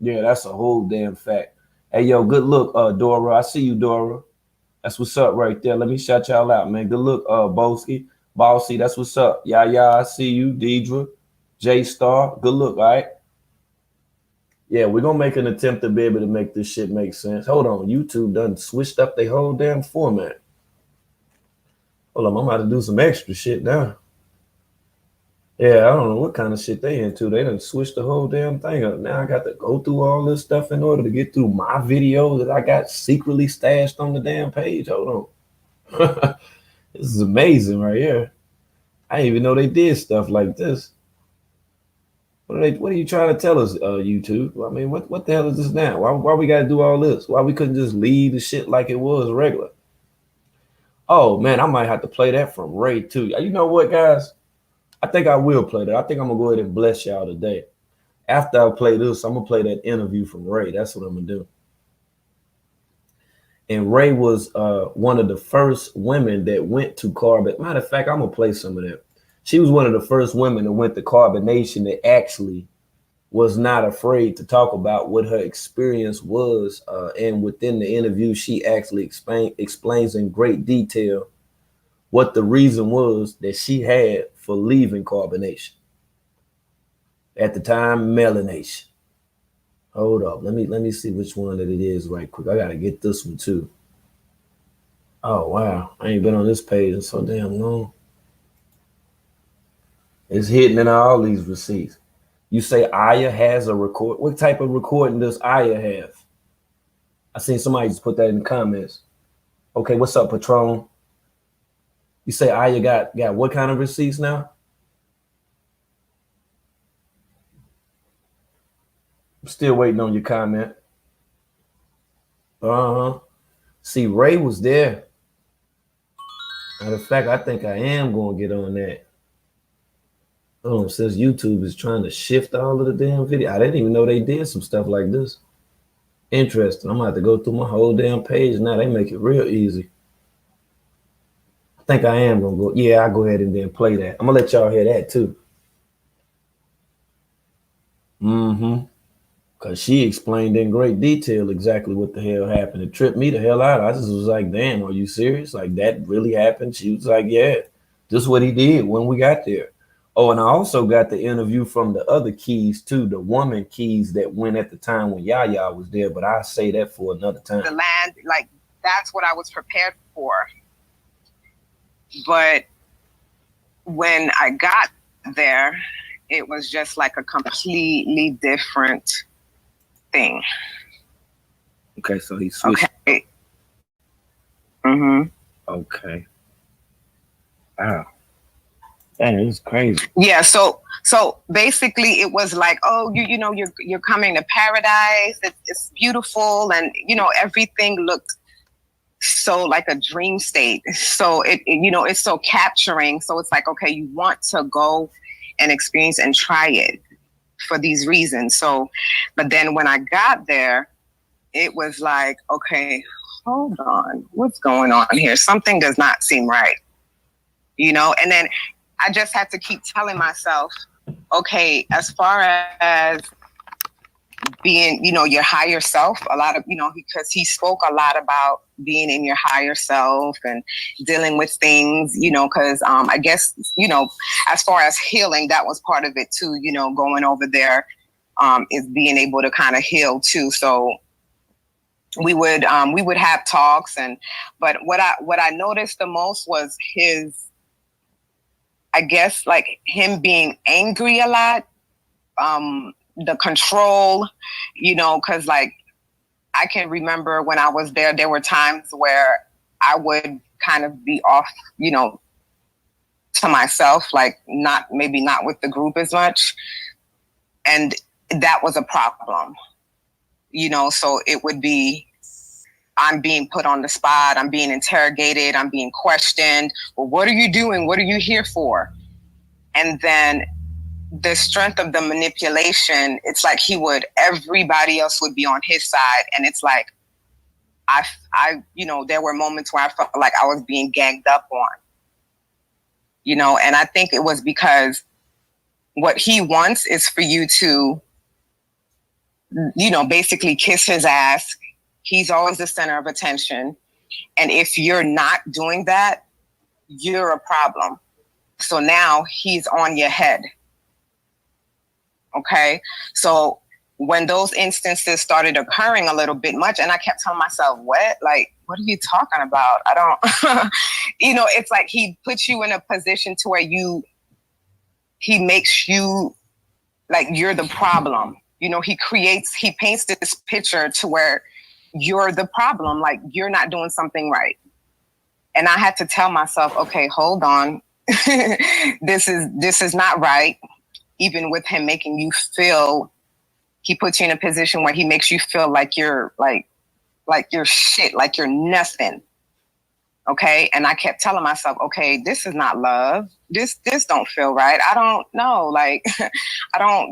[SPEAKER 6] Yeah, that's a whole damn fact. Hey, yo, good look, Dora. I see you, Dora. That's what's up right there. Let me shout y'all out, man. Good look, Bossy. That's what's up. Yeah, I see you, Deidre, J Star. Good look, all right? Yeah, we're gonna make an attempt to be able to make this shit make sense. Hold on, YouTube done switched up their whole damn format. Hold on, I'm about to do some extra shit now. Yeah, I don't know what kind of shit they into. They done switched the whole damn thing up. Now I got to go through all this stuff in order to get through my video that I got secretly stashed on the damn page. Hold on. This is amazing right here. I didn't even know they did stuff like this. What are you trying to tell us, YouTube? I mean, what the hell is this now? Why we got to do all this? Why we couldn't just leave the shit like it was regular? Oh, man, I might have to play that from Ray, too. You know what, guys? I think I will play that. I think I'm going to go ahead and bless y'all today. After I play this, I'm going to play that interview from Ray. That's what I'm going to do. And Ray was one of the first women that went to Carbon. Matter of fact, I'm going to play some of that. She was one of the first women that went to Carbonation that actually was not afraid to talk about what her experience was. And within the interview, she actually explains in great detail what the reason was that she had for leaving Carbonation. At the time, Melanation. Hold up. Let me see which one that it is right quick. I got to get this one too. Oh, wow. I ain't been on this page in so damn long. It's hidden in all these receipts. You say Aya has a record. What type of recording does Aya have? I seen somebody just put that in the comments. Okay, what's up, Patron? You say Aya got what kind of receipts now? I'm still waiting on your comment. See, Ray was there.
[SPEAKER 2] Matter of fact, I think I am going to get on that. Since YouTube is trying to shift all of the damn video, I didn't even know they did some stuff like this. Interesting. I'm gonna have to go through my whole damn page now. They make it real easy. I think I am gonna go. Yeah, I'll go ahead and then play that. I'm gonna let y'all hear that too. Cause she explained in great detail exactly what the hell happened. It tripped me the hell out. I just was like, damn, are you serious? Like that really happened? She was like, yeah, this is what he did when we got there. Oh, and I also got the interview from the other keys too, the woman keys that went at the time when Yaya was there, but I'll say that for another time.
[SPEAKER 9] The land, like that's what I was prepared for. But when I got there, it was just like a completely different thing.
[SPEAKER 2] Okay, so he switched.
[SPEAKER 9] Okay.
[SPEAKER 2] Okay. Wow. That is crazy.
[SPEAKER 9] Yeah, so basically it was like, oh, you know, you're coming to paradise. It's beautiful, and you know, everything looked so like a dream state. So it you know, it's so capturing. So it's like, okay, you want to go and experience and try it for these reasons. So, but then when I got there, it was like, okay, hold on, what's going on here? Something does not seem right, you know? And then I just had to keep telling myself, okay, as far as being, you know, your higher self, a lot of, you know, because he spoke a lot about being in your higher self and dealing with things, you know, because I guess, you know, as far as healing, that was part of it too, you know, going over there is being able to kind of heal too. So we would have talks, but what I noticed the most was his, I guess, like him being angry a lot, the control, you know, because like I can remember when I was there, there were times where I would kind of be off, you know, to myself, like maybe not with the group as much. And that was a problem, you know, so it would be, I'm being put on the spot, I'm being interrogated, I'm being questioned. Well, what are you doing? What are you here for? And then the strength of the manipulation, it's like everybody else would be on his side. And it's like, I, you know, there were moments where I felt like I was being ganged up on, you know, and I think it was because what he wants is for you to, you know, basically kiss his ass. He's always the center of attention. And if you're not doing that, you're a problem. So now he's on your head. Okay. So when those instances started occurring a little bit much, and I kept telling myself, what are you talking about? I don't, you know, it's like he puts you in a position to where he makes you like you're the problem. You know, he paints this picture to where you're the problem, like you're not doing something right. And I had to tell myself, okay, hold on. This is not right. Even with him making you feel, he puts you in a position where he makes you feel like you're like you're shit, like you're nothing. Okay. And I kept telling myself, okay, this is not love. This don't feel right. I don't know. Like,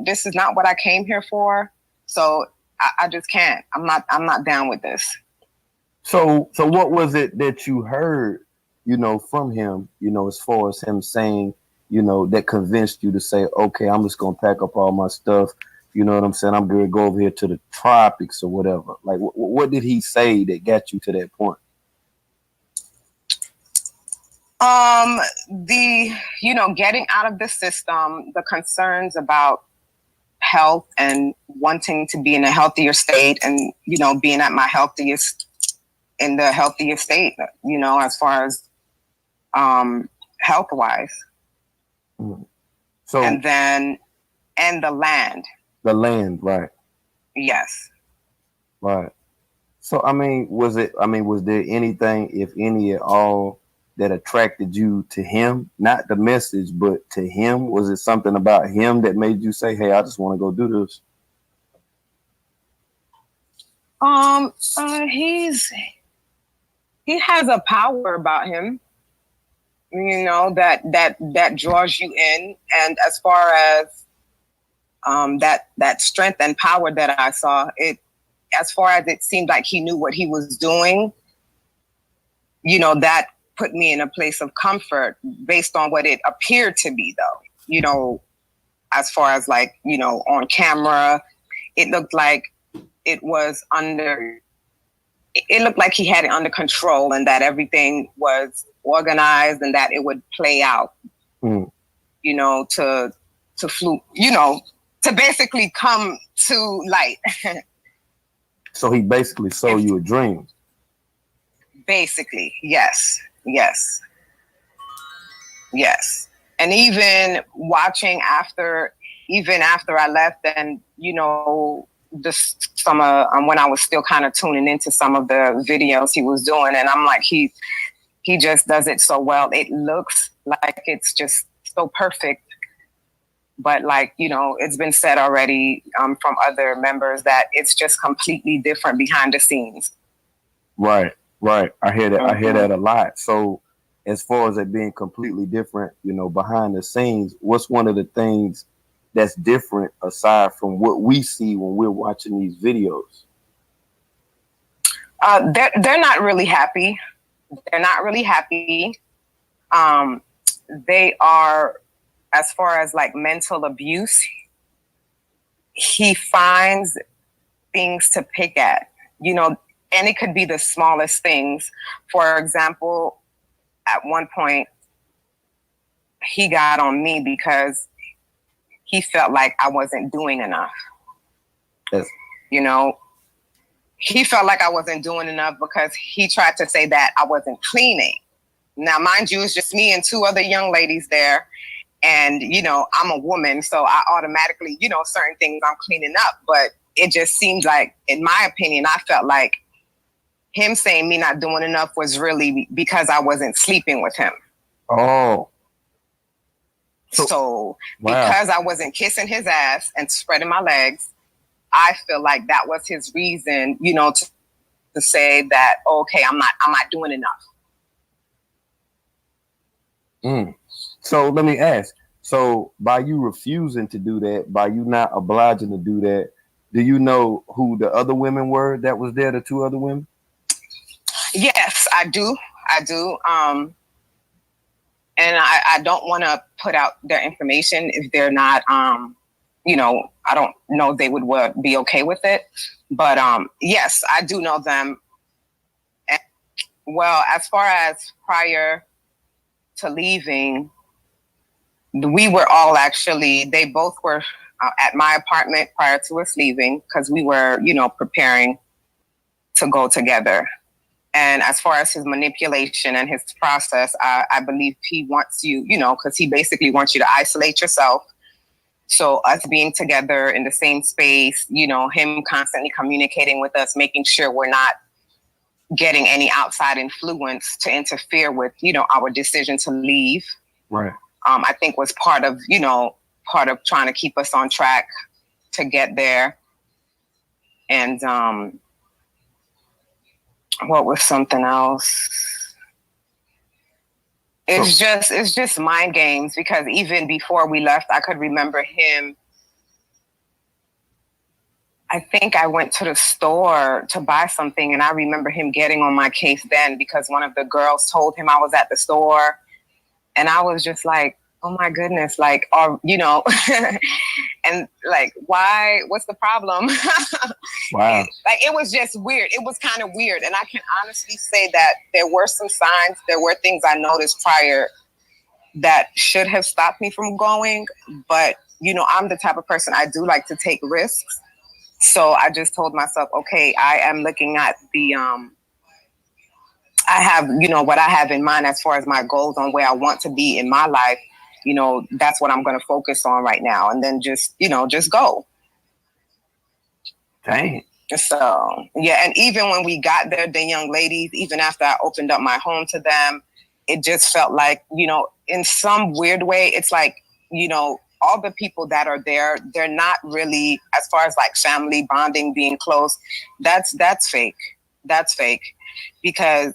[SPEAKER 9] this is not what I came here for. So I just can't. I'm not down with this.
[SPEAKER 2] So what was it that you heard, you know, from him, you know, as far as him saying, you know, that convinced you to say, okay, I'm just gonna pack up all my stuff. You know what I'm saying? I'm gonna go over here to the tropics or whatever. Like, what did he say that got you to that point?
[SPEAKER 9] You know, getting out of the system, the concerns about health and wanting to be in a healthier state, and, you know, being at my healthiest state, you know, as far as health wise. So, and the land.
[SPEAKER 2] The land, right.
[SPEAKER 9] Yes.
[SPEAKER 2] Right. So, was there anything, if any at all, that attracted you to him? Not the message, but to him? Was it something about him that made you say, hey, I just want to go do this?
[SPEAKER 9] He has a power about him. you know, that draws you in. And as far as that strength and power that I saw, it, as far as it seemed like he knew what he was doing, you know, that put me in a place of comfort based on what it appeared to be, though. You know, as far as like, you know, on camera, it looked like it was it looked like he had it under control and that everything was organized and that it would play out, you know, to basically come to light.
[SPEAKER 5] So he basically sold you a dream.
[SPEAKER 9] Basically, yes. And even watching after I left, and you know, just some when I was still kind of tuning into some of the videos he was doing, and I'm like, he just does it so well. It looks like it's just so perfect. But like, you know, it's been said already from other members that it's just completely different behind the scenes.
[SPEAKER 5] Right. I hear that. I hear that a lot. So as far as it being completely different, you know, behind the scenes, what's one of the things that's different aside from what we see when we're watching these videos?
[SPEAKER 9] They're not really happy. They're not really happy. They are, as far as like mental abuse, he finds things to pick at, you know, and it could be the smallest things. For example, at one point, he got on me because he felt like I wasn't doing enough.
[SPEAKER 5] Yes.
[SPEAKER 9] You know, he felt like I wasn't doing enough because he tried to say that I wasn't cleaning. Now, mind you, it's just me and two other young ladies there. And, you know, I'm a woman, so I automatically, you know, certain things I'm cleaning up. But it just seemed like, in my opinion, I felt like him saying me not doing enough was really because I wasn't sleeping with him.
[SPEAKER 5] Oh.
[SPEAKER 9] So
[SPEAKER 5] wow.
[SPEAKER 9] Because I wasn't kissing his ass and spreading my legs, I feel like that was his reason, you know, to say that, okay, I'm not doing enough.
[SPEAKER 5] So let me ask. So by you refusing to do that, by you not obliging to do that, do you know who the other women were that was there, the two other women?
[SPEAKER 9] Yes, I do. And I don't want to put out their information if they're not, you know, I don't know if they would be okay with it. But yes, I do know them. And, well, as far as prior to leaving, we were all they both were at my apartment prior to us leaving because we were, you know, preparing to go together. And as far as his manipulation and his process, I believe he wants you, you know, because he basically wants you to isolate yourself. So us being together in the same space, you know, him constantly communicating with us, making sure we're not getting any outside influence to interfere with, you know, our decision to leave.
[SPEAKER 5] Right.
[SPEAKER 9] I think was part of trying to keep us on track to get there. And what was something else? It's just mind games, because even before we left, I could remember him. I think I went to the store to buy something, and I remember him getting on my case then because one of the girls told him I was at the store. And I was just like, oh my goodness, like, you know, and like, why, what's the problem?
[SPEAKER 5] Wow.
[SPEAKER 9] Like, it was just weird. It was kind of weird. And I can honestly say that there were some signs, there were things I noticed prior that should have stopped me from going. But, you know, I'm the type of person, I do like to take risks. So I just told myself, okay, I am looking at I have, you know, what I have in mind as far as my goals on where I want to be in my life. You know, that's what I'm going to focus on right now. And then just, you know, just go.
[SPEAKER 5] Dang.
[SPEAKER 9] So, yeah. And even when we got there, the young ladies, even after I opened up my home to them, it just felt like, you know, in some weird way, it's like, you know, all the people that are there, they're not really, as far as like family bonding, being close, that's fake. That's fake. Because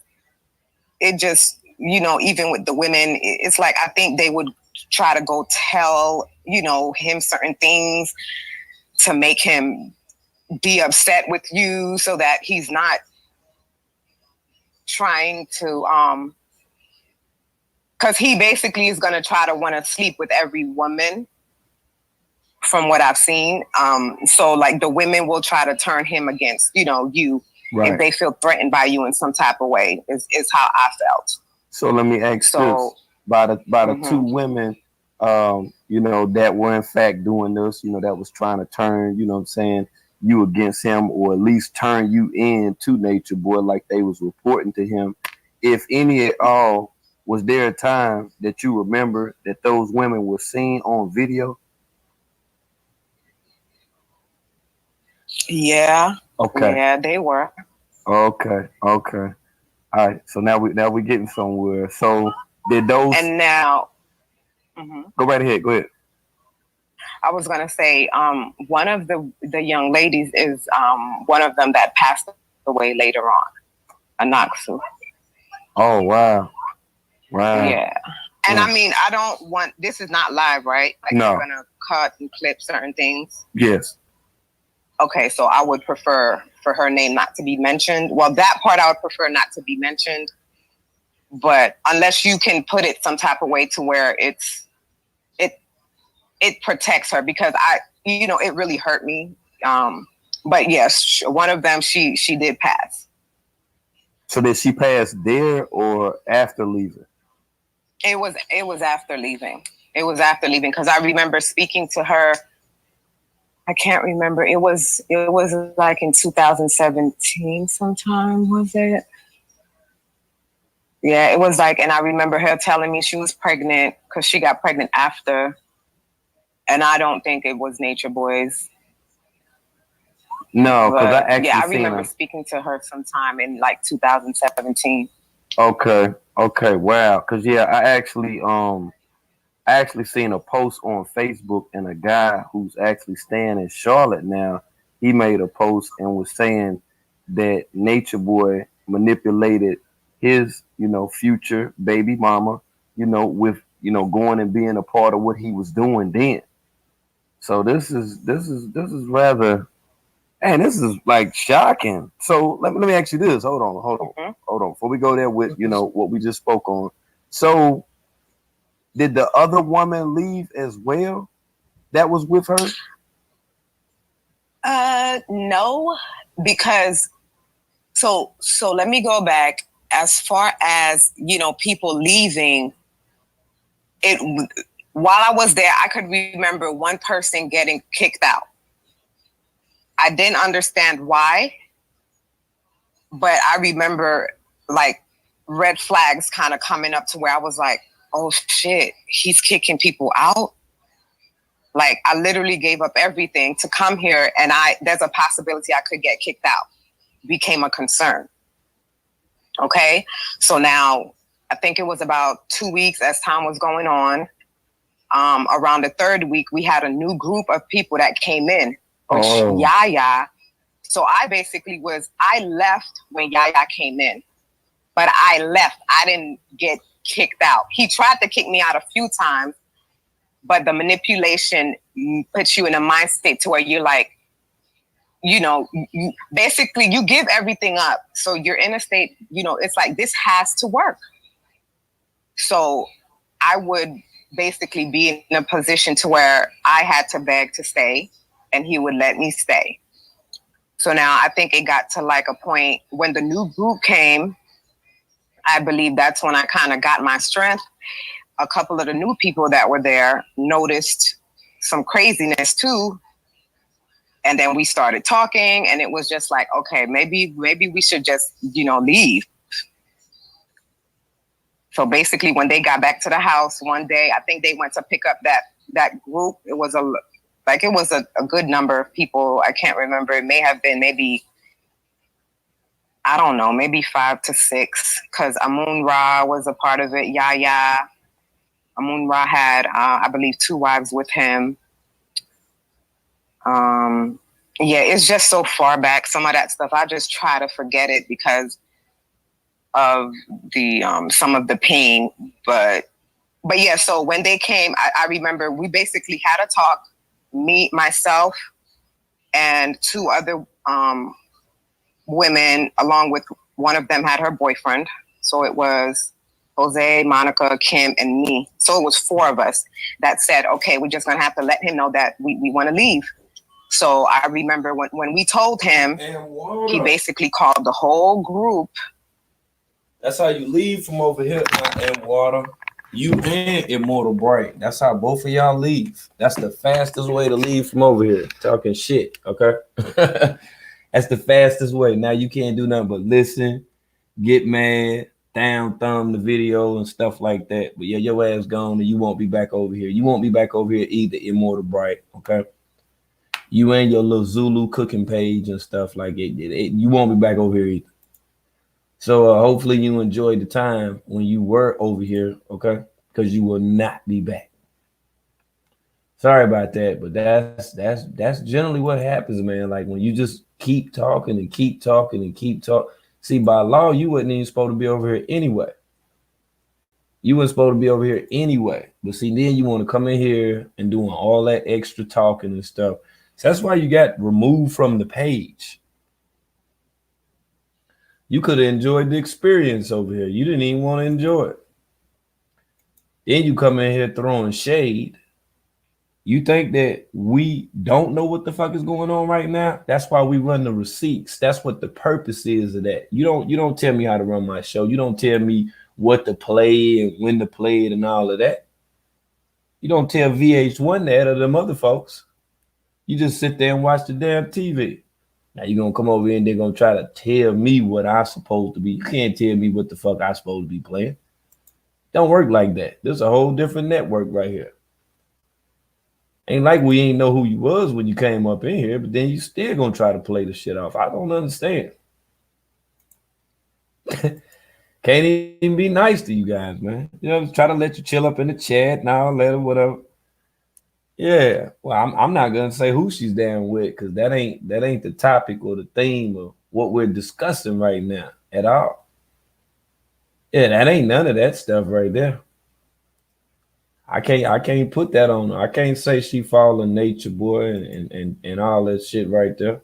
[SPEAKER 9] it just, even with the women, it's like I think they would try to go tell, him certain things to make him be upset with you so that he's not trying to, because he basically is going to try to want to sleep with every woman from what I've seen. So like the women will try to turn him against, you.
[SPEAKER 5] Right.
[SPEAKER 9] If they feel threatened by you in some type of way, is how I felt.
[SPEAKER 5] So let me ask this: by the two women, that were in fact doing this, that was trying to turn, you against him, or at least turn you in to Nature Boy, like they was reporting to him. If any at all, was there a time that you remember that those women were seen on video?
[SPEAKER 9] Yeah.
[SPEAKER 5] Okay.
[SPEAKER 9] Yeah, they were.
[SPEAKER 5] Okay. All right. So now we getting somewhere. So did those?
[SPEAKER 9] And now,
[SPEAKER 5] Go right ahead. Go ahead.
[SPEAKER 9] I was gonna say, one of the young ladies is one of them that passed away later on, Anaksu.
[SPEAKER 5] Oh wow.
[SPEAKER 9] Yeah. And I mean, I don't want, this is not live, right? Like
[SPEAKER 5] No.
[SPEAKER 9] you're gonna cut and clip certain things.
[SPEAKER 5] Yes.
[SPEAKER 9] Okay, so I would prefer for her name not to be mentioned. Well, that part I would prefer not to be mentioned. But unless you can put it some type of way to where it protects her, because it really hurt me. But yes, one of them, she did pass.
[SPEAKER 5] So did she pass there or after leaving?
[SPEAKER 9] It was after leaving. It was after leaving, because I remember speaking to her. I can't remember. It was like in 2017 sometime, was it? Yeah, it was like, and I remember her telling me she was pregnant because she got pregnant after. And I don't think it was Nature Boys.
[SPEAKER 5] No, because I actually
[SPEAKER 9] I
[SPEAKER 5] seen
[SPEAKER 9] remember
[SPEAKER 5] her.
[SPEAKER 9] speaking to her sometime in like 2017.
[SPEAKER 5] Okay, wow. Because I actually seen a post on Facebook, and a guy who's actually staying in Charlotte now, he made a post and was saying that Nature Boy manipulated his, future baby mama, with, going and being a part of what he was doing then. So this is rather, man, this is like shocking. So let me ask you this. Hold on. Before we go there with, what we just spoke on. So did the other woman leave as well that was with her?
[SPEAKER 9] No, because so let me go back. As far as, people leaving, while I was there, I could remember one person getting kicked out. I didn't understand why, but I remember like red flags kind of coming up to where I was like, oh shit, he's kicking people out. Like I literally gave up everything to come here, and there's a possibility I could get kicked out. Became a concern. Okay. So now I think it was about 2 weeks as time was going on. Around the third week, we had a new group of people that came in. Yaya. So I left when Yaya came in, but I left. I didn't get kicked out. He tried to kick me out a few times, but the manipulation puts you in a mind state to where you're like, basically you give everything up. So you're in a state, it's like, this has to work. So I would basically be in a position to where I had to beg to stay, and he would let me stay. So now I think it got to like a point when the new group came, I believe that's when I kind of got my strength. A couple of the new people that were there noticed some craziness too. And then we started talking, and it was just like, okay, maybe we should just, leave. So basically when they got back to the house one day, I think they went to pick up that group. It was a good number of people. I can't remember. It may have been maybe, I don't know, maybe 5 to 6, because Amun Ra was a part of it. Yaya. Amun Ra had, I believe, 2 wives with him. It's just so far back. Some of that stuff, I just try to forget it, because of the some of the pain, but yeah. So when they came, I remember we basically had a talk. Me, myself, and two other women, along with one of them had her boyfriend. So it was Jose, Monica, Kim, and me. So it was four of us that said, okay, we're just gonna have to let him know that we want to leave. So I remember when we told him, he basically called the whole group.
[SPEAKER 6] That's how you leave from over here, and water. You and Immortal Bright. That's how both of y'all leave. That's the fastest way to leave from over here. Talking shit, okay? That's the fastest way. Now you can't do nothing but listen, get mad, down thumb the video and stuff like that. But yeah, your ass gone and you won't be back over here. You won't be back over here either, Immortal Bright, okay? You and your little Zulu cooking page and stuff like it. You won't be back over here either. So hopefully you enjoyed the time when you were over here, okay? Because you will not be back. Sorry about that, but that's generally what happens, man. Like when you just keep talking and keep talking and keep talking. See, by law, you wasn't even supposed to be over here anyway. You weren't supposed to be over here anyway. But see, then you want to come in here and doing all that extra talking and stuff. So that's why you got removed from the page. You could have enjoyed the experience over here. You didn't even want to enjoy it. Then you come in here throwing shade. You think that we don't know what the fuck is going on right now? That's why we run the receipts. That's what the purpose is of that. You don't tell me how to run my show. You don't tell me what to play and when to play it and all of that. You don't tell VH1 that or them other folks. You just sit there and watch the damn TV. Now you're gonna come over here and they're gonna try to tell me what I'm supposed to be. You can't tell me what the fuck I'm supposed to be playing. Don't work like that. There's a whole different network right here. Ain't like we ain't know who you was when you came up in here, but then you still gonna try to play the shit off. I don't understand. Can't even be nice to you guys, man. You know, try to let you chill up in the chat and all that or whatever. Yeah, well, I'm not gonna say who she's down with because that ain't the topic or the theme of what we're discussing right now at all. Yeah, that ain't none of that stuff right there. I can't put that on her. I can't say she fallen nature, boy, and all that shit right there.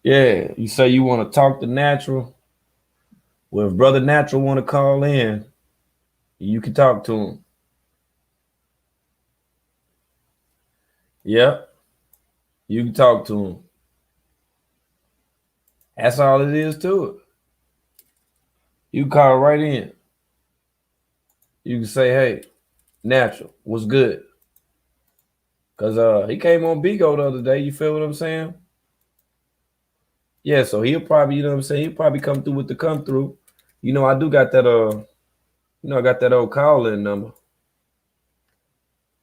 [SPEAKER 6] Yeah, you say you want to talk to Natural. Well, if Brother Natural want to call in, you can talk to him. Yep, you can talk to him. That's all it is to it. You can call right in. You can say, hey, Natural, what's good? Because he came on Bigo the other day. You feel what I'm saying? Yeah, so he'll probably, you know what I'm saying? He'll probably come through with the come through. You know, I do got that, I got that old call-in number.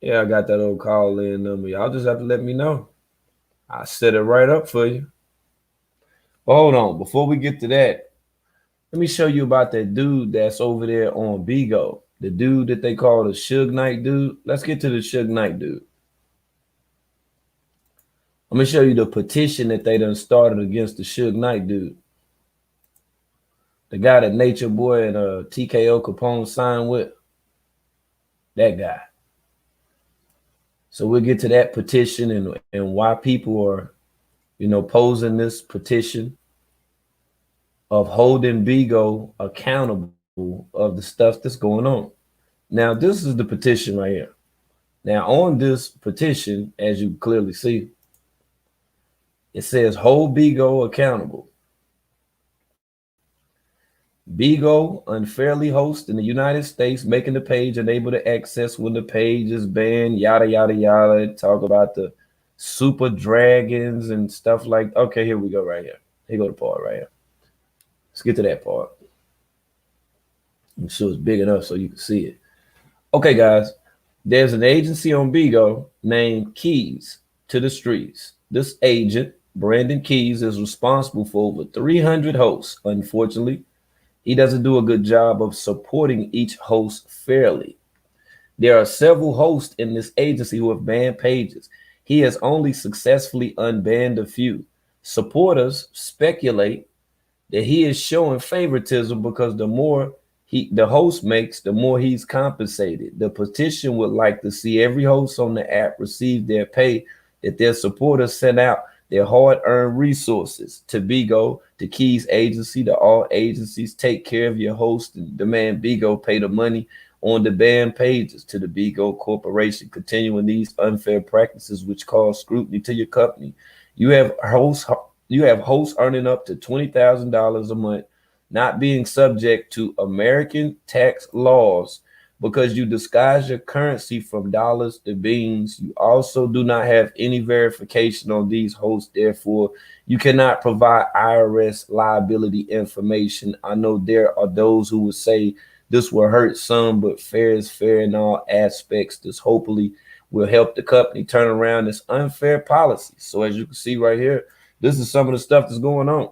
[SPEAKER 6] Yeah, I got that old call-in number. Y'all just have to let me know. I'll set it right up for you. But hold on. Before we get to that, let me show you about that dude that's over there on Bigo. The dude that they call the Suge Knight dude. Let's get to the Suge Knight dude. I'm going to show you the petition that they done started against the Suge Knight dude. The guy that Nature Boy and TKO Capone signed with. That guy. So we'll get to that petition and why people are, posing this petition of holding Bigo accountable of the stuff that's going on. Now, this is the petition right here. Now, on this petition, as you clearly see, it says hold Bigo accountable. Bigo unfairly hosts in the United States, making the page unable to access when the page is banned, yada, yada, yada. Talk about the super dragons and stuff like. Okay, here we go right here. Here go the part right here. Let's get to that part. I'm sure it's big enough so you can see it. Okay, guys. There's an agency on Bigo named Keys to the Streets. This agent, Brandon Keys, is responsible for over 300 hosts. Unfortunately, he doesn't do a good job of supporting each host fairly. There are several hosts in this agency who have banned pages. He has only successfully unbanned a few. Supporters speculate
[SPEAKER 2] that he is showing favoritism because the more the host makes, the more he's compensated. The petition would like to see every host on the app receive their pay that their supporters sent out their hard-earned resources to Bigo, to Key's agency, to all agencies. Take care of your host and demand Bigo pay the money on the banned pages to the Bigo Corporation, continuing these unfair practices which cause scrutiny to your company. You have hosts earning up to $20,000 a month, not being subject to American tax laws because you disguise your currency from dollars to beans. You also do not have any verification on these hosts. Therefore, you cannot provide IRS liability information. I know there are those who would say this will hurt some, but fair is fair in all aspects. This hopefully will help the company turn around this unfair policy. So as you can see right here, this is some of the stuff that's going on.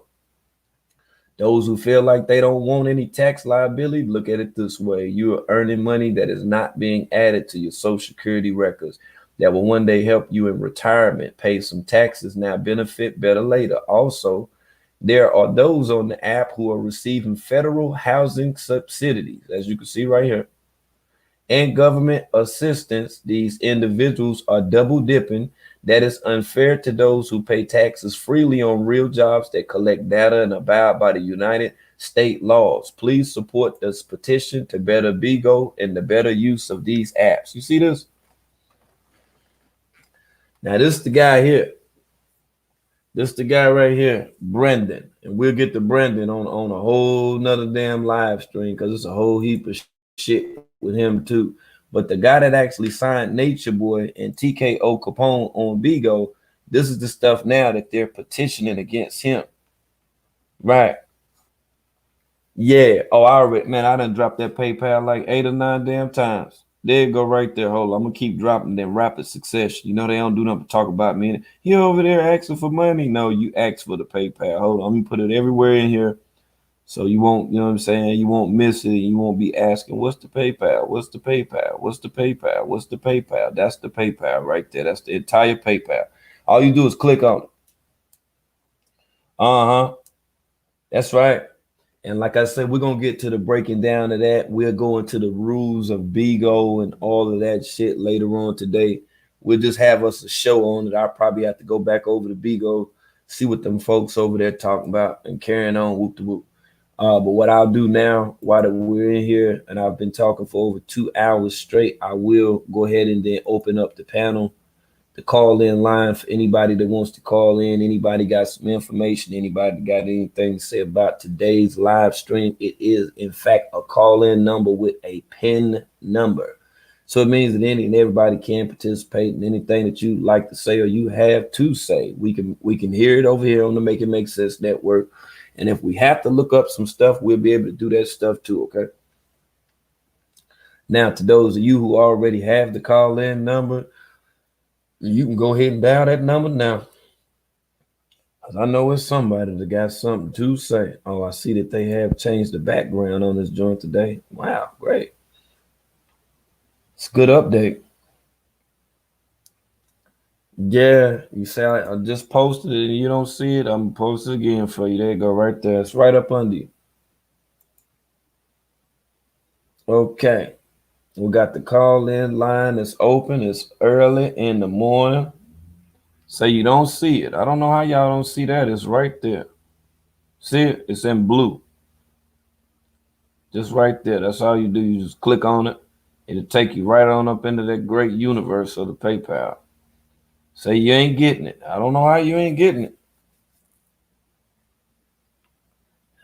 [SPEAKER 2] Those who feel like they don't want any tax liability, look at it this way. You are earning money that is not being added to your Social Security records that will one day help you in retirement. Pay some taxes now, benefit better later. Also, there are those on the app who are receiving federal housing subsidies, as you can see right here, and government assistance. These individuals are double dipping. That is unfair to those who pay taxes freely on real jobs that collect data and abide by the United States laws. Please support this petition to better Bigo and the better use of these apps. You see this? Now, this is the guy here. This is the guy right here, Brendan. And we'll get to Brendan on a whole nother damn live stream because it's a whole heap of shit with him too. But the guy that actually signed Nature Boy and TKO Capone on Bigo, this is the stuff now that they're petitioning against him. Right. Yeah. Oh, I done dropped that PayPal like 8 or 9 damn times. There you go right there. Hold on. I'm going to keep dropping them rapid succession. You know, they don't do nothing but talk about me. You over there asking for money? No, you ask for the PayPal. Hold on. I'm going to put it everywhere in here. So you won't, you know what I'm saying? You won't miss it. You won't be asking, what's the PayPal? What's the PayPal? What's the PayPal? What's the PayPal? That's the PayPal right there. That's the entire PayPal. All you do is click on it. That's right. And like I said, we're going to get to the breaking down of that. We'll go into the rules of Bigo and all of that shit later on today. We'll just have us a show on it. I'll probably have to go back over to Bigo, see what them folks over there talking about and carrying on whoop to whoop. But what I'll do now, while we're in here, and I've been talking for over 2 hours straight, I will go ahead and then open up the panel, the call-in line for anybody that wants to call in. Anybody got some information? Anybody got anything to say about today's live stream? It is, in fact, a call-in number with a PIN number. So it means that any and everybody can participate in anything that you like to say or you have to say. We can hear it over here on the Make It Make Sense Network. And if we have to look up some stuff, we'll be able to do that stuff too, okay? Now, to those of you who already have the call-in number, you can go ahead and dial that number now. Because I know it's somebody that got something to say. Oh, I see that they have changed the background on this joint today. Wow, great. It's a good update. Yeah, you say I just posted it and you don't see it. I'm gonna post it again for you. There you go, right there. It's right up under you. Okay, we got the call-in line. It's open. It's early in the morning. Say you don't see it. I don't know how y'all don't see that. It's right there. See it? It's in blue. Just right there. That's all you do. You just click on it. It'll take you right on up into that great universe of the PayPal. Say you ain't getting it. I don't know how you ain't getting it.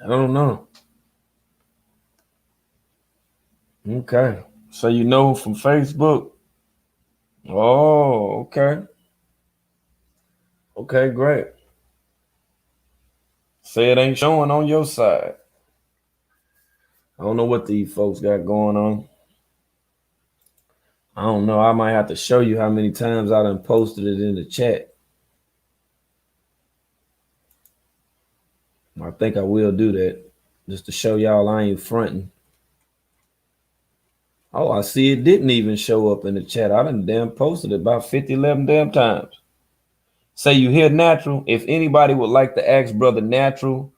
[SPEAKER 2] I don't know. Okay. So you know from Facebook. Oh, okay. Okay, great. Say it ain't showing on your side. I don't know what these folks got going on. I don't know. I might have to show you how many times I done posted it in the chat. I think I will do that just to show y'all I ain't fronting. Oh, I see it didn't even show up in the chat. I done damn posted it about 11 damn times. Say you hear Natural. If anybody would like to ask Brother Natural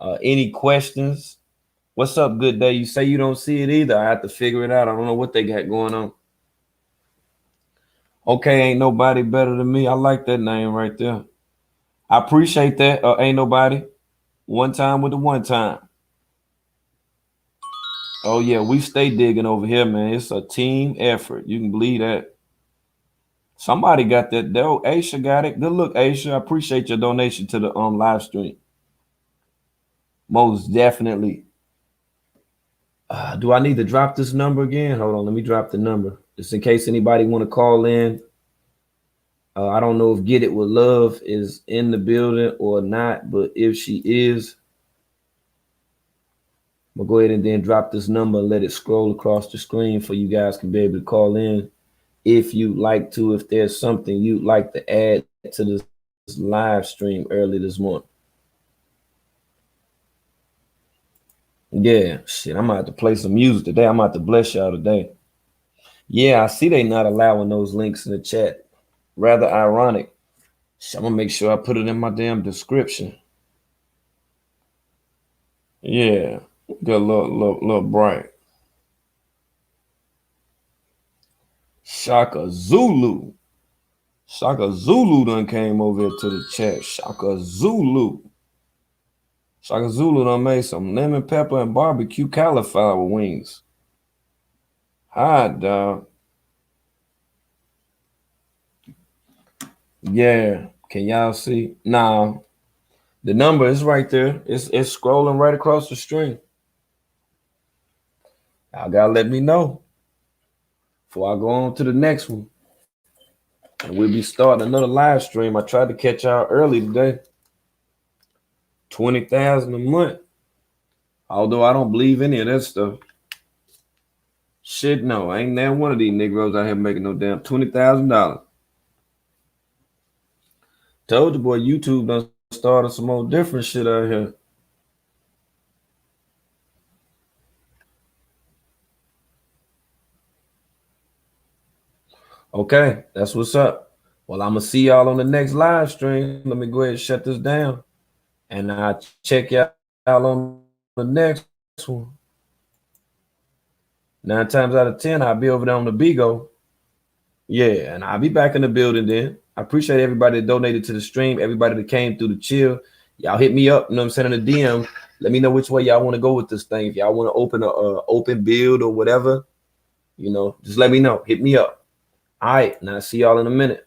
[SPEAKER 2] Any questions? What's up, Good Day? You say you don't see it either. I have to figure it out. I don't know what they got going on. Okay, ain't nobody better than me. I like that name right there. I appreciate that. Ain't nobody. One time with the one time. Oh yeah, we stay digging over here, man. It's a team effort. You can believe that. Somebody got that though. Aisha got it. Good look, Aisha. I appreciate your donation to the live stream. Most definitely. Do I need to drop this number again? Hold on, let me drop the number just in case anybody want to call in. I don't know if Get It With Love is in the building or not, but if she is, I'm gonna go ahead and then drop this number and let it scroll across the screen for you guys can be able to call in if you'd like to, if there's something you'd like to add to this live stream early this morning. Yeah, shit, I'm gonna have to play some music today. I'm gonna have to bless y'all today. Yeah, I see they not allowing those links in the chat. Rather ironic. I'm gonna make sure I put it in my damn description. Yeah, got a little bright. Shaka Zulu. Shaka Zulu done came over here to the chat. Shaka Zulu. Shaka Zulu done made some lemon pepper and barbecue cauliflower wings. Hi, dog. Yeah, can y'all see? Nah, the number is right there. It's scrolling right across the screen. Y'all gotta let me know before I go on to the next one. And we'll be starting another live stream. I tried to catch y'all early today. 20,000 a month. Although I don't believe any of that stuff. Shit, no. Ain't now one of these Negroes out here making no damn $20,000. Told you, boy, YouTube done started some more different shit out here. Okay, that's what's up. Well, I'm going to see y'all on the next live stream. Let me go ahead and shut this down. And I'll check y'all on the next one. 9 times out of 10, I'll be over there on the Bigo. Yeah, and I'll be back in the building then. I appreciate everybody that donated to the stream, everybody that came through the chill. Y'all hit me up, you know what I'm saying, in the DM. Let me know which way y'all want to go with this thing. If y'all want to open a open build or whatever, you know, just let me know. Hit me up. All right, now see y'all in a minute.